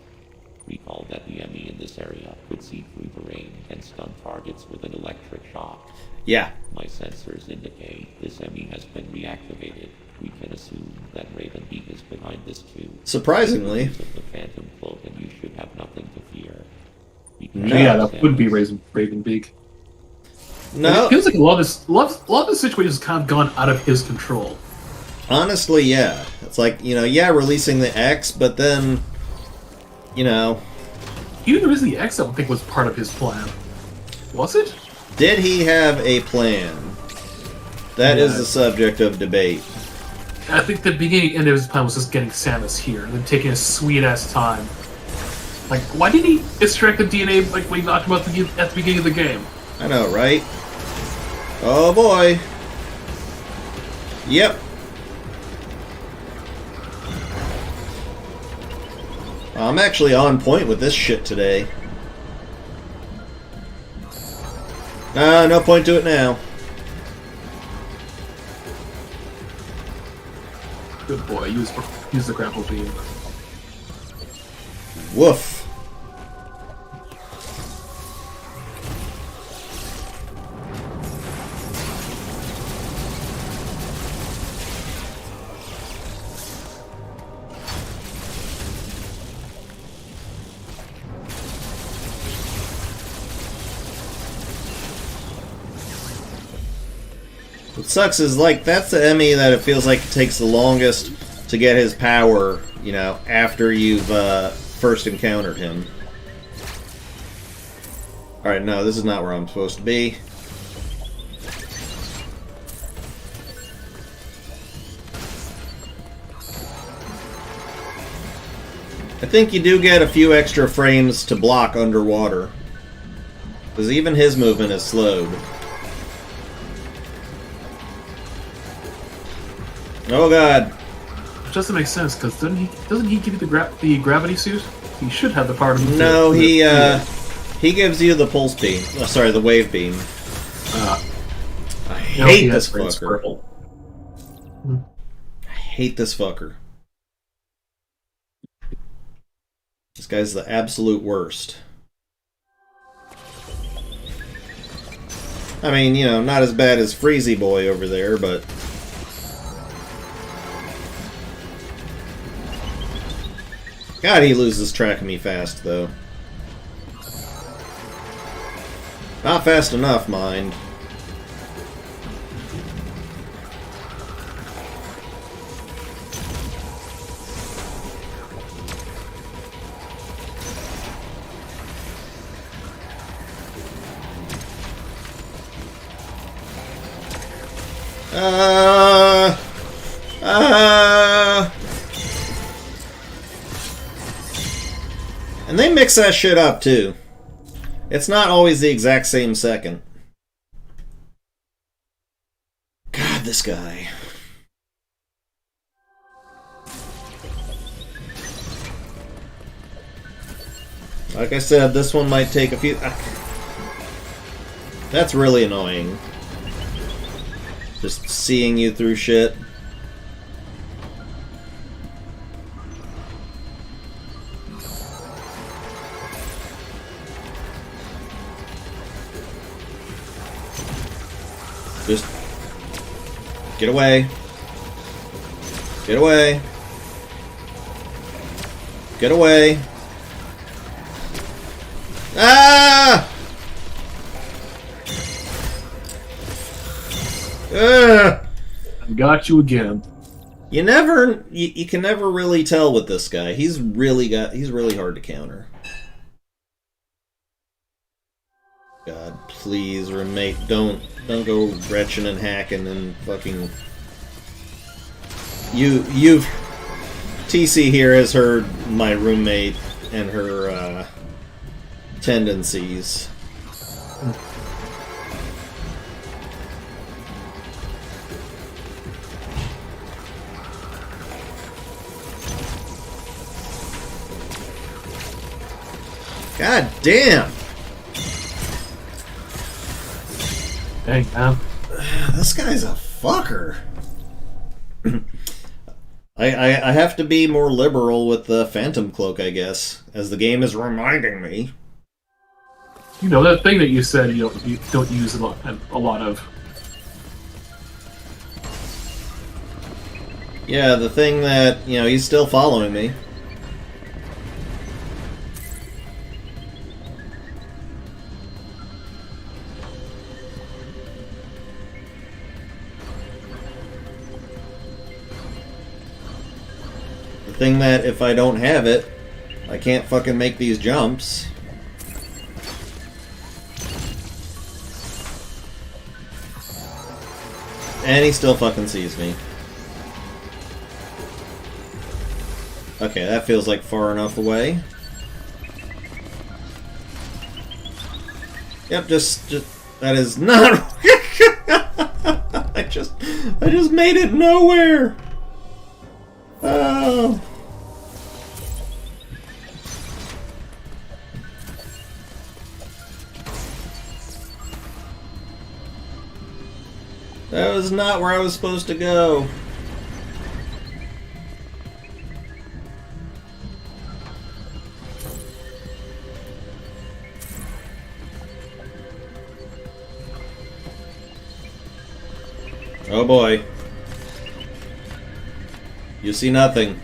D: Recall that the enemy in this area could see through the rain and stun targets with an electric shock.
A: Yeah.
D: My sensors indicate this enemy has been reactivated. We can assume that Ravenbeak is behind this too.
A: Surprisingly.
D: Use of the Phantom Cloak, and you should have nothing to fear.
A: No.
B: Yeah, that would be Ravenbeak.
A: No.
B: It feels like a lot of the situations kind of gone out of his control.
A: Honestly, yeah. It's like, yeah, releasing the X, but then,
B: Even the reason the X, I don't think was part of his plan. Was it?
A: did he have a plan? That is the subject of debate.
B: I think the beginning end of his plan was just getting Samus here and then taking a sweet ass time. Like, why didn't he extract the DNA like we knocked him out at the beginning of the game?
A: I know, right? Oh boy. Yep. I'm actually on point with this shit today. No point to it now.
B: Good boy, use the grapple beam.
A: Woof. What sucks is, like, that's the enemy that it feels like it takes the longest to get his power, after you've first encountered him. Alright, no, this is not where I'm supposed to be. I think you do get a few extra frames to block underwater, because even his movement is slowed. Oh god.
B: Which doesn't make sense because doesn't he give you the gravity suit? He should have the power to move.
A: No, he gives you the pulse beam. Oh, sorry, the wave beam. I hate this fucker. I hate this fucker. This guy's the absolute worst. I mean, not as bad as Freezy Boy over there, but... God, he loses track of me fast, though. Not fast enough, mind. And they mix that shit up, too. It's not always the exact same second. God, this guy. Like I said, this one might take a few... That's really annoying. Just seeing you through shit. Just get away. Get away. Get away. Ah! Ugh.
B: I got you again.
A: You can never really tell with this guy. He's really hard to counter. God, please, roommate, don't go retching and hacking and fucking. You've TC here has heard my roommate and her tendencies. God damn!
B: Dang, man.
A: This guy's a fucker. I have to be more liberal with the Phantom Cloak, I guess, as the game is reminding me.
B: You know, that thing that you said you don't use a lot of.
A: Yeah, the thing that, he's still following me. Thing that if I don't have it, I can't fucking make these jumps. And he still fucking sees me. Okay, that feels like far enough away. Yep, just that is not. I just made it nowhere. Oh. That was not where I was supposed to go. Oh boy. You see nothing.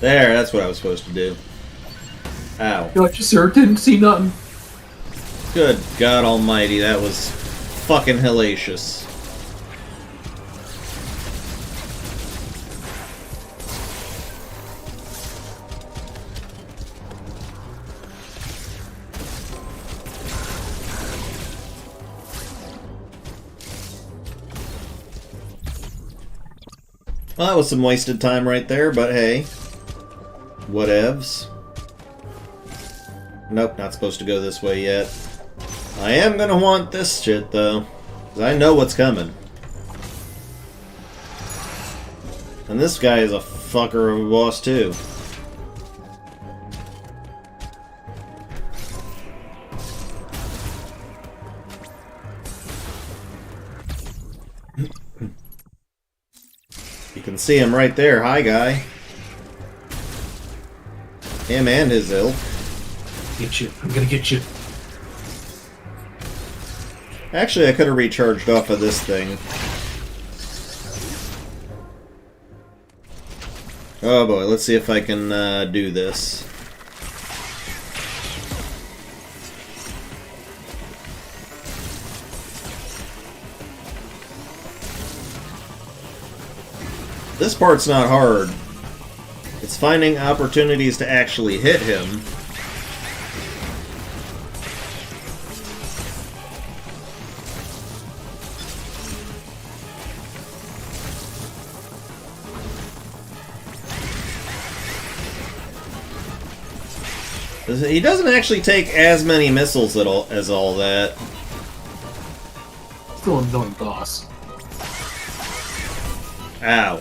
A: There, that's what I was supposed to do. Ow.
B: Gotcha, sir. Didn't see nothing.
A: Good God almighty, that was fucking hellacious. Well, that was some wasted time right there, but hey. Whatevs. Nope, not supposed to go this way yet. I am gonna want this shit, though. Because I know what's coming. And this guy is a fucker of a boss, too. You can see him right there. Hi, guy. Him and his ilk.
B: Get you. I'm gonna get you.
A: Actually, I could have recharged off of this thing. Oh boy, let's see if I can do this. This part's not hard. It's finding opportunities to actually hit him. He doesn't actually take as many missiles as all that.
B: Still an annoying boss.
A: Ow.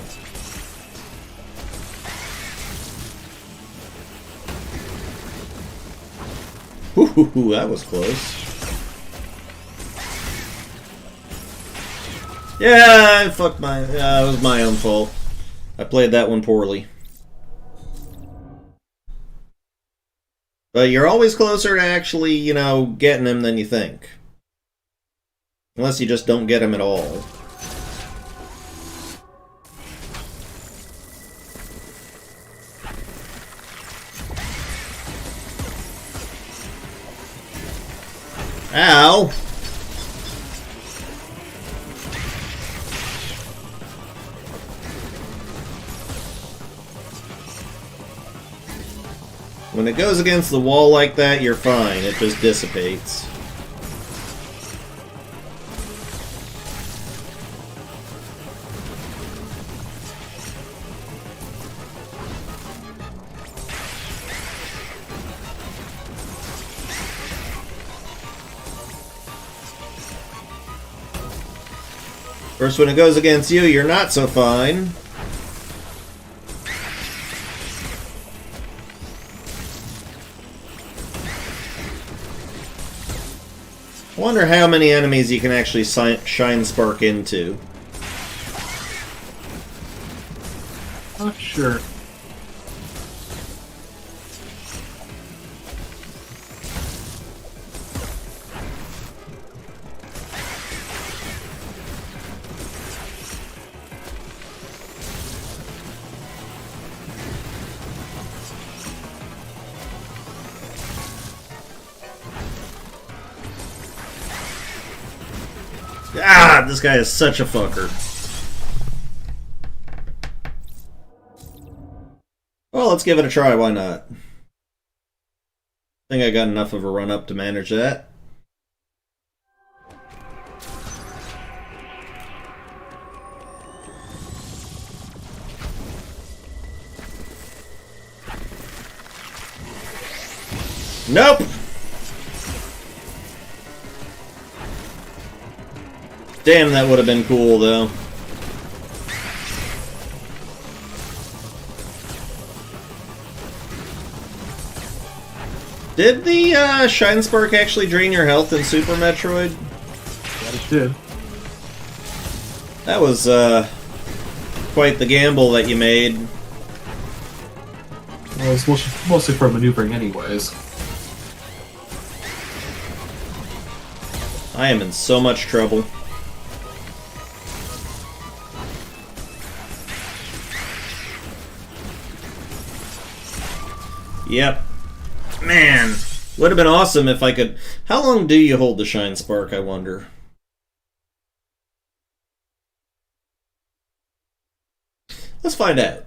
A: Ooh, that was close. Yeah, I fucked my... it was my own fault. I played that one poorly. But you're always closer to actually, getting him than you think. Unless you just don't get him at all. Ow! When it goes against the wall like that, you're fine. It just dissipates. Of course, when it goes against you, you're not so fine. I wonder how many enemies you can actually shine spark into.
B: Not sure.
A: Ah, this guy is such a fucker. Well, let's give it a try, why not? I think I got enough of a run-up to manage that. Nope! Damn, that would have been cool, though. Did the Shine Spark actually drain your health in Super Metroid?
B: That it did.
A: That was quite the gamble that you made.
B: Well, it's mostly for maneuvering anyways.
A: I am in so much trouble. Yep. Man, would have been awesome if I could... How long do you hold the Shine Spark, I wonder? Let's find out.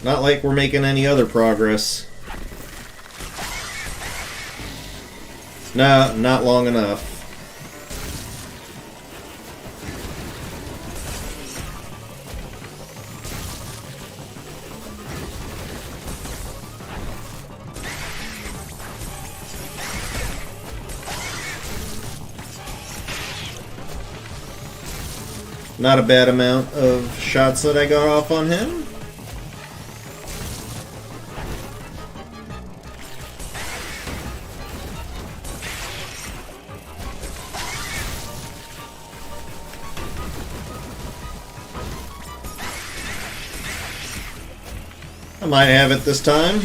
A: Not like we're making any other progress. No, not long enough. Not a bad amount of shots that I got off on him. I might have it this time.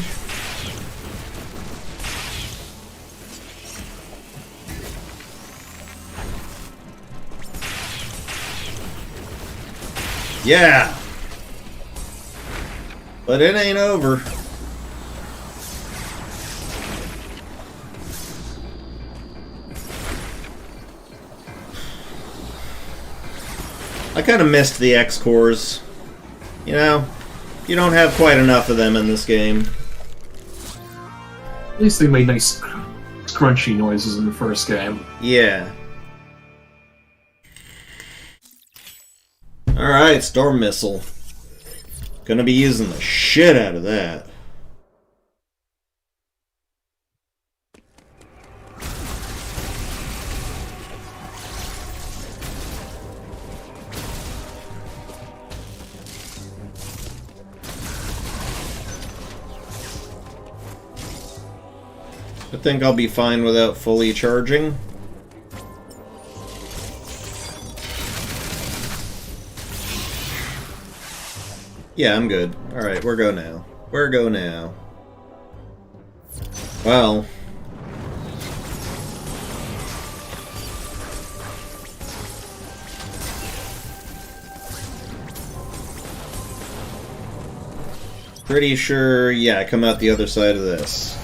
A: Yeah! But it ain't over. I kind of missed the X-Cores. You know, you don't have quite enough of them in this game.
B: At least they made nice crunchy noises in the first game.
A: Yeah. Alright, Storm Missile. Gonna be using the shit out of that. I think I'll be fine without fully charging. Yeah, I'm good. Alright, we're go now. We're go now. Well. Pretty sure, yeah, I come out the other side of this.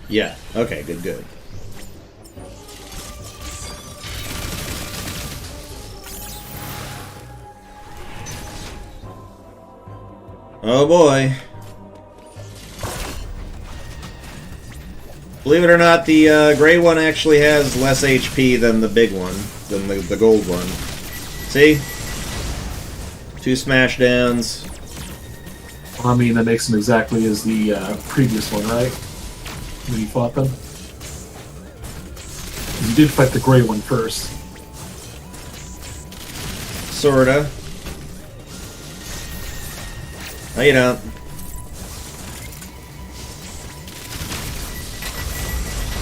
A: Yeah, okay, good, good. Oh boy. Believe it or not, the gray one actually has less HP than the big one, than the gold one. See? 2 smash downs.
B: I mean, that makes them exactly as the previous one, right? When you fought them. You did fight the gray one first.
A: Sorta. No, you don't.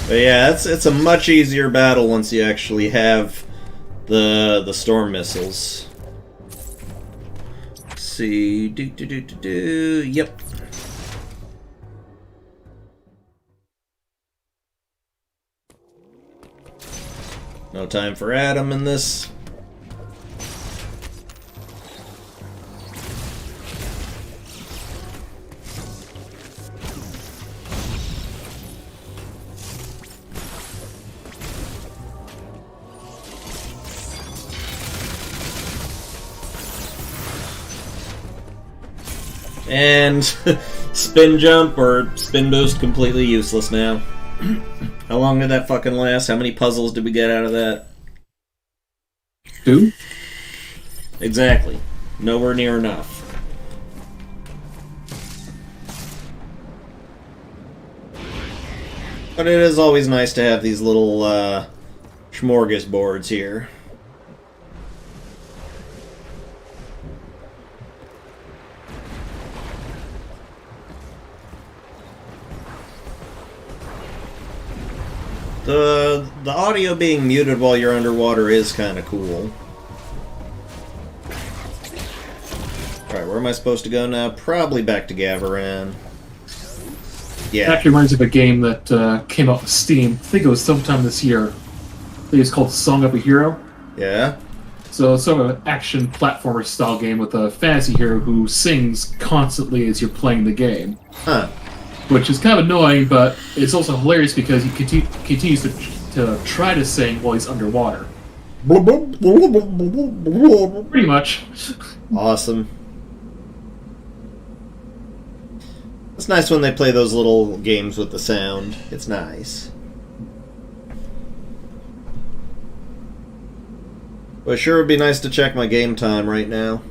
A: But yeah, it's a much easier battle once you actually have the storm missiles. Let's see, yep. No time for Adam in this. And spin jump or spin boost completely useless now. How long did that fucking last? How many puzzles did we get out of that?
B: 2?
A: Exactly. Nowhere near enough. But it is always nice to have these little smorgasbords here. The audio being muted while you're underwater is kind of cool. Alright, where am I supposed to go now? Probably back to Gavaran.
B: It
A: Yeah.
B: actually reminds me of a game that came out on Steam. I think it was sometime this year. I think it's called Song of a Hero.
A: Yeah?
B: So it's sort of an action platformer style game with a fantasy hero who sings constantly as you're playing the game.
A: Huh.
B: Which is kind of annoying, but it's also hilarious because he continues to try to sing while he's underwater. Pretty much.
A: Awesome. It's nice when they play those little games with the sound. It's nice. Well, it sure would be nice to check my game time right now.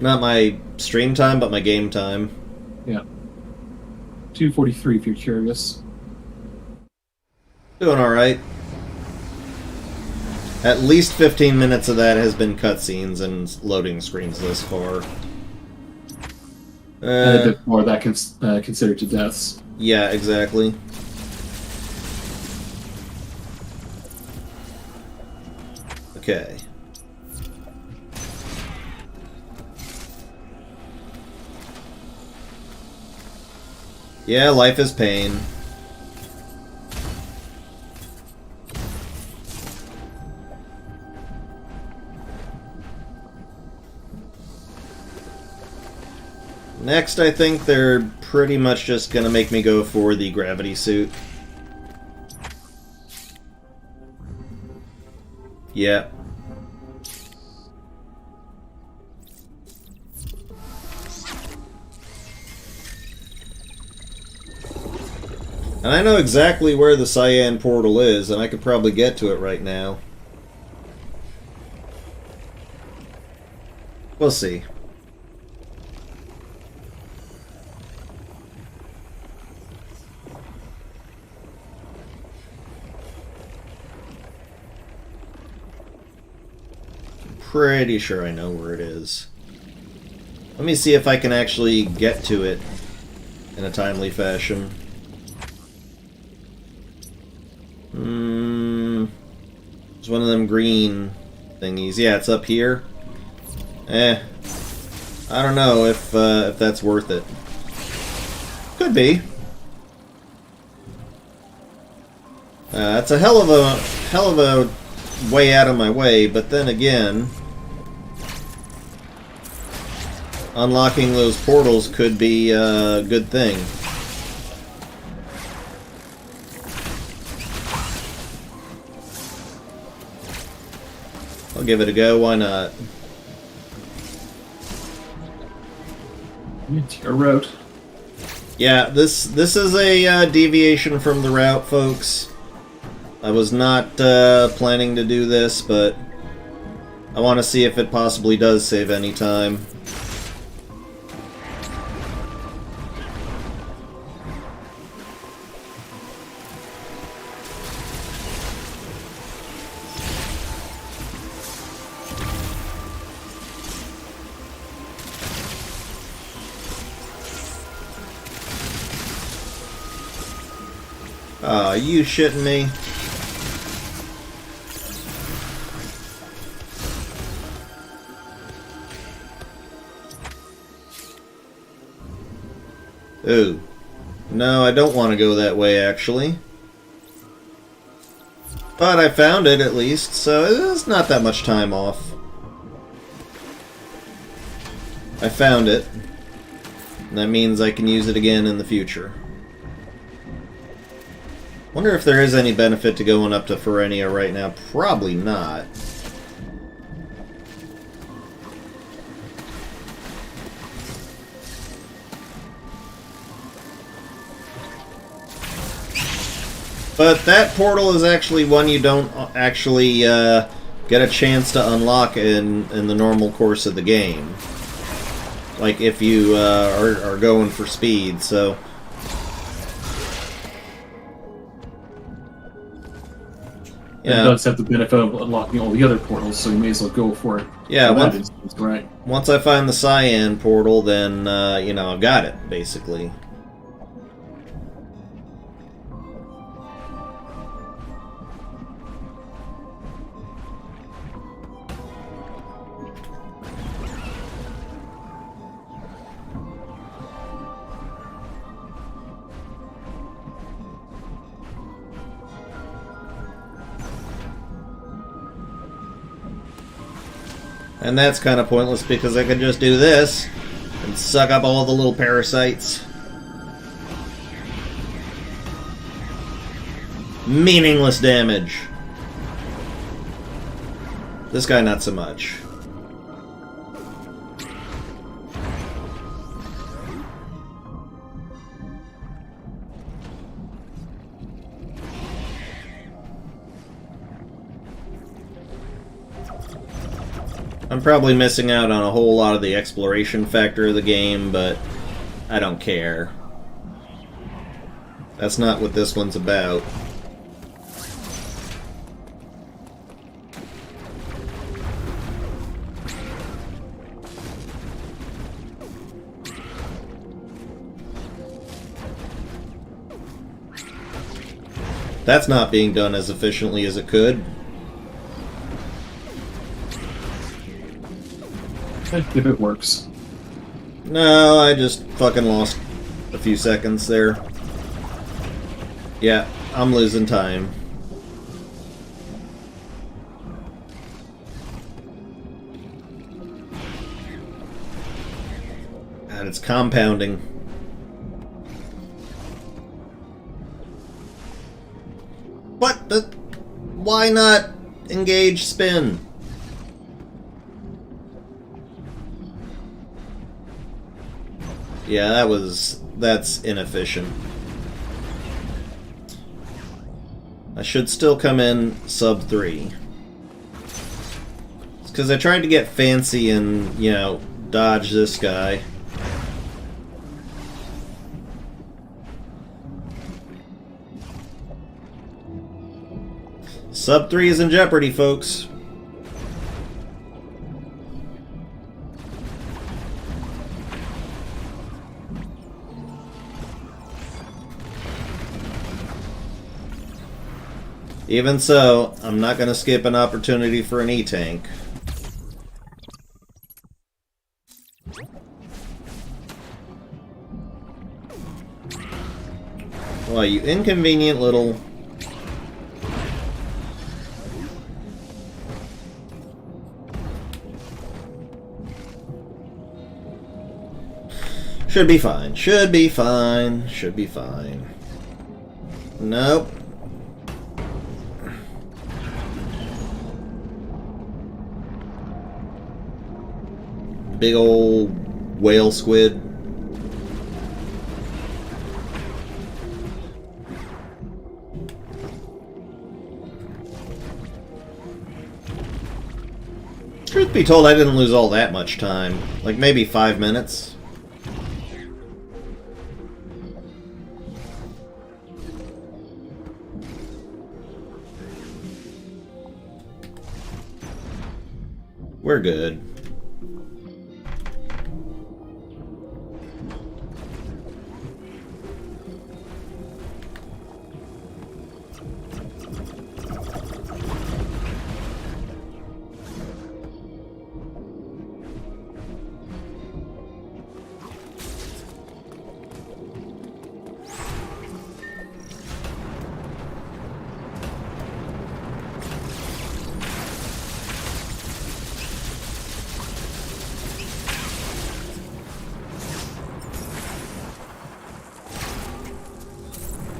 A: Not my stream time, but my game time.
B: Yeah. 2:43 if you're curious.
A: Doing alright. At least 15 minutes of that has been cutscenes and loading screens this far.
B: And a bit more of that considered to deaths.
A: Yeah, exactly. Okay. Yeah, life is pain. Next, I think they're pretty much just gonna make me go for the gravity suit. Yeah. And I know exactly where the Cyan portal is, and I could probably get to it right now. We'll see. Pretty sure I know where it is. Let me see if I can actually get to it in a timely fashion. It's one of them green thingies. Yeah, it's up here. I don't know if that's worth it. Could be. It's a hell of a way out of my way, but then again, unlocking those portals could be a good thing. I'll give it a go, why not?
B: It's your route.
A: Yeah, this is a deviation from the route, folks. I was not planning to do this, but I want to see if it possibly does save any time. Aw, you shitting me? Ooh. No, I don't want to go that way, actually. But I found it, at least, so it's not that much time off. I found it. And that means I can use it again in the future. Wonder if there is any benefit to going up to Ferenia right now. Probably not. But that portal is actually one you don't actually get a chance to unlock in the normal course of the game. Like if you are going for speed, so...
B: It does have the benefit of unlocking all the other portals, so you may as well go for it.
A: Yeah,
B: right.
A: Once I find the cyan portal, then, you know, I've got it, basically. And that's kind of pointless because I could just do this and suck up all the little parasites. Meaningless damage. This guy not so much. I'm probably missing out on a whole lot of the exploration factor of the game, but I don't care. That's not what this one's about. That's not being done as efficiently as it could.
B: If it works.
A: No, I just fucking lost a few seconds there. Yeah, I'm losing time. And it's compounding. What the? Why not engage spin? Yeah, that's inefficient. I should still come in sub 3. It's because I tried to get fancy and, you know, dodge this guy. Sub 3 is in jeopardy, folks. Even so, I'm not going to skip an opportunity for an E-tank. Why, you inconvenient little... Should be fine. Should be fine. Should be fine. Nope. Big old whale squid. Truth be told, I didn't lose all that much time. Like maybe 5 minutes. We're good.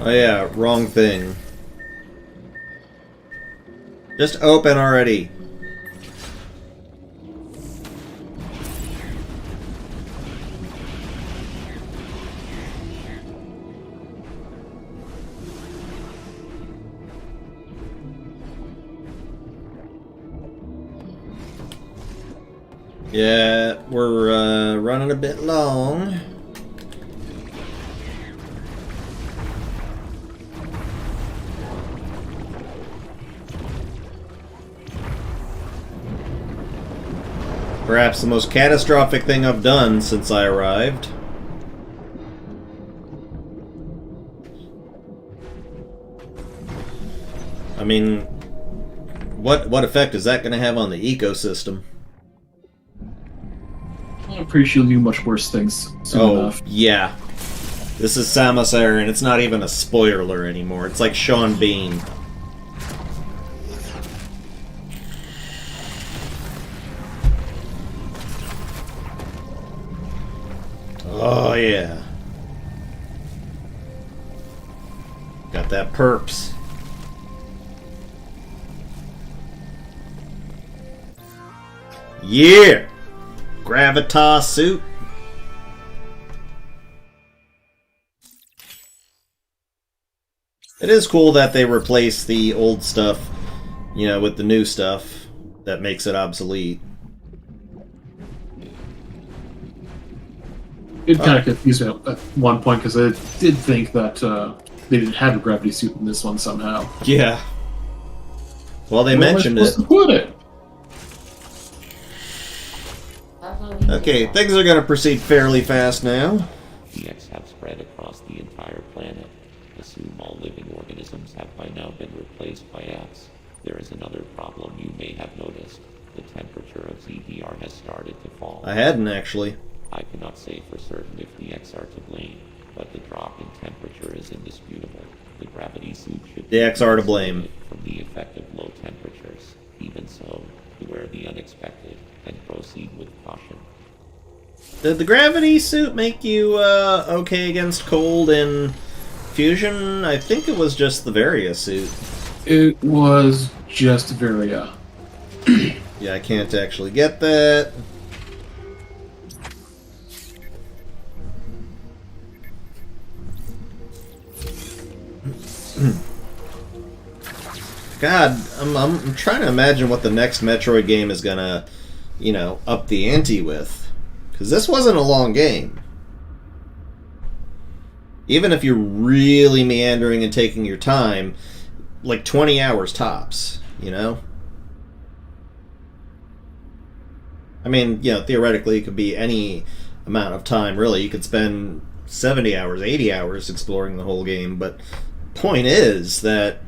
A: Oh yeah, wrong thing. Just open already. Yeah, we're running a bit long. Perhaps the most catastrophic thing I've done since I arrived. I mean, what effect is that going to have on the ecosystem?
B: I'm pretty sure you'll do much worse things soon enough.
A: Yeah. This is Samus Aran. It's not even a spoiler anymore. It's like Sean Bean. Oh, yeah. Got that perps. Yeah! Gravitas suit. It is cool that they replace the old stuff, you know, with the new stuff that makes it obsolete.
B: It kind of confused me at one point because I did think that they didn't have a gravity suit in this one somehow.
A: Yeah. Well, they
B: Where
A: mentioned
B: am I
A: it.
B: supposed to put it?
A: Okay, things are going to proceed fairly fast now.
D: EX have spread across the entire planet. Assume all living organisms have by now been replaced by X. There is another problem you may have noticed. The temperature of ZDR has started to fall.
A: I hadn't, actually.
D: I cannot say for certain if the X are to blame, but the drop in temperature is indisputable. The gravity suit should
A: The X are to blame.
D: from the effect of low temperatures. Even so, beware the unexpected and proceed with caution.
A: Did the gravity suit make you okay against cold in Fusion? I think it was just the Varia suit.
B: It was just Varia.
A: Yeah, I can't actually get that. God, I'm trying to imagine what the next Metroid game is gonna, you know, up the ante with. Because this wasn't a long game. Even if you're really meandering and taking your time, like 20 hours tops, you know? I mean, you know, theoretically it could be any amount of time, really. You could spend 70 hours, 80 hours exploring the whole game, but point is that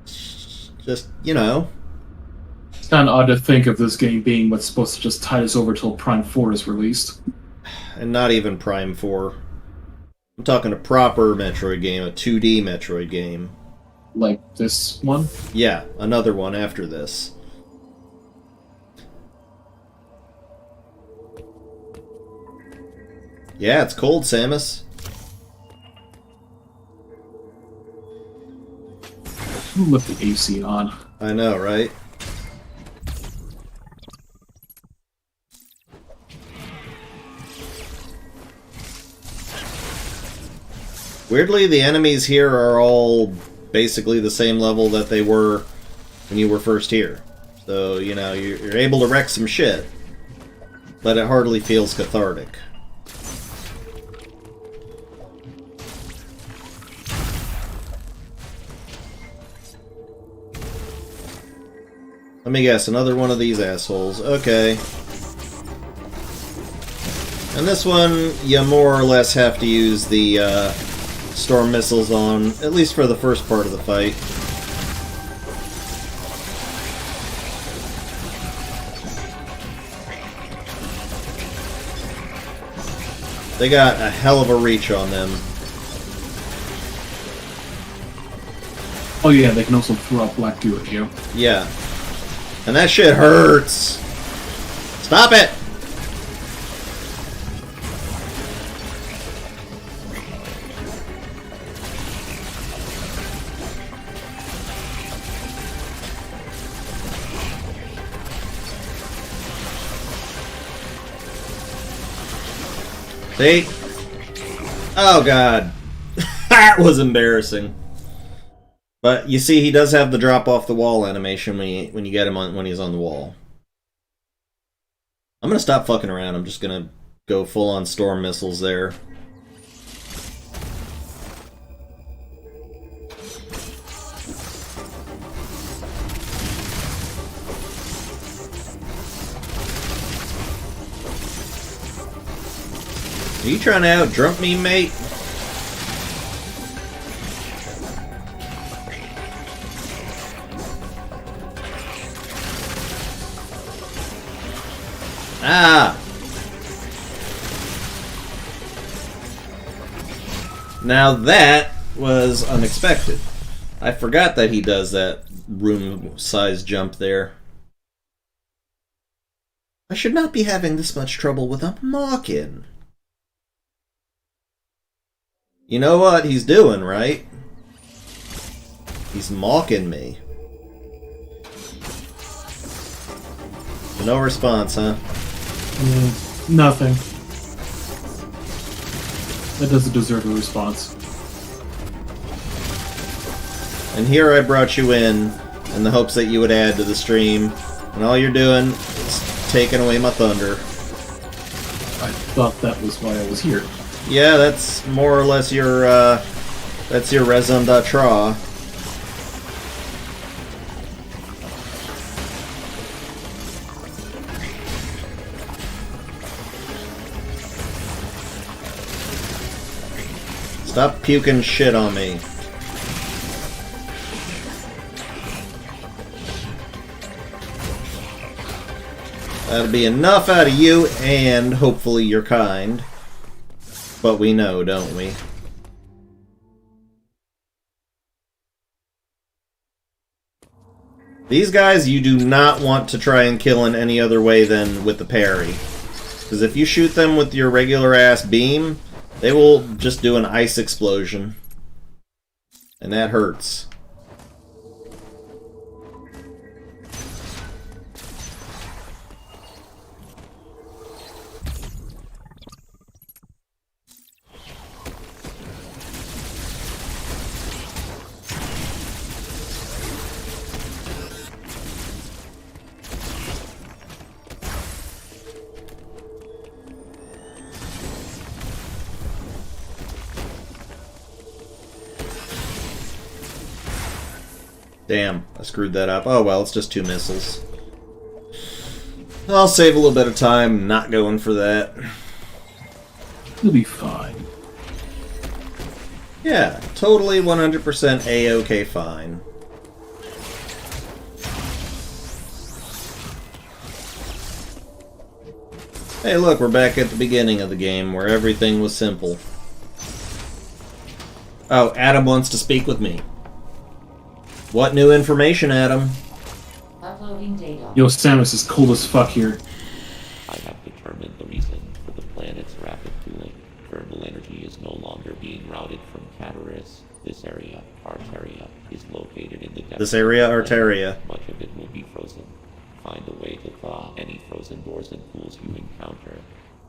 A: just, you know...
B: It's kind of odd to think of this game being what's supposed to just tide us over till Prime 4 is released.
A: And not even Prime 4. I'm talking a proper Metroid game, a 2D Metroid game.
B: Like this one?
A: Yeah, another one after this. Yeah, it's cold, Samus.
B: Who left the AC on?
A: I know, right? Weirdly, the enemies here are all basically the same level that they were when you were first here. So, you know, you're able to wreck some shit, but it hardly feels cathartic. Let me guess, another one of these assholes. Okay. And this one, you more or less have to use the storm missiles on, at least for the first part of the fight. They got a hell of a reach on them.
B: Oh yeah, they can also throw out black goo at you.
A: Yeah. And that shit hurts! Stop it! See? Oh god. That was embarrassing. But you see, he does have the drop off the wall animation when you get him on when he's on the wall. I'm gonna stop fucking around. I'm just gonna go full on storm missiles there. Are you trying to out-drunk me, mate? Ah! Now that was unexpected. I forgot that he does that room-size jump there. I should not be having this much trouble with a Mawkin. You know what he's doing, right? He's mocking me. No response, huh?
B: Nothing. That doesn't deserve a response.
A: And here I brought you in the hopes that you would add to the stream, and all you're doing is taking away my thunder.
B: I thought that was why I was here.
A: Yeah, that's more or less your, that's your raison d'etre. Stop puking shit on me. That'll be enough out of you, and hopefully you're kind. But we know, don't we? These guys you do not want to try and kill in any other way than with the parry. Because if you shoot them with your regular ass beam, they will just do an ice explosion. And that hurts. Damn, I screwed that up. Oh well, it's just 2 missiles. I'll save a little bit of time not going for that.
B: You'll be fine.
A: Yeah, totally 100% A-OK fine. Hey look, we're back at the beginning of the game where everything was simple. Oh, Adam wants to speak with me. What new information, Adam?
C: Uploading data.
B: Yo, Samus is cold as fuck here.
D: I have determined the reason for the planet's rapid cooling. Thermal energy is no longer being routed from Cataris. This area, Arteria, is located in the depths.
A: This area,
D: of the planet.
A: Arteria.
D: Much of it will be frozen. Find a way to thaw any frozen doors and pools you encounter.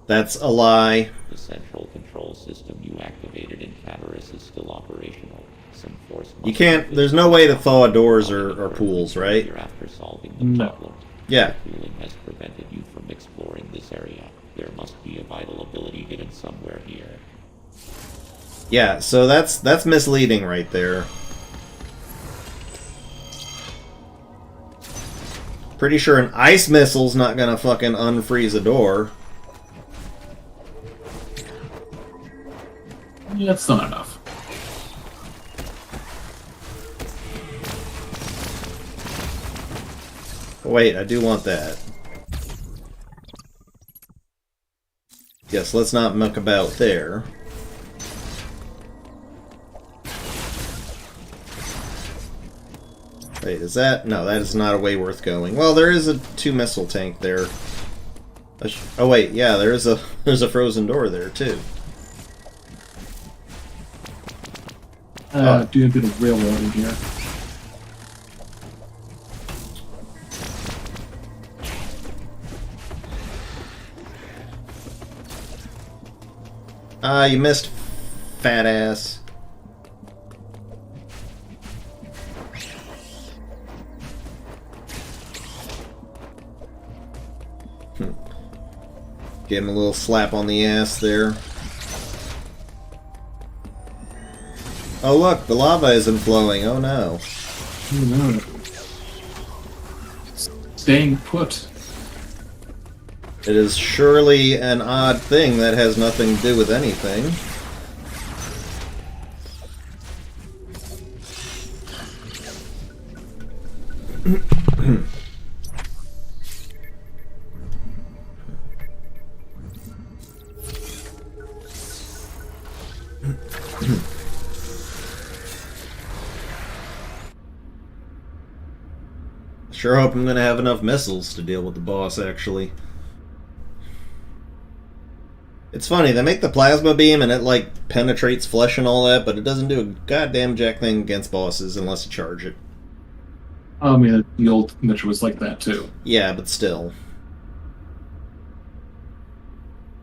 A: That's a lie.
D: The central control system you activated in Cataris is still operational. Some force
A: You can't, there's no way to thaw doors or pools, right?
D: After solving the
B: No.
D: problem.
A: Yeah.
D: Cooling has prevented you from exploring this area. There must be a vital ability hidden somewhere here.
A: Yeah, so that's misleading right there. Pretty sure an ice missile's not gonna fucking unfreeze a door.
B: That's not enough.
A: Wait, I do want that. Yes, let's not muck about there. Wait, is that? No, that is not a way worth going. Well, there is a 2-missile tank there. Oh wait, yeah, there's a frozen door there too.
B: Doing a bit of railroading here.
A: Ah, you missed, fat ass. Give him a little slap on the ass there. Oh look, the lava isn't flowing. Oh no.
B: Oh no. Staying put.
A: It is surely an odd thing that has nothing to do with anything. Sure hope I'm gonna have enough missiles to deal with the boss, actually. It's funny, they make the plasma beam and it, like, penetrates flesh and all that, but it doesn't do a goddamn jack thing against bosses unless you charge it.
B: I mean, the old Metroid was like that too.
A: Yeah, but still.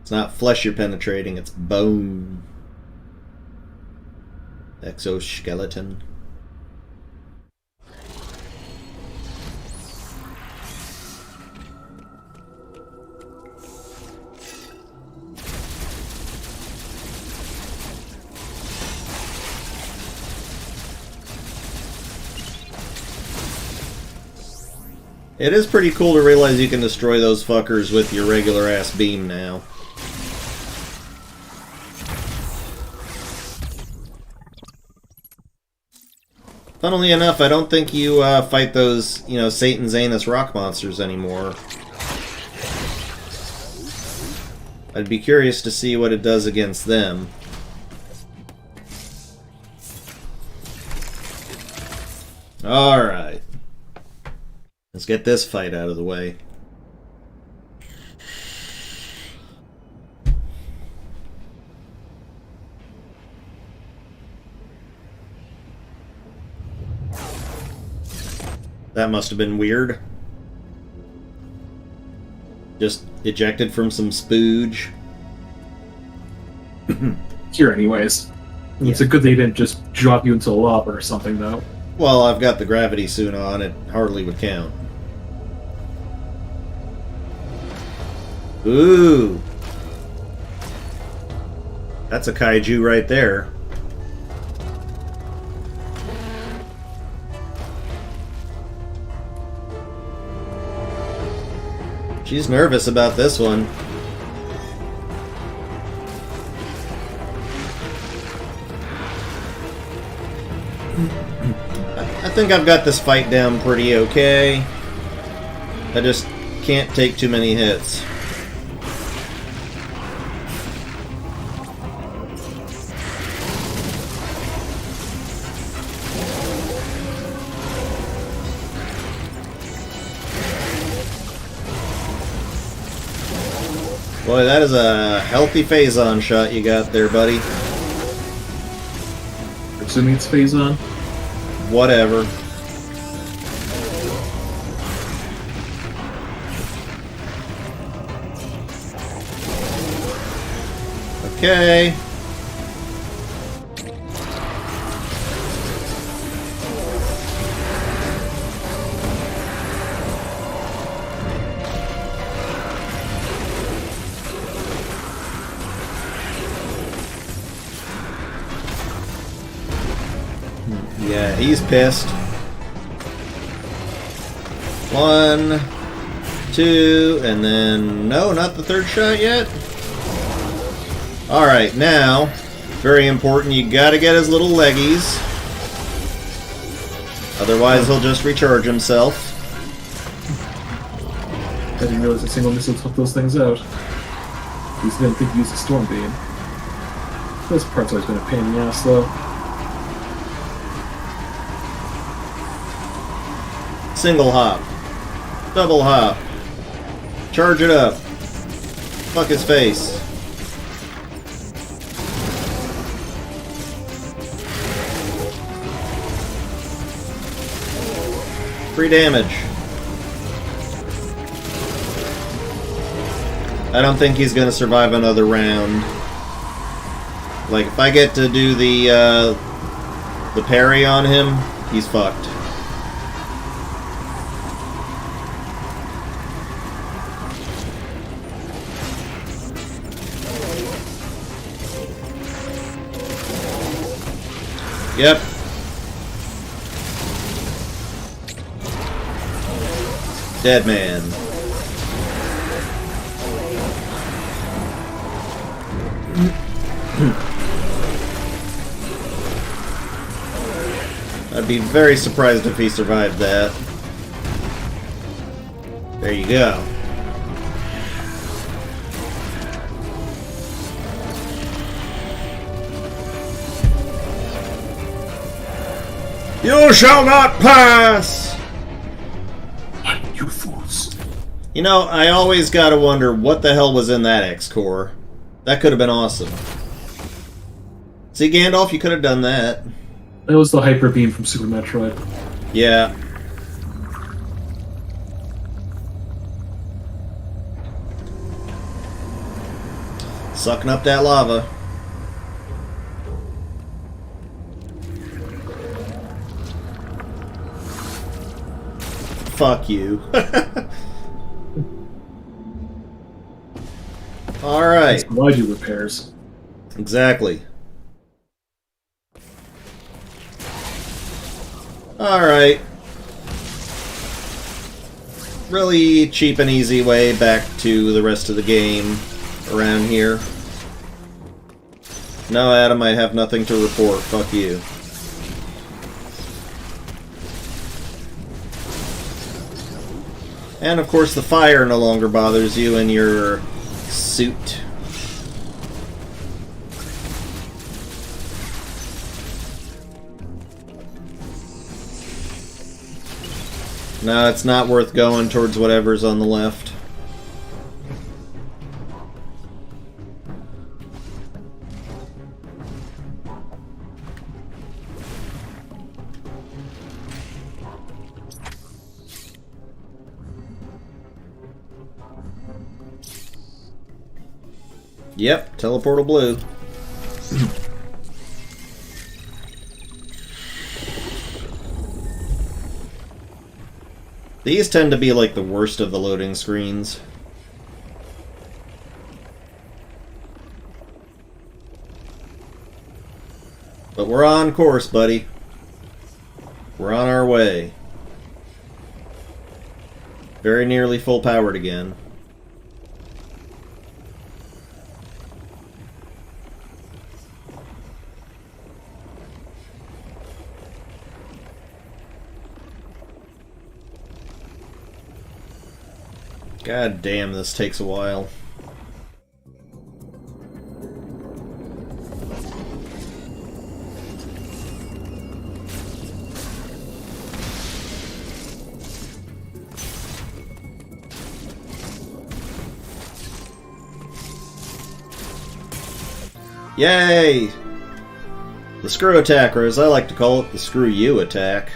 A: It's not flesh you're penetrating, it's bone. Exoskeleton. It is pretty cool to realize you can destroy those fuckers with your regular ass beam now. Funnily enough, I don't think you fight those, you know, Satan's Anus rock monsters anymore. I'd be curious to see what it does against them. Alright. Let's get this fight out of the way. That must have been weird. Just ejected from some spooge.
B: Here, anyways. It's a good they didn't just drop you into lava or something, though.
A: Well, I've got the gravity suit on, it hardly would count. Ooh! That's a kaiju right there. She's nervous about this one. I think I've got this fight down pretty okay. I just can't take too many hits. Boy, that is a healthy phase-on shot you got there, buddy.
B: Assuming it's phase on.
A: Whatever. Okay. Yeah, he's pissed. 1, 2, and then... No, not the third shot yet? Alright, now, very important, you gotta get his little leggies. Otherwise he'll just recharge himself.
B: I didn't realize a single missile took those things out. At least I didn't think he used a storm beam. This part's always been a pain in the ass, though.
A: Single hop. Double hop. Charge it up. Fuck his face. Free damage. I don't think he's gonna survive another round. Like, if I get to do the parry on him, he's fucked. Yep. Dead man. I'd be very surprised if he survived that. There you go. You shall not pass!
B: You fools.
A: You know, I always gotta wonder what the hell was in that X-Core. That could have been awesome. See, Gandalf, you could have done that.
B: That was the Hyper Beam from Super Metroid.
A: Yeah. Sucking up that lava. Fuck you. Alright.
B: Why do repairs?
A: Exactly. Alright. Really cheap and easy way back to the rest of the game around here. No, Adam, I have nothing to report. Fuck you. And of course the fire no longer bothers you in your suit. No, it's not worth going towards whatever's on the left. Yep, teleportal blue. These tend to be like the worst of the loading screens. But we're on course, buddy. We're on our way. Very nearly full powered again. God damn, this takes a while. Yay! The screw attack, or as I like to call it, the screw you attack.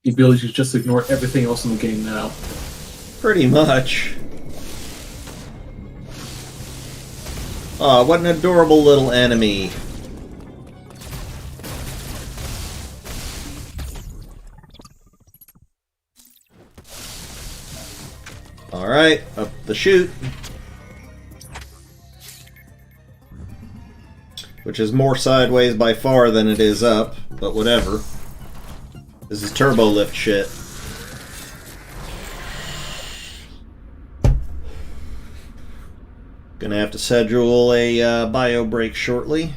B: The ability to just ignore everything else in the game now.
A: Pretty much. Aw, what an adorable little enemy. Alright, up the chute. Which is more sideways by far than it is up, but whatever. This is turbo lift shit. Gonna have to schedule a bio break shortly.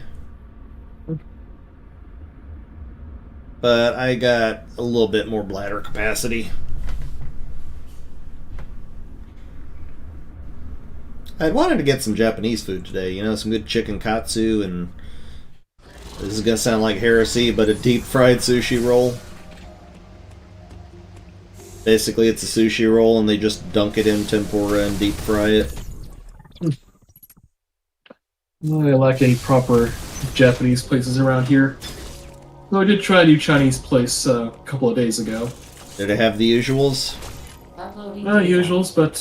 A: But I got a little bit more bladder capacity. I'd wanted to get some Japanese food today, you know, some good chicken katsu, and this is gonna sound like heresy, but a deep fried sushi roll. Basically, it's a sushi roll and they just dunk it in tempura and deep fry it.
B: I lack any proper Japanese places around here. Though I did try a new Chinese place a couple of days ago.
A: Did it have the usuals?
C: Uploading
B: Not
C: data.
B: usuals, but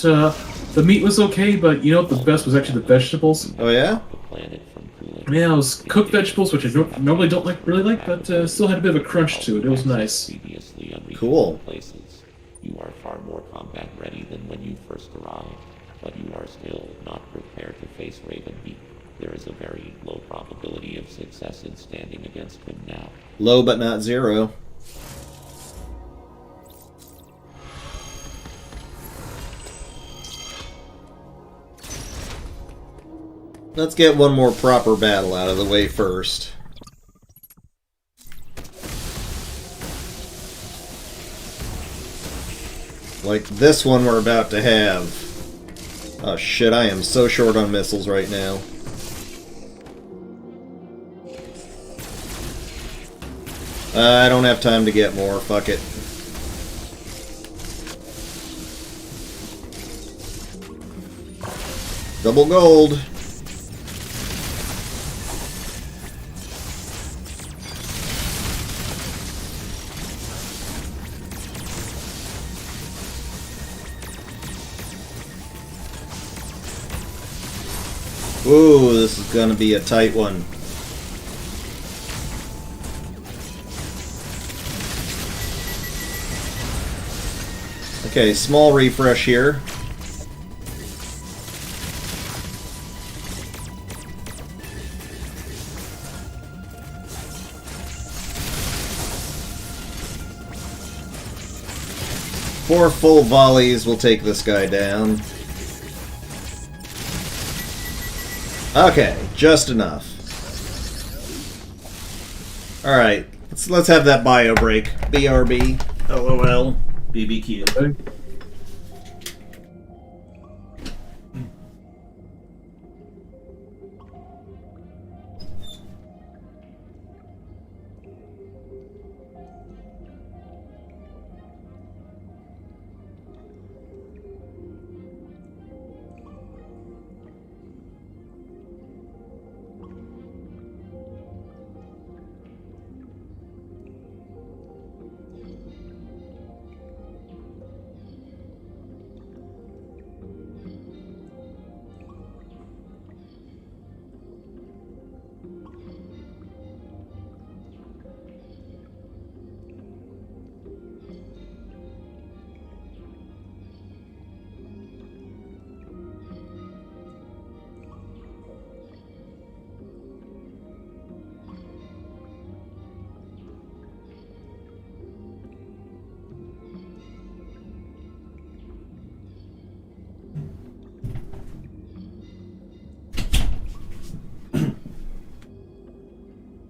B: the meat was okay, but you know what the best was actually the vegetables.
A: Oh yeah?
D: The planet from cooling.
B: Yeah, it was cooked vegetables, which I normally don't really like, but still had a bit of a crunch to it. It was nice.
D: Previously unreachable
A: Cool.
D: places. You are far more combat ready than when you first arrived, but you are still not prepared to face Raven Beak. There is a very low probability of success in standing against him now.
A: Low but not zero. Let's get one more proper battle out of the way first. Like this one we're about to have. Oh shit, I am so short on missiles right now. I don't have time to get more, fuck it. Double gold. Ooh, this is gonna be a tight one. Okay, small refresh here. Four full volleys will take this guy down. Okay, just enough. Alright, let's have that bio break. BRB, LOL, BBQ.
B: Okay.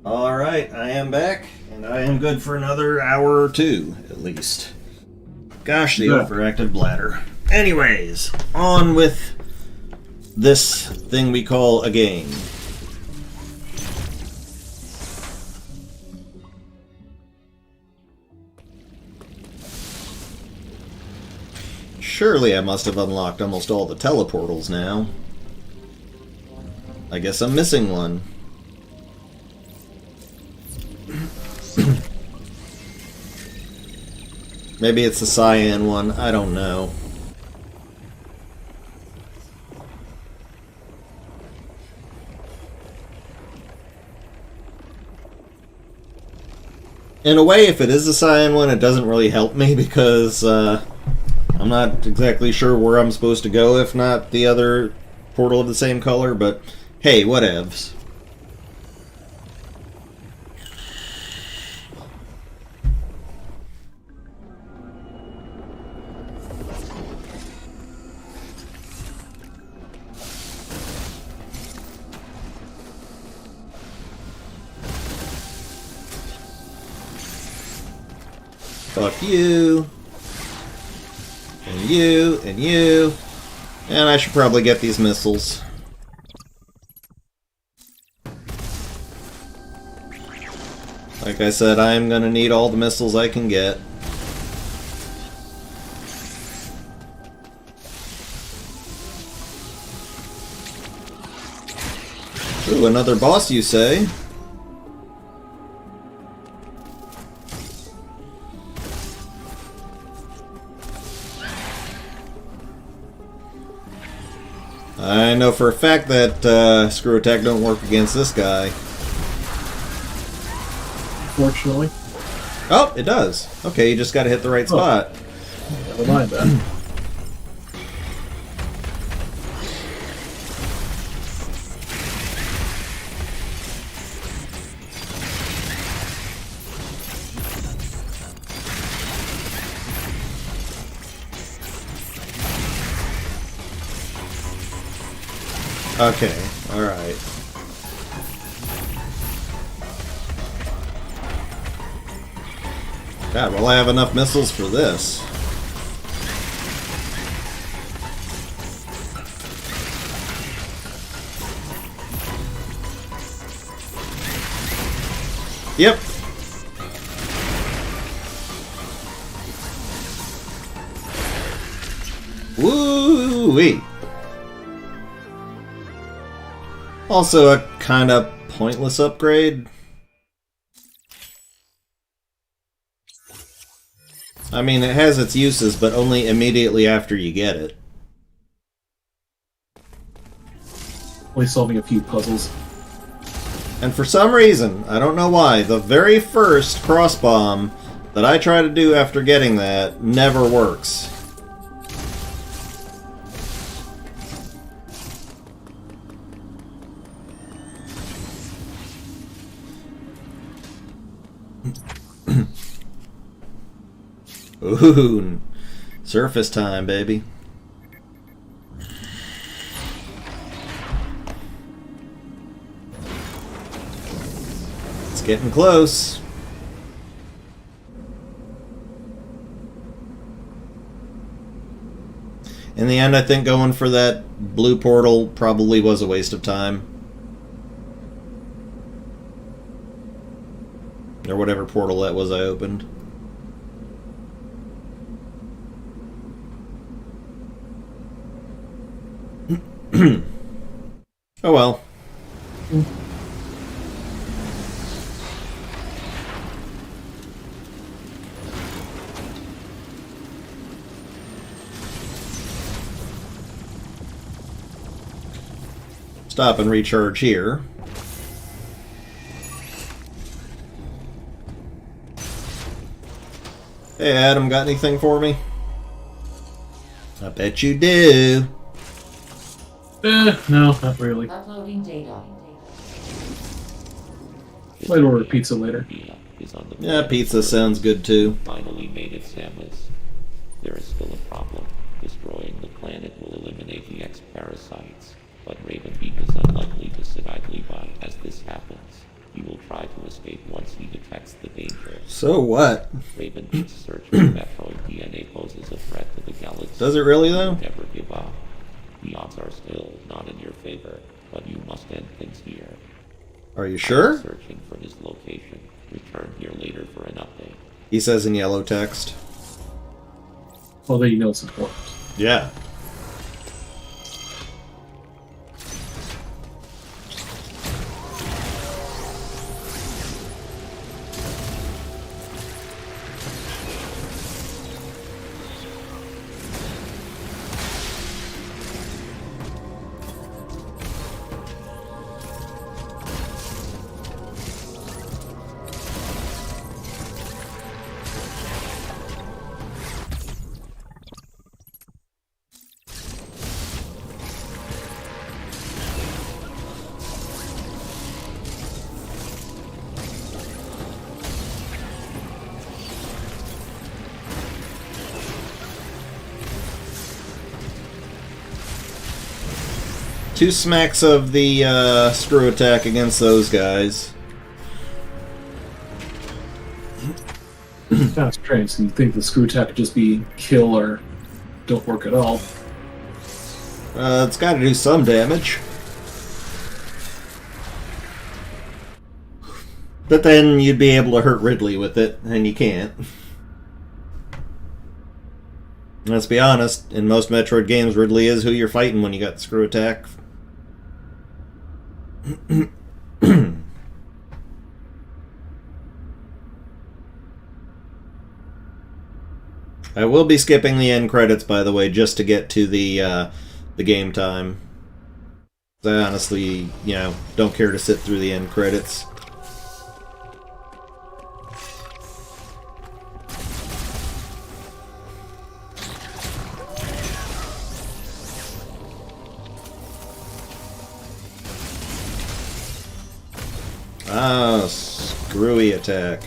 A: Alright, I am back, and I am good for another hour or two, at least. Gosh, the
B: Yeah.
A: overactive bladder. Anyways, on with this thing we call a game. Surely I must have unlocked almost all the teleportals now. I guess I'm missing one. Maybe it's the cyan one, I don't know. In a way, if it is the cyan one, it doesn't really help me because I'm not exactly sure where I'm supposed to go if not the other portal of the same color, but hey, whatevs. Fuck you. And you, and you. And I should probably get these missiles. Like I said, I am gonna need all the missiles I can get. Ooh, another boss, you say? I know for a fact that screw attack don't work against this guy.
B: Fortunately.
A: Oh, it does. Okay, you just gotta hit the right spot.
B: Never mind that.
A: Okay, alright. God, will I have enough missiles for this? Yep. Woo-wee. Also a kind of pointless upgrade. I mean, it has its uses, but only immediately after you get it.
B: Only solving a few puzzles.
A: And for some reason, I don't know why, the very first cross bomb that I try to do after getting that never works. Ooh, surface time, baby. It's getting close. In the end, I think going for that blue portal probably was a waste of time. Or whatever portal that was I opened. Oh well. Stop and recharge here. Hey Adam, got anything for me? I bet you do.
B: No, not really.
C: Uploading data.
B: Might order pizza later.
A: Yeah, pizza sounds good too.
D: Finally made it, Samus. There is still a problem. Destroying the planet will eliminate the X-parasites, but Ravenbeak is unlikely to sit idly by as this happens. He will try to escape once he detects the danger.
A: So what?
D: Ravenbeak's search for Metroid DNA poses a threat to the galaxy.
A: Does it really though?
D: Never give up. The odds are still not in your favor, but you must end things here.
A: Are you sure?
D: Searching for his location. Return here later for an update.
A: He says in yellow text.
B: Well, then you know it's important.
A: Yeah. Two smacks of the screw attack against those guys.
B: Kind of strange. So you think the screw attack could just be kill or don't work at all.
A: It's got to do some damage. But then you'd be able to hurt Ridley with it, and you can't. Let's be honest, in most Metroid games, Ridley is who you're fighting when you got the screw attack. I will be skipping the end credits, by the way, just to get to the game time. I honestly, don't care to sit through the end credits. Ah, screwy attack.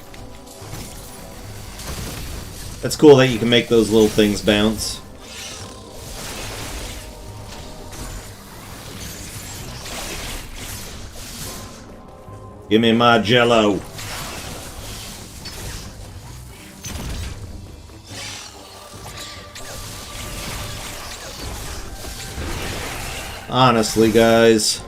A: That's cool that you can make those little things bounce. Give me my jello. Honestly, guys.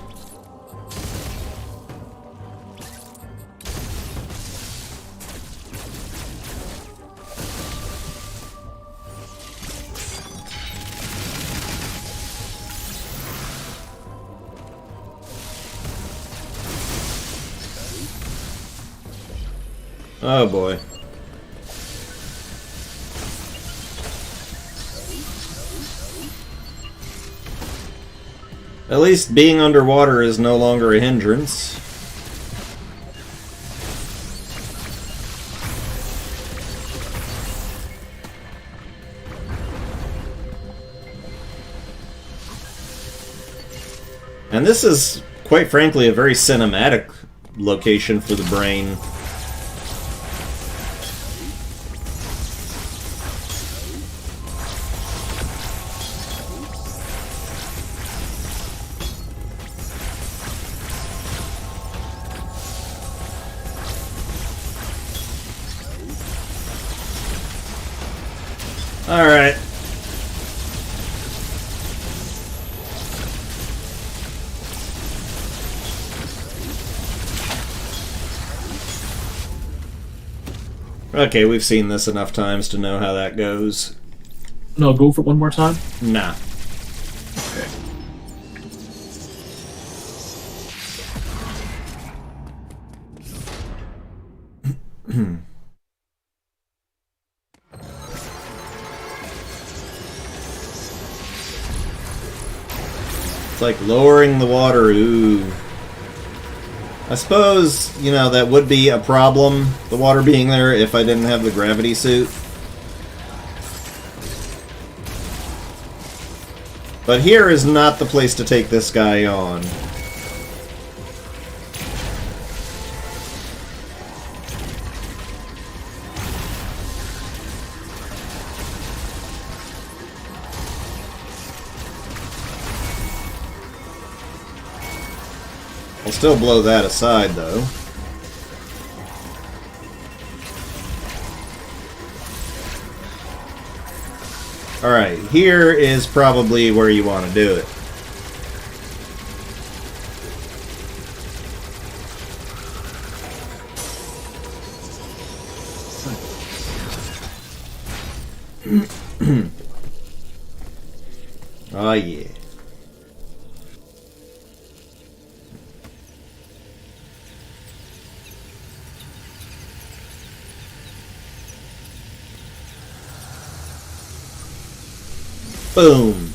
A: Oh boy. At least being underwater is no longer a hindrance. And this is, quite frankly, a very cinematic location for the brain. Alright. Okay, we've seen this enough times to know how that goes.
B: No, go for it one more time.
A: Nah.
B: Okay.
A: It's like lowering the water. Ooh. I suppose, that would be a problem, the water being there, if I didn't have the gravity suit. But here is not the place to take this guy on. I'll still blow that aside, though. Alright, here is probably where you want to do it. Oh, yeah. Boom.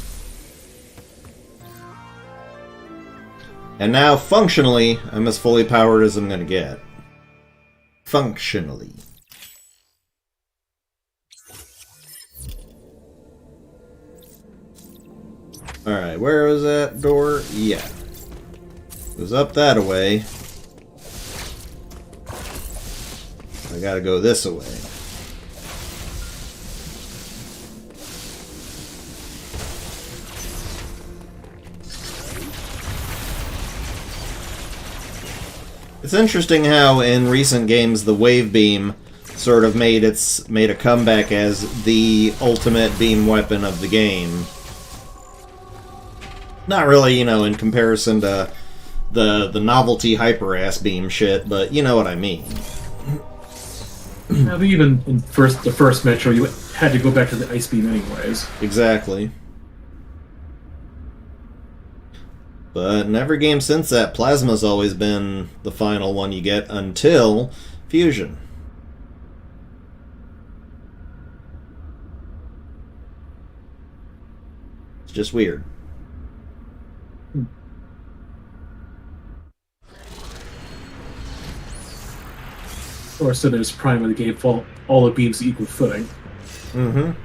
A: And now, functionally, I'm as fully powered as I'm gonna get. Functionally. Alright, where was that door? Yeah. It was up that way. I gotta go this way. It's interesting how in recent games the wave beam sort of made a comeback as the ultimate beam weapon of the game. Not really, you know, in comparison to the novelty hyper-ass beam shit, but you know what I mean.
B: I think even in the first Metro, you had to go back to the ice beam anyways.
A: Exactly. But in every game since that, Plasma's always been the final one you get until Fusion. It's just weird.
B: Or so there's Prime where the game all the beams equal footing.
A: Mm-hmm.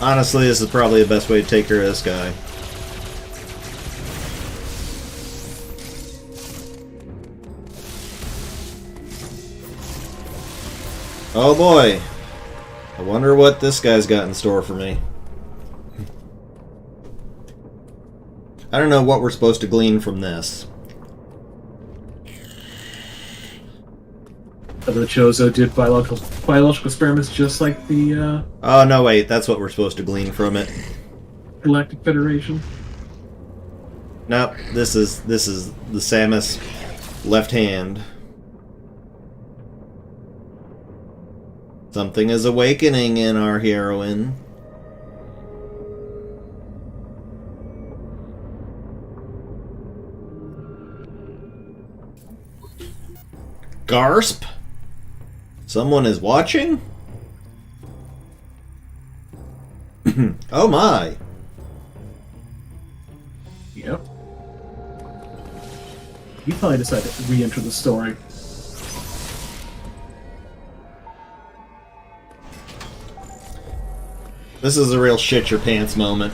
A: Honestly, this is probably the best way to take care of this guy. Oh boy. I wonder what this guy's got in store for me. I don't know what we're supposed to glean from this.
B: The Chozo did biological experiments just like the
A: Oh, no, wait. That's what we're supposed to glean from it.
B: Galactic Federation.
A: Nope. This is the Samus left hand. Something is awakening in our heroine. Garsp? Someone is watching? Oh my.
B: Yep. He probably decided to re-enter the story.
A: This is a real shit your pants moment.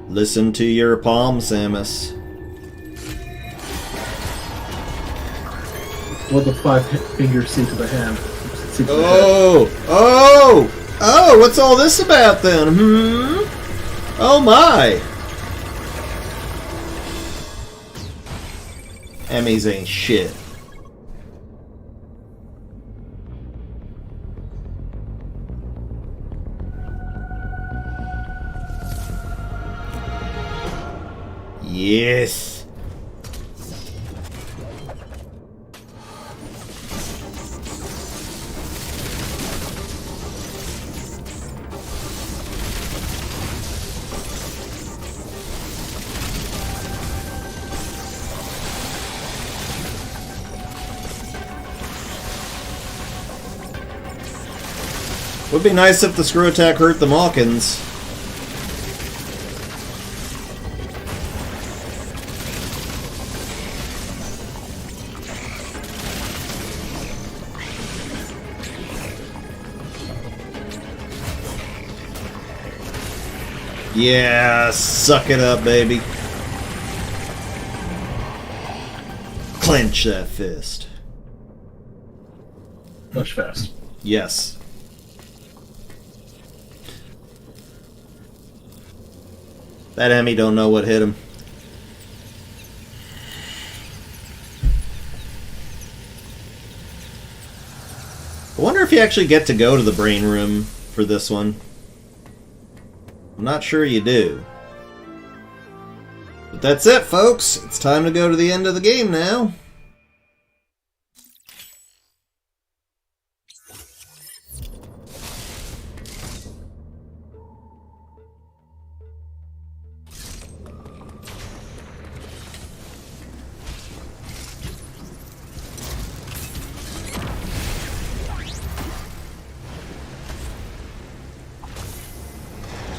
A: Listen to your palm, Samus.
B: What the five fingers see to the hand? See to the head.
A: Oh! What's all this about then? Oh my! Emmys ain't shit. Yes. Would be nice if the screw attack hurt the Malkins. Yeah, suck it up, baby. Clench that fist.
B: Much fast.
A: Yes. That Emmy don't know what hit him. I wonder if you actually get to go to the brain room for this one. I'm not sure you do. But that's it, folks. It's time to go to the end of the game now.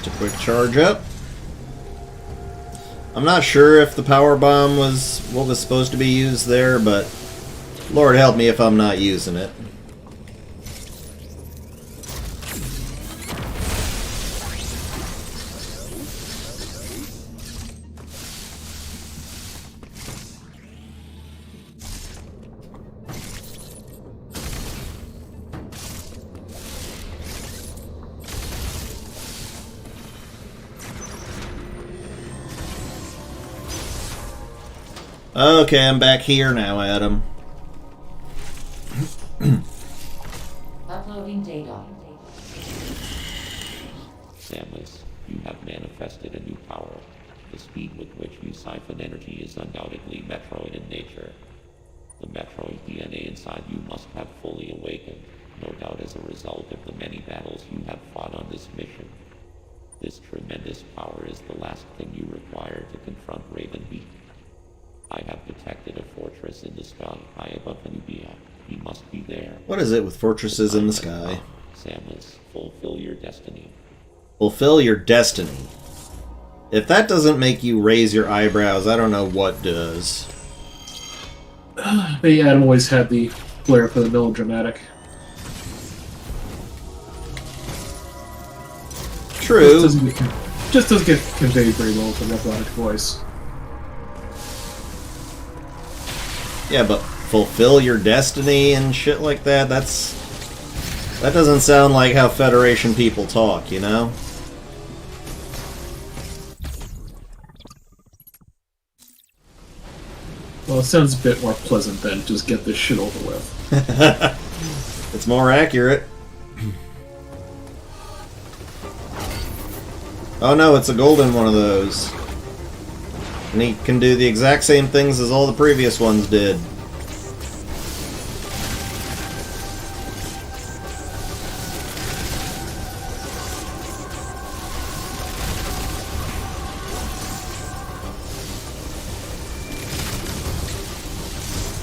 A: Just a quick charge up. I'm not sure if the power bomb was what was supposed to be used there, but Lord help me if I'm not using it. Okay, I'm back here now, Adam.
C: Uploading data.
D: Samus, you have manifested a new power. The speed with which you siphon energy is undoubtedly Metroid in nature. The Metroid DNA inside you must have fully awakened, no doubt as a result of the many battles you have fought on this mission. This tremendous power is the last thing you require to confront Ravenbeak. I have detected a fortress in the sky high above Nubia. He must be there.
A: What is it with fortresses in the sky?
D: Samus, fulfill your destiny.
A: Fulfill your destiny. If that doesn't make you raise your eyebrows, I don't know what does.
B: Hey, Adam always had the flair for the melodramatic.
A: True.
B: Just doesn't get conveyed very well with the robotic voice.
A: Yeah, but fulfill your destiny and shit like that, that doesn't sound like how Federation people talk, you know?
B: Well, it sounds a bit more pleasant than just get this shit over with.
A: It's more accurate. Oh no, it's a golden one of those. And he can do the exact same things as all the previous ones did.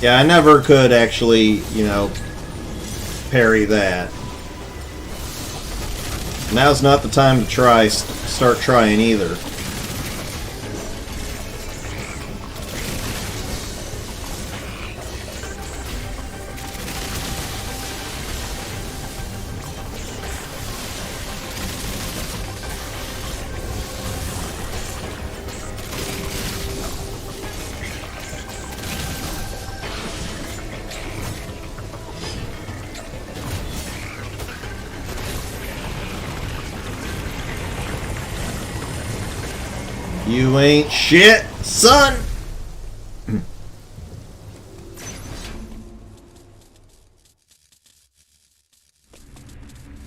A: Yeah, I never could actually, you know, parry that. Now's not the time to start trying either. You ain't shit, son!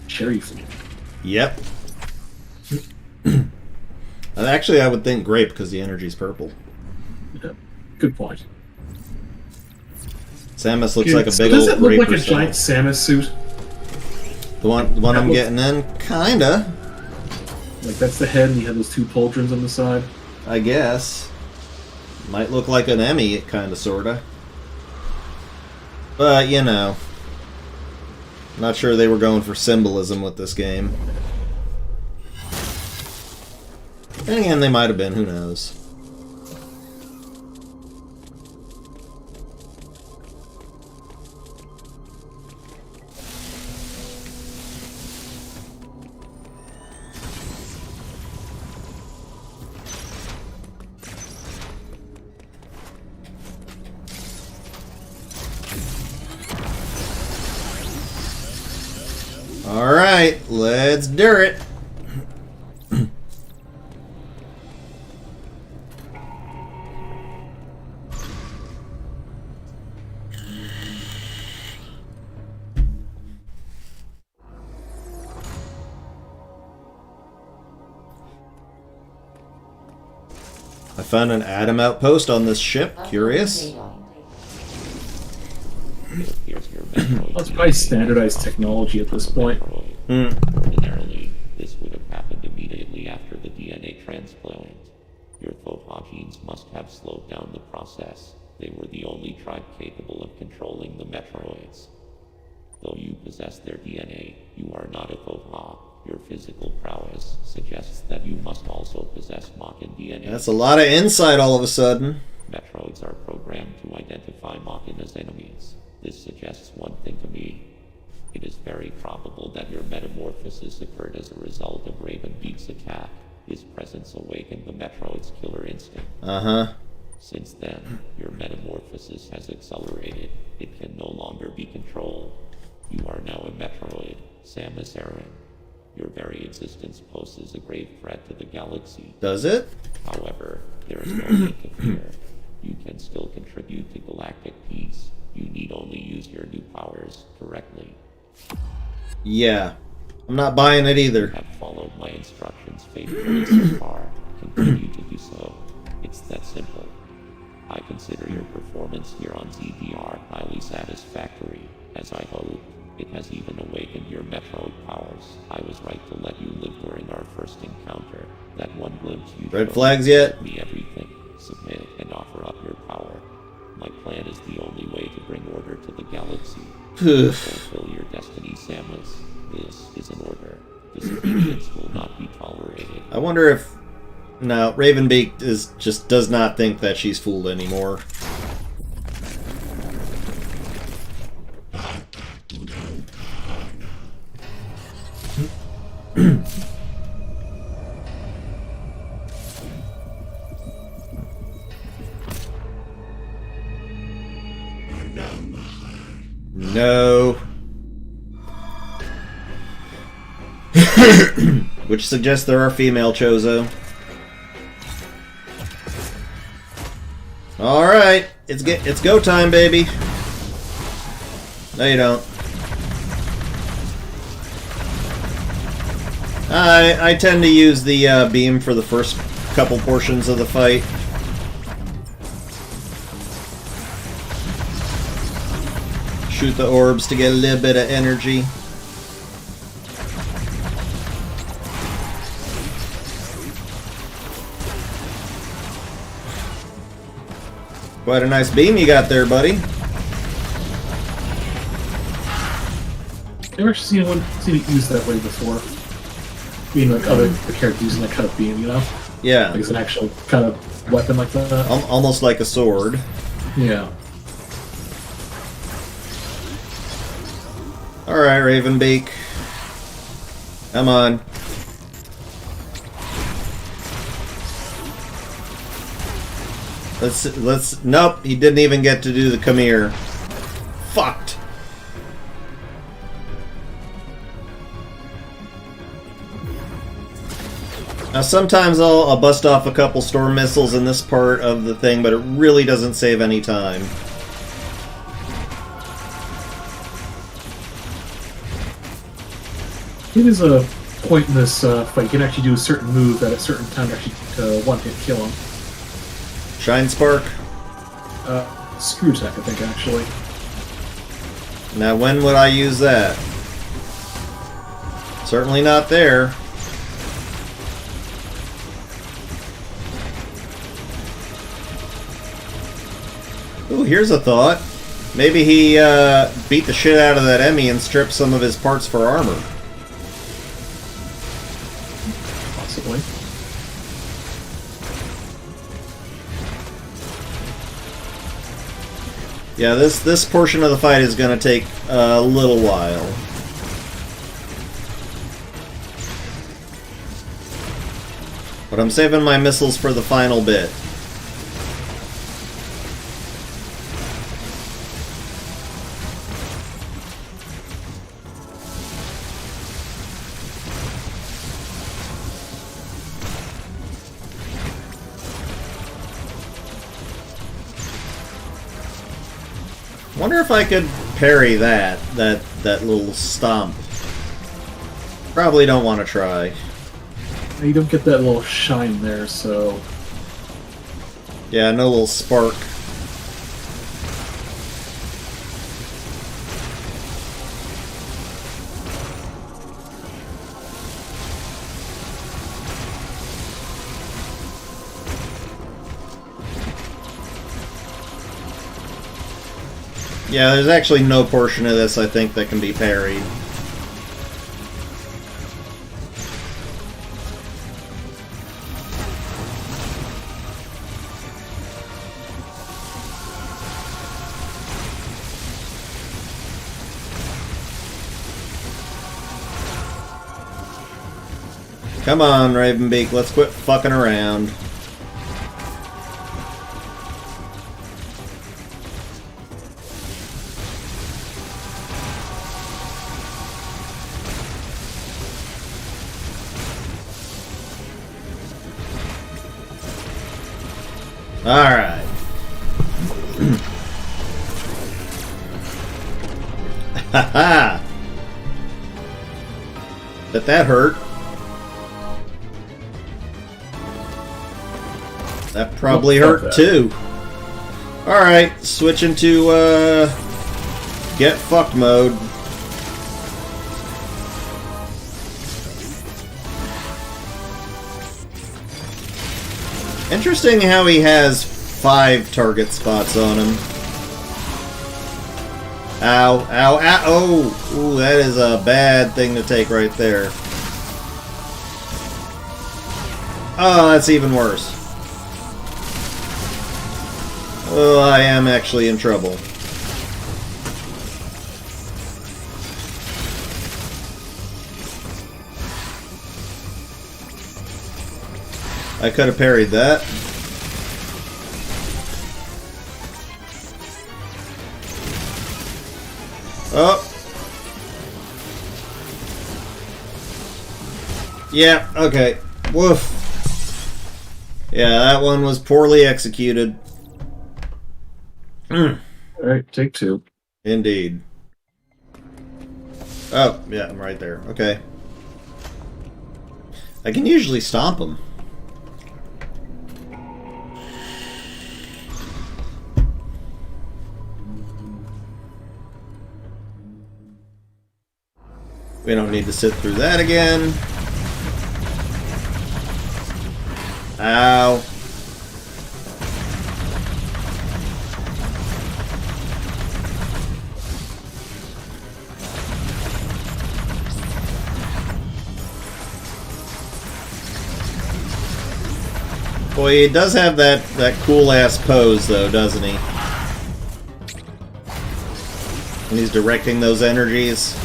B: Cherry fruit.
A: Yep. Actually, I would think grape because the energy's purple.
B: Yeah, good point.
A: Samus looks like a
B: So
A: big
B: does
A: old
B: it look
A: grape
B: like a
A: herself.
B: giant Samus suit?
A: The one I'm getting in? Kinda.
B: Like that's the head and you have those two pauldrons on the side?
A: I guess. Might look like an Emmy, kinda, sorta. But, you know. Not sure they were going for symbolism with this game. And again, they might have been, who knows. Alright, let's do it. I found an Atom outpost on this ship. Curious.
C: Data.
D: Here's your Metroid.
B: That's probably standardized technology at this point.
D: Ordinarily, this would have happened immediately after the DNA transplant. Your Thoha genes must have slowed down the process. They were the only tribe capable of controlling the Metroids. Though you possess their DNA, you are not a Thoha. Your physical prowess suggests that you must also possess Mockin DNA.
A: That's a lot of insight all of a sudden.
D: Metroids are programmed to identify Mockin as enemies. This suggests one thing to me. It is very probable that your metamorphosis occurred as a result of Ravenbeak's attack. His presence awakened the Metroid's killer instinct.
A: Uh-huh.
D: Since then, your metamorphosis has accelerated. It can no longer be controlled. You are now a Metroid, Samus Aran. Your very existence poses a grave threat to the galaxy.
A: Does it?
D: However, there is no need to fear. You can still contribute to galactic peace. You need only use your new powers correctly.
A: Yeah. I'm not buying it
D: You
A: either.
D: have followed my instructions faithfully so far. Continue to do so. It's that simple. I consider your performance here on ZDR highly satisfactory. As I hoped, it has even awakened your Metroid powers. I was right to let you live during our first encounter. That one glimpse you
A: Red
D: showed
A: flags yet?
D: me everything. Submit and offer up your power. My plan is the only way to bring order to the galaxy. Fulfill your destiny, Samus. This is an order. Disobedience will not be tolerated.
A: I wonder if... No, Ravenbeak just does not think that she's fooled anymore. No. Which suggests there are female Chozo. Alright, it's go time, baby. No, you don't. I tend to use the beam for the first couple portions of the fight. Shoot the orbs to get a little bit of energy. Quite a nice beam you got there, buddy.
B: I've never seen it used that way before. Being like other the characters using that kind of beam, you know?
A: Yeah.
B: Like it's an actual kind of weapon like that.
A: Almost like a sword.
B: Yeah.
A: Alright, Ravenbeak. Come on. Let's... Nope, he didn't even get to do the come here. Fucked. Now sometimes I'll bust off a couple storm missiles in this part of the thing, but it really doesn't save any time.
B: It is a point in this fight. You can actually do a certain move at a certain time to actually one-hit kill him.
A: Shine Spark.
B: Screw attack, I think, actually.
A: Now when would I use that? Certainly not there. Ooh, here's a thought. Maybe he beat the shit out of that Emmy and stripped some of his parts for armor.
B: Possibly.
A: Yeah, this portion of the fight is going to take a little while. But I'm saving my missiles for the final bit. Wonder if I could parry that little stomp. Probably don't want to try.
B: You don't get that little shine there, so
A: Yeah, no little spark. Yeah, there's actually no portion of this, I think, that can be parried. Come on, Ravenbeak, let's quit fucking around. Alright. Haha! Bet that hurt. That probably hurt too. Alright, switching to get fucked mode. Interesting how he has 5 target spots on him. Ow, ow, ow, oh! Ooh, that is a bad thing to take right there. Oh, that's even worse. Oh, I am actually in trouble. I could have parried that. Oh. Yeah, okay. Woof. Yeah, that one was poorly executed.
B: Alright, take 2.
A: Indeed. Oh, yeah, I'm right there. Okay. I can usually stomp them. We don't need to sit through that again. Ow. Boy, he does have that cool-ass pose, though, doesn't he? When he's directing those energies.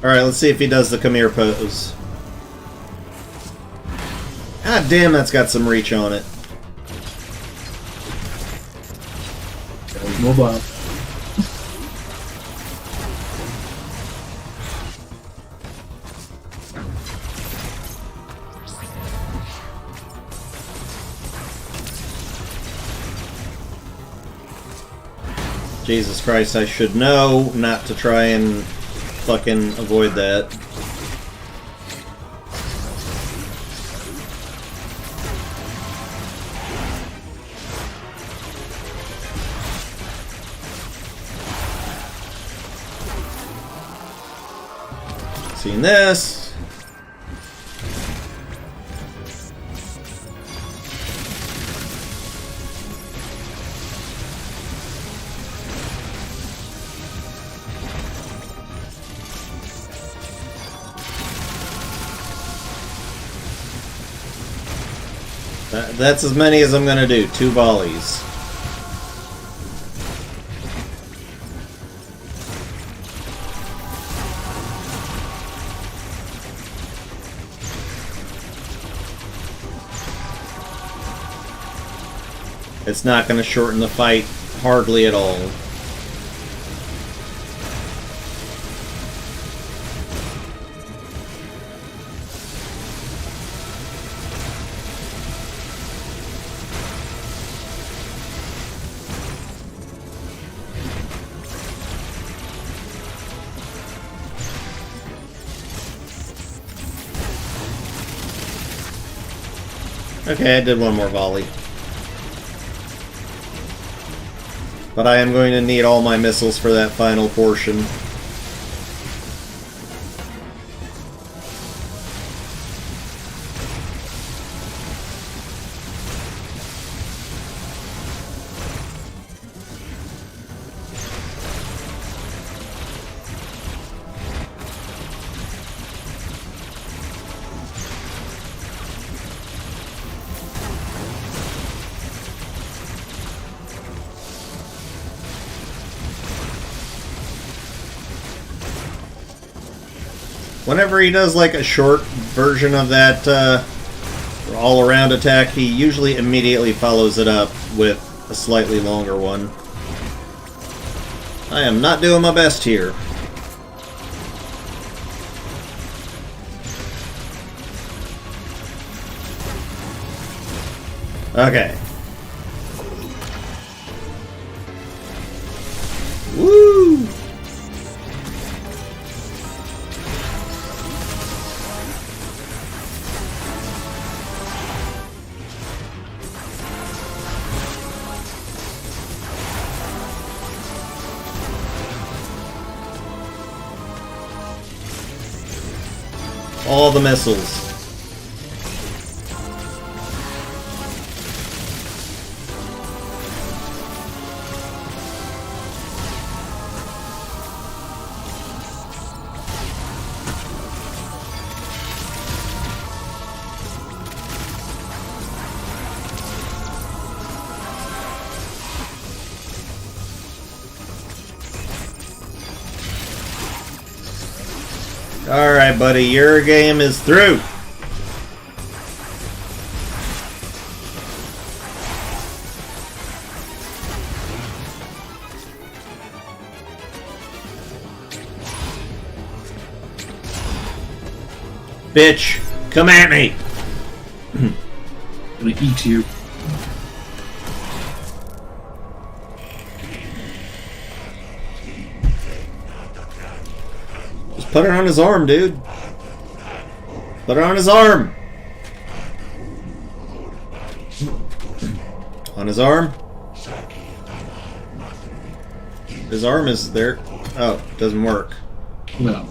A: Alright, let's see if he does the come here pose. God damn, that's got some reach on it.
B: Mobile.
A: Jesus Christ, I should know not to try and fucking avoid that. Seen this. That's as many as I'm gonna do. 2 volleys. It's not gonna shorten the fight hardly at all. Okay, I did one more volley. But I am going to need all my missiles for that final portion. Whenever he does like a short version of that all-around attack, he usually immediately follows it up with a slightly longer one. I am not doing my best here. Okay. Woo! All the missiles. Alright, buddy, your game is through. Bitch, come at me.
B: I'm gonna eat you.
A: Just put it on his arm, dude. Put it on his arm. On his arm. His arm is there. Oh, doesn't work.
B: No.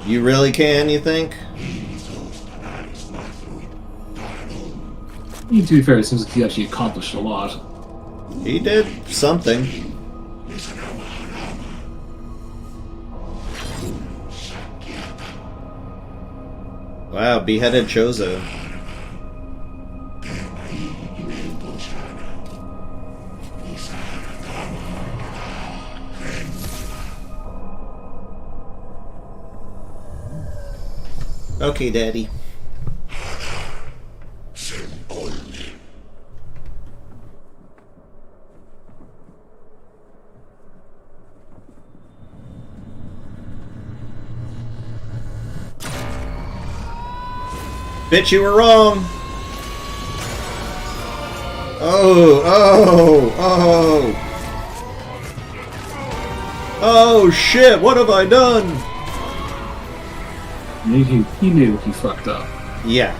A: You really can, you think?
B: I mean, to be fair, it seems like he actually accomplished a lot.
A: He did something. Wow, beheaded Chozo. Okay, Daddy. Bitch, you were wrong! Oh, oh, oh! Oh shit, what have I done?
B: He knew he fucked up.
A: Yeah.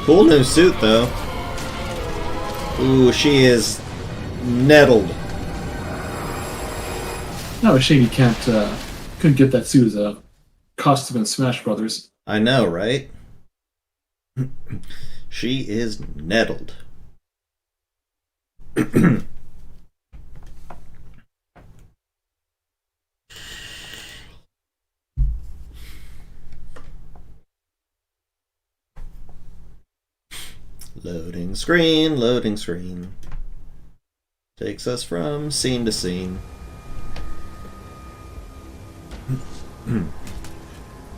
A: Cool new suit, though. Ooh, she is nettled.
B: No, a shame you couldn't get that suit as a costume in Smash Brothers.
A: I know, right? She is nettled. Loading screen, loading screen. Takes us from scene to scene.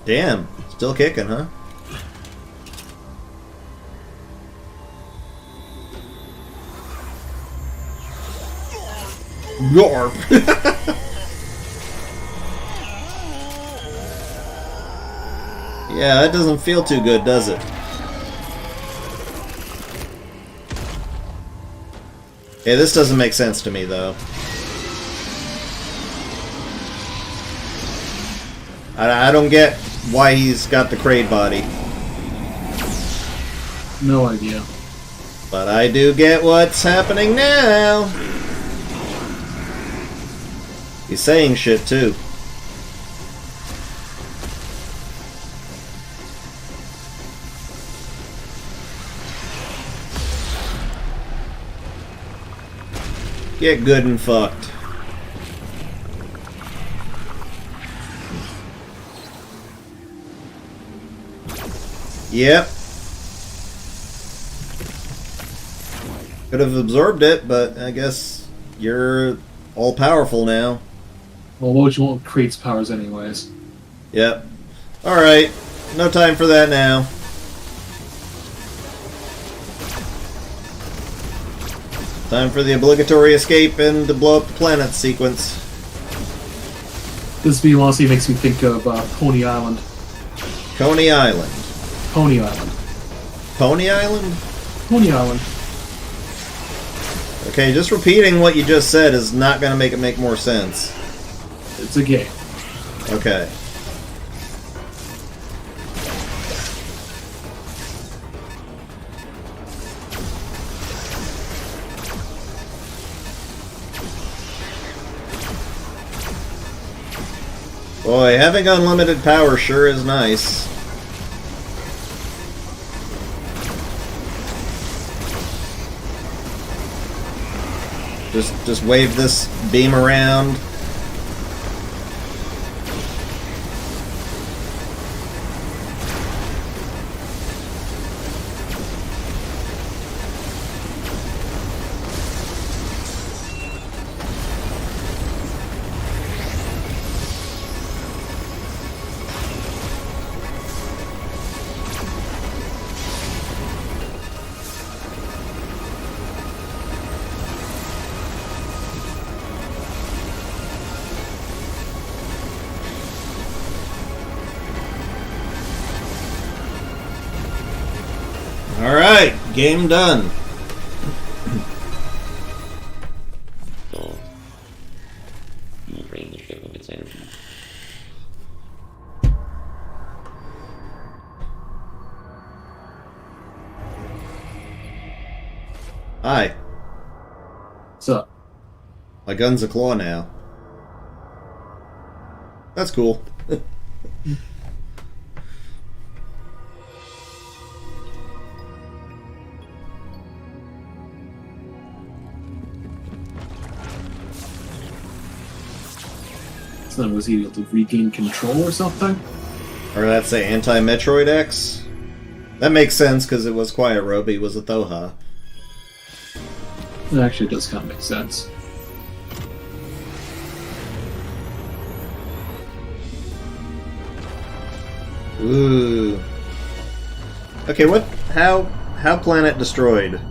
A: Damn, still kicking, huh? Yarp! Yeah, that doesn't feel too good, does it? Yeah, this doesn't make sense to me, though. I don't get why he's got the Kraid body.
B: No idea.
A: But I do get what's happening now. He's saying shit, too. Get good and fucked. Yep. Could have absorbed it, but I guess you're all-powerful now.
B: Well, what you want creates powers anyways.
A: Yep. Alright. No time for that now. Time for the obligatory escape and to blow up the planet sequence.
B: This view honestly makes me think of Pony Island.
A: Coney Island.
B: Pony Island.
A: Pony Island?
B: Pony Island.
A: Okay, just repeating what you just said is not going to make it make more sense.
B: It's a game.
A: Okay. Boy, having unlimited power sure is nice. Just wave this beam around. Alright, game done.
D: So, you drain the ship of its energy.
A: Hi.
B: What's up?
A: My gun's a claw now. That's cool.
B: So then was he able to regain control or something?
A: Or that's say anti-Metroid X? That makes sense because it was Quiet Robe, he was a Thoha.
B: It actually does kind of make sense.
A: Ooh. Okay, what? How planet destroyed?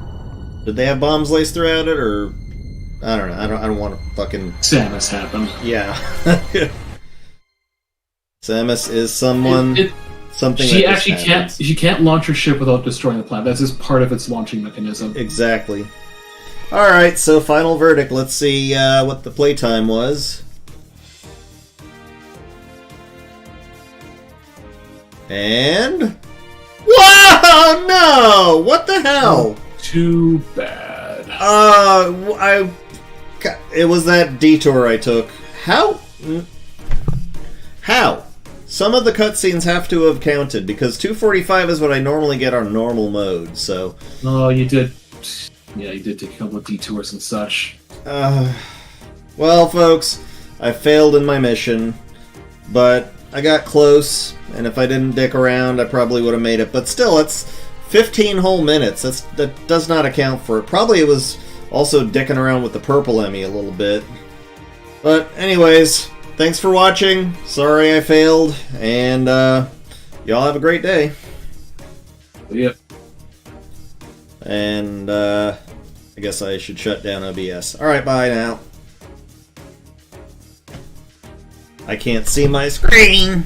A: Did they have bombs laced throughout it, or I don't know. I don't want to fucking.
B: Samus happened.
A: Yeah. Samus is someone. Something.
B: She
A: that
B: actually
A: just
B: can't.
A: happens.
B: She can't launch her ship without destroying the planet. That's just part of its launching mechanism.
A: Exactly. All right. So final verdict. Let's see what the playtime was. And. Whoa! No! What the hell?
B: Too bad.
A: It was that detour I took. How? How? Some of the cutscenes have to have counted, because 245 is what I normally get on normal mode, so...
B: Oh, you did... Yeah, you did take a couple of detours and such.
A: Well, folks, I failed in my mission, but I got close, and if I didn't dick around, I probably would have made it. But still, it's 15 whole minutes. That does not account for it. Probably it was also dicking around with the purple Emmy a little bit. But anyways, thanks for watching. Sorry I failed, and y'all have a great day.
B: Yep.
A: And I guess I should shut down OBS. Alright, bye now. I can't see my screen.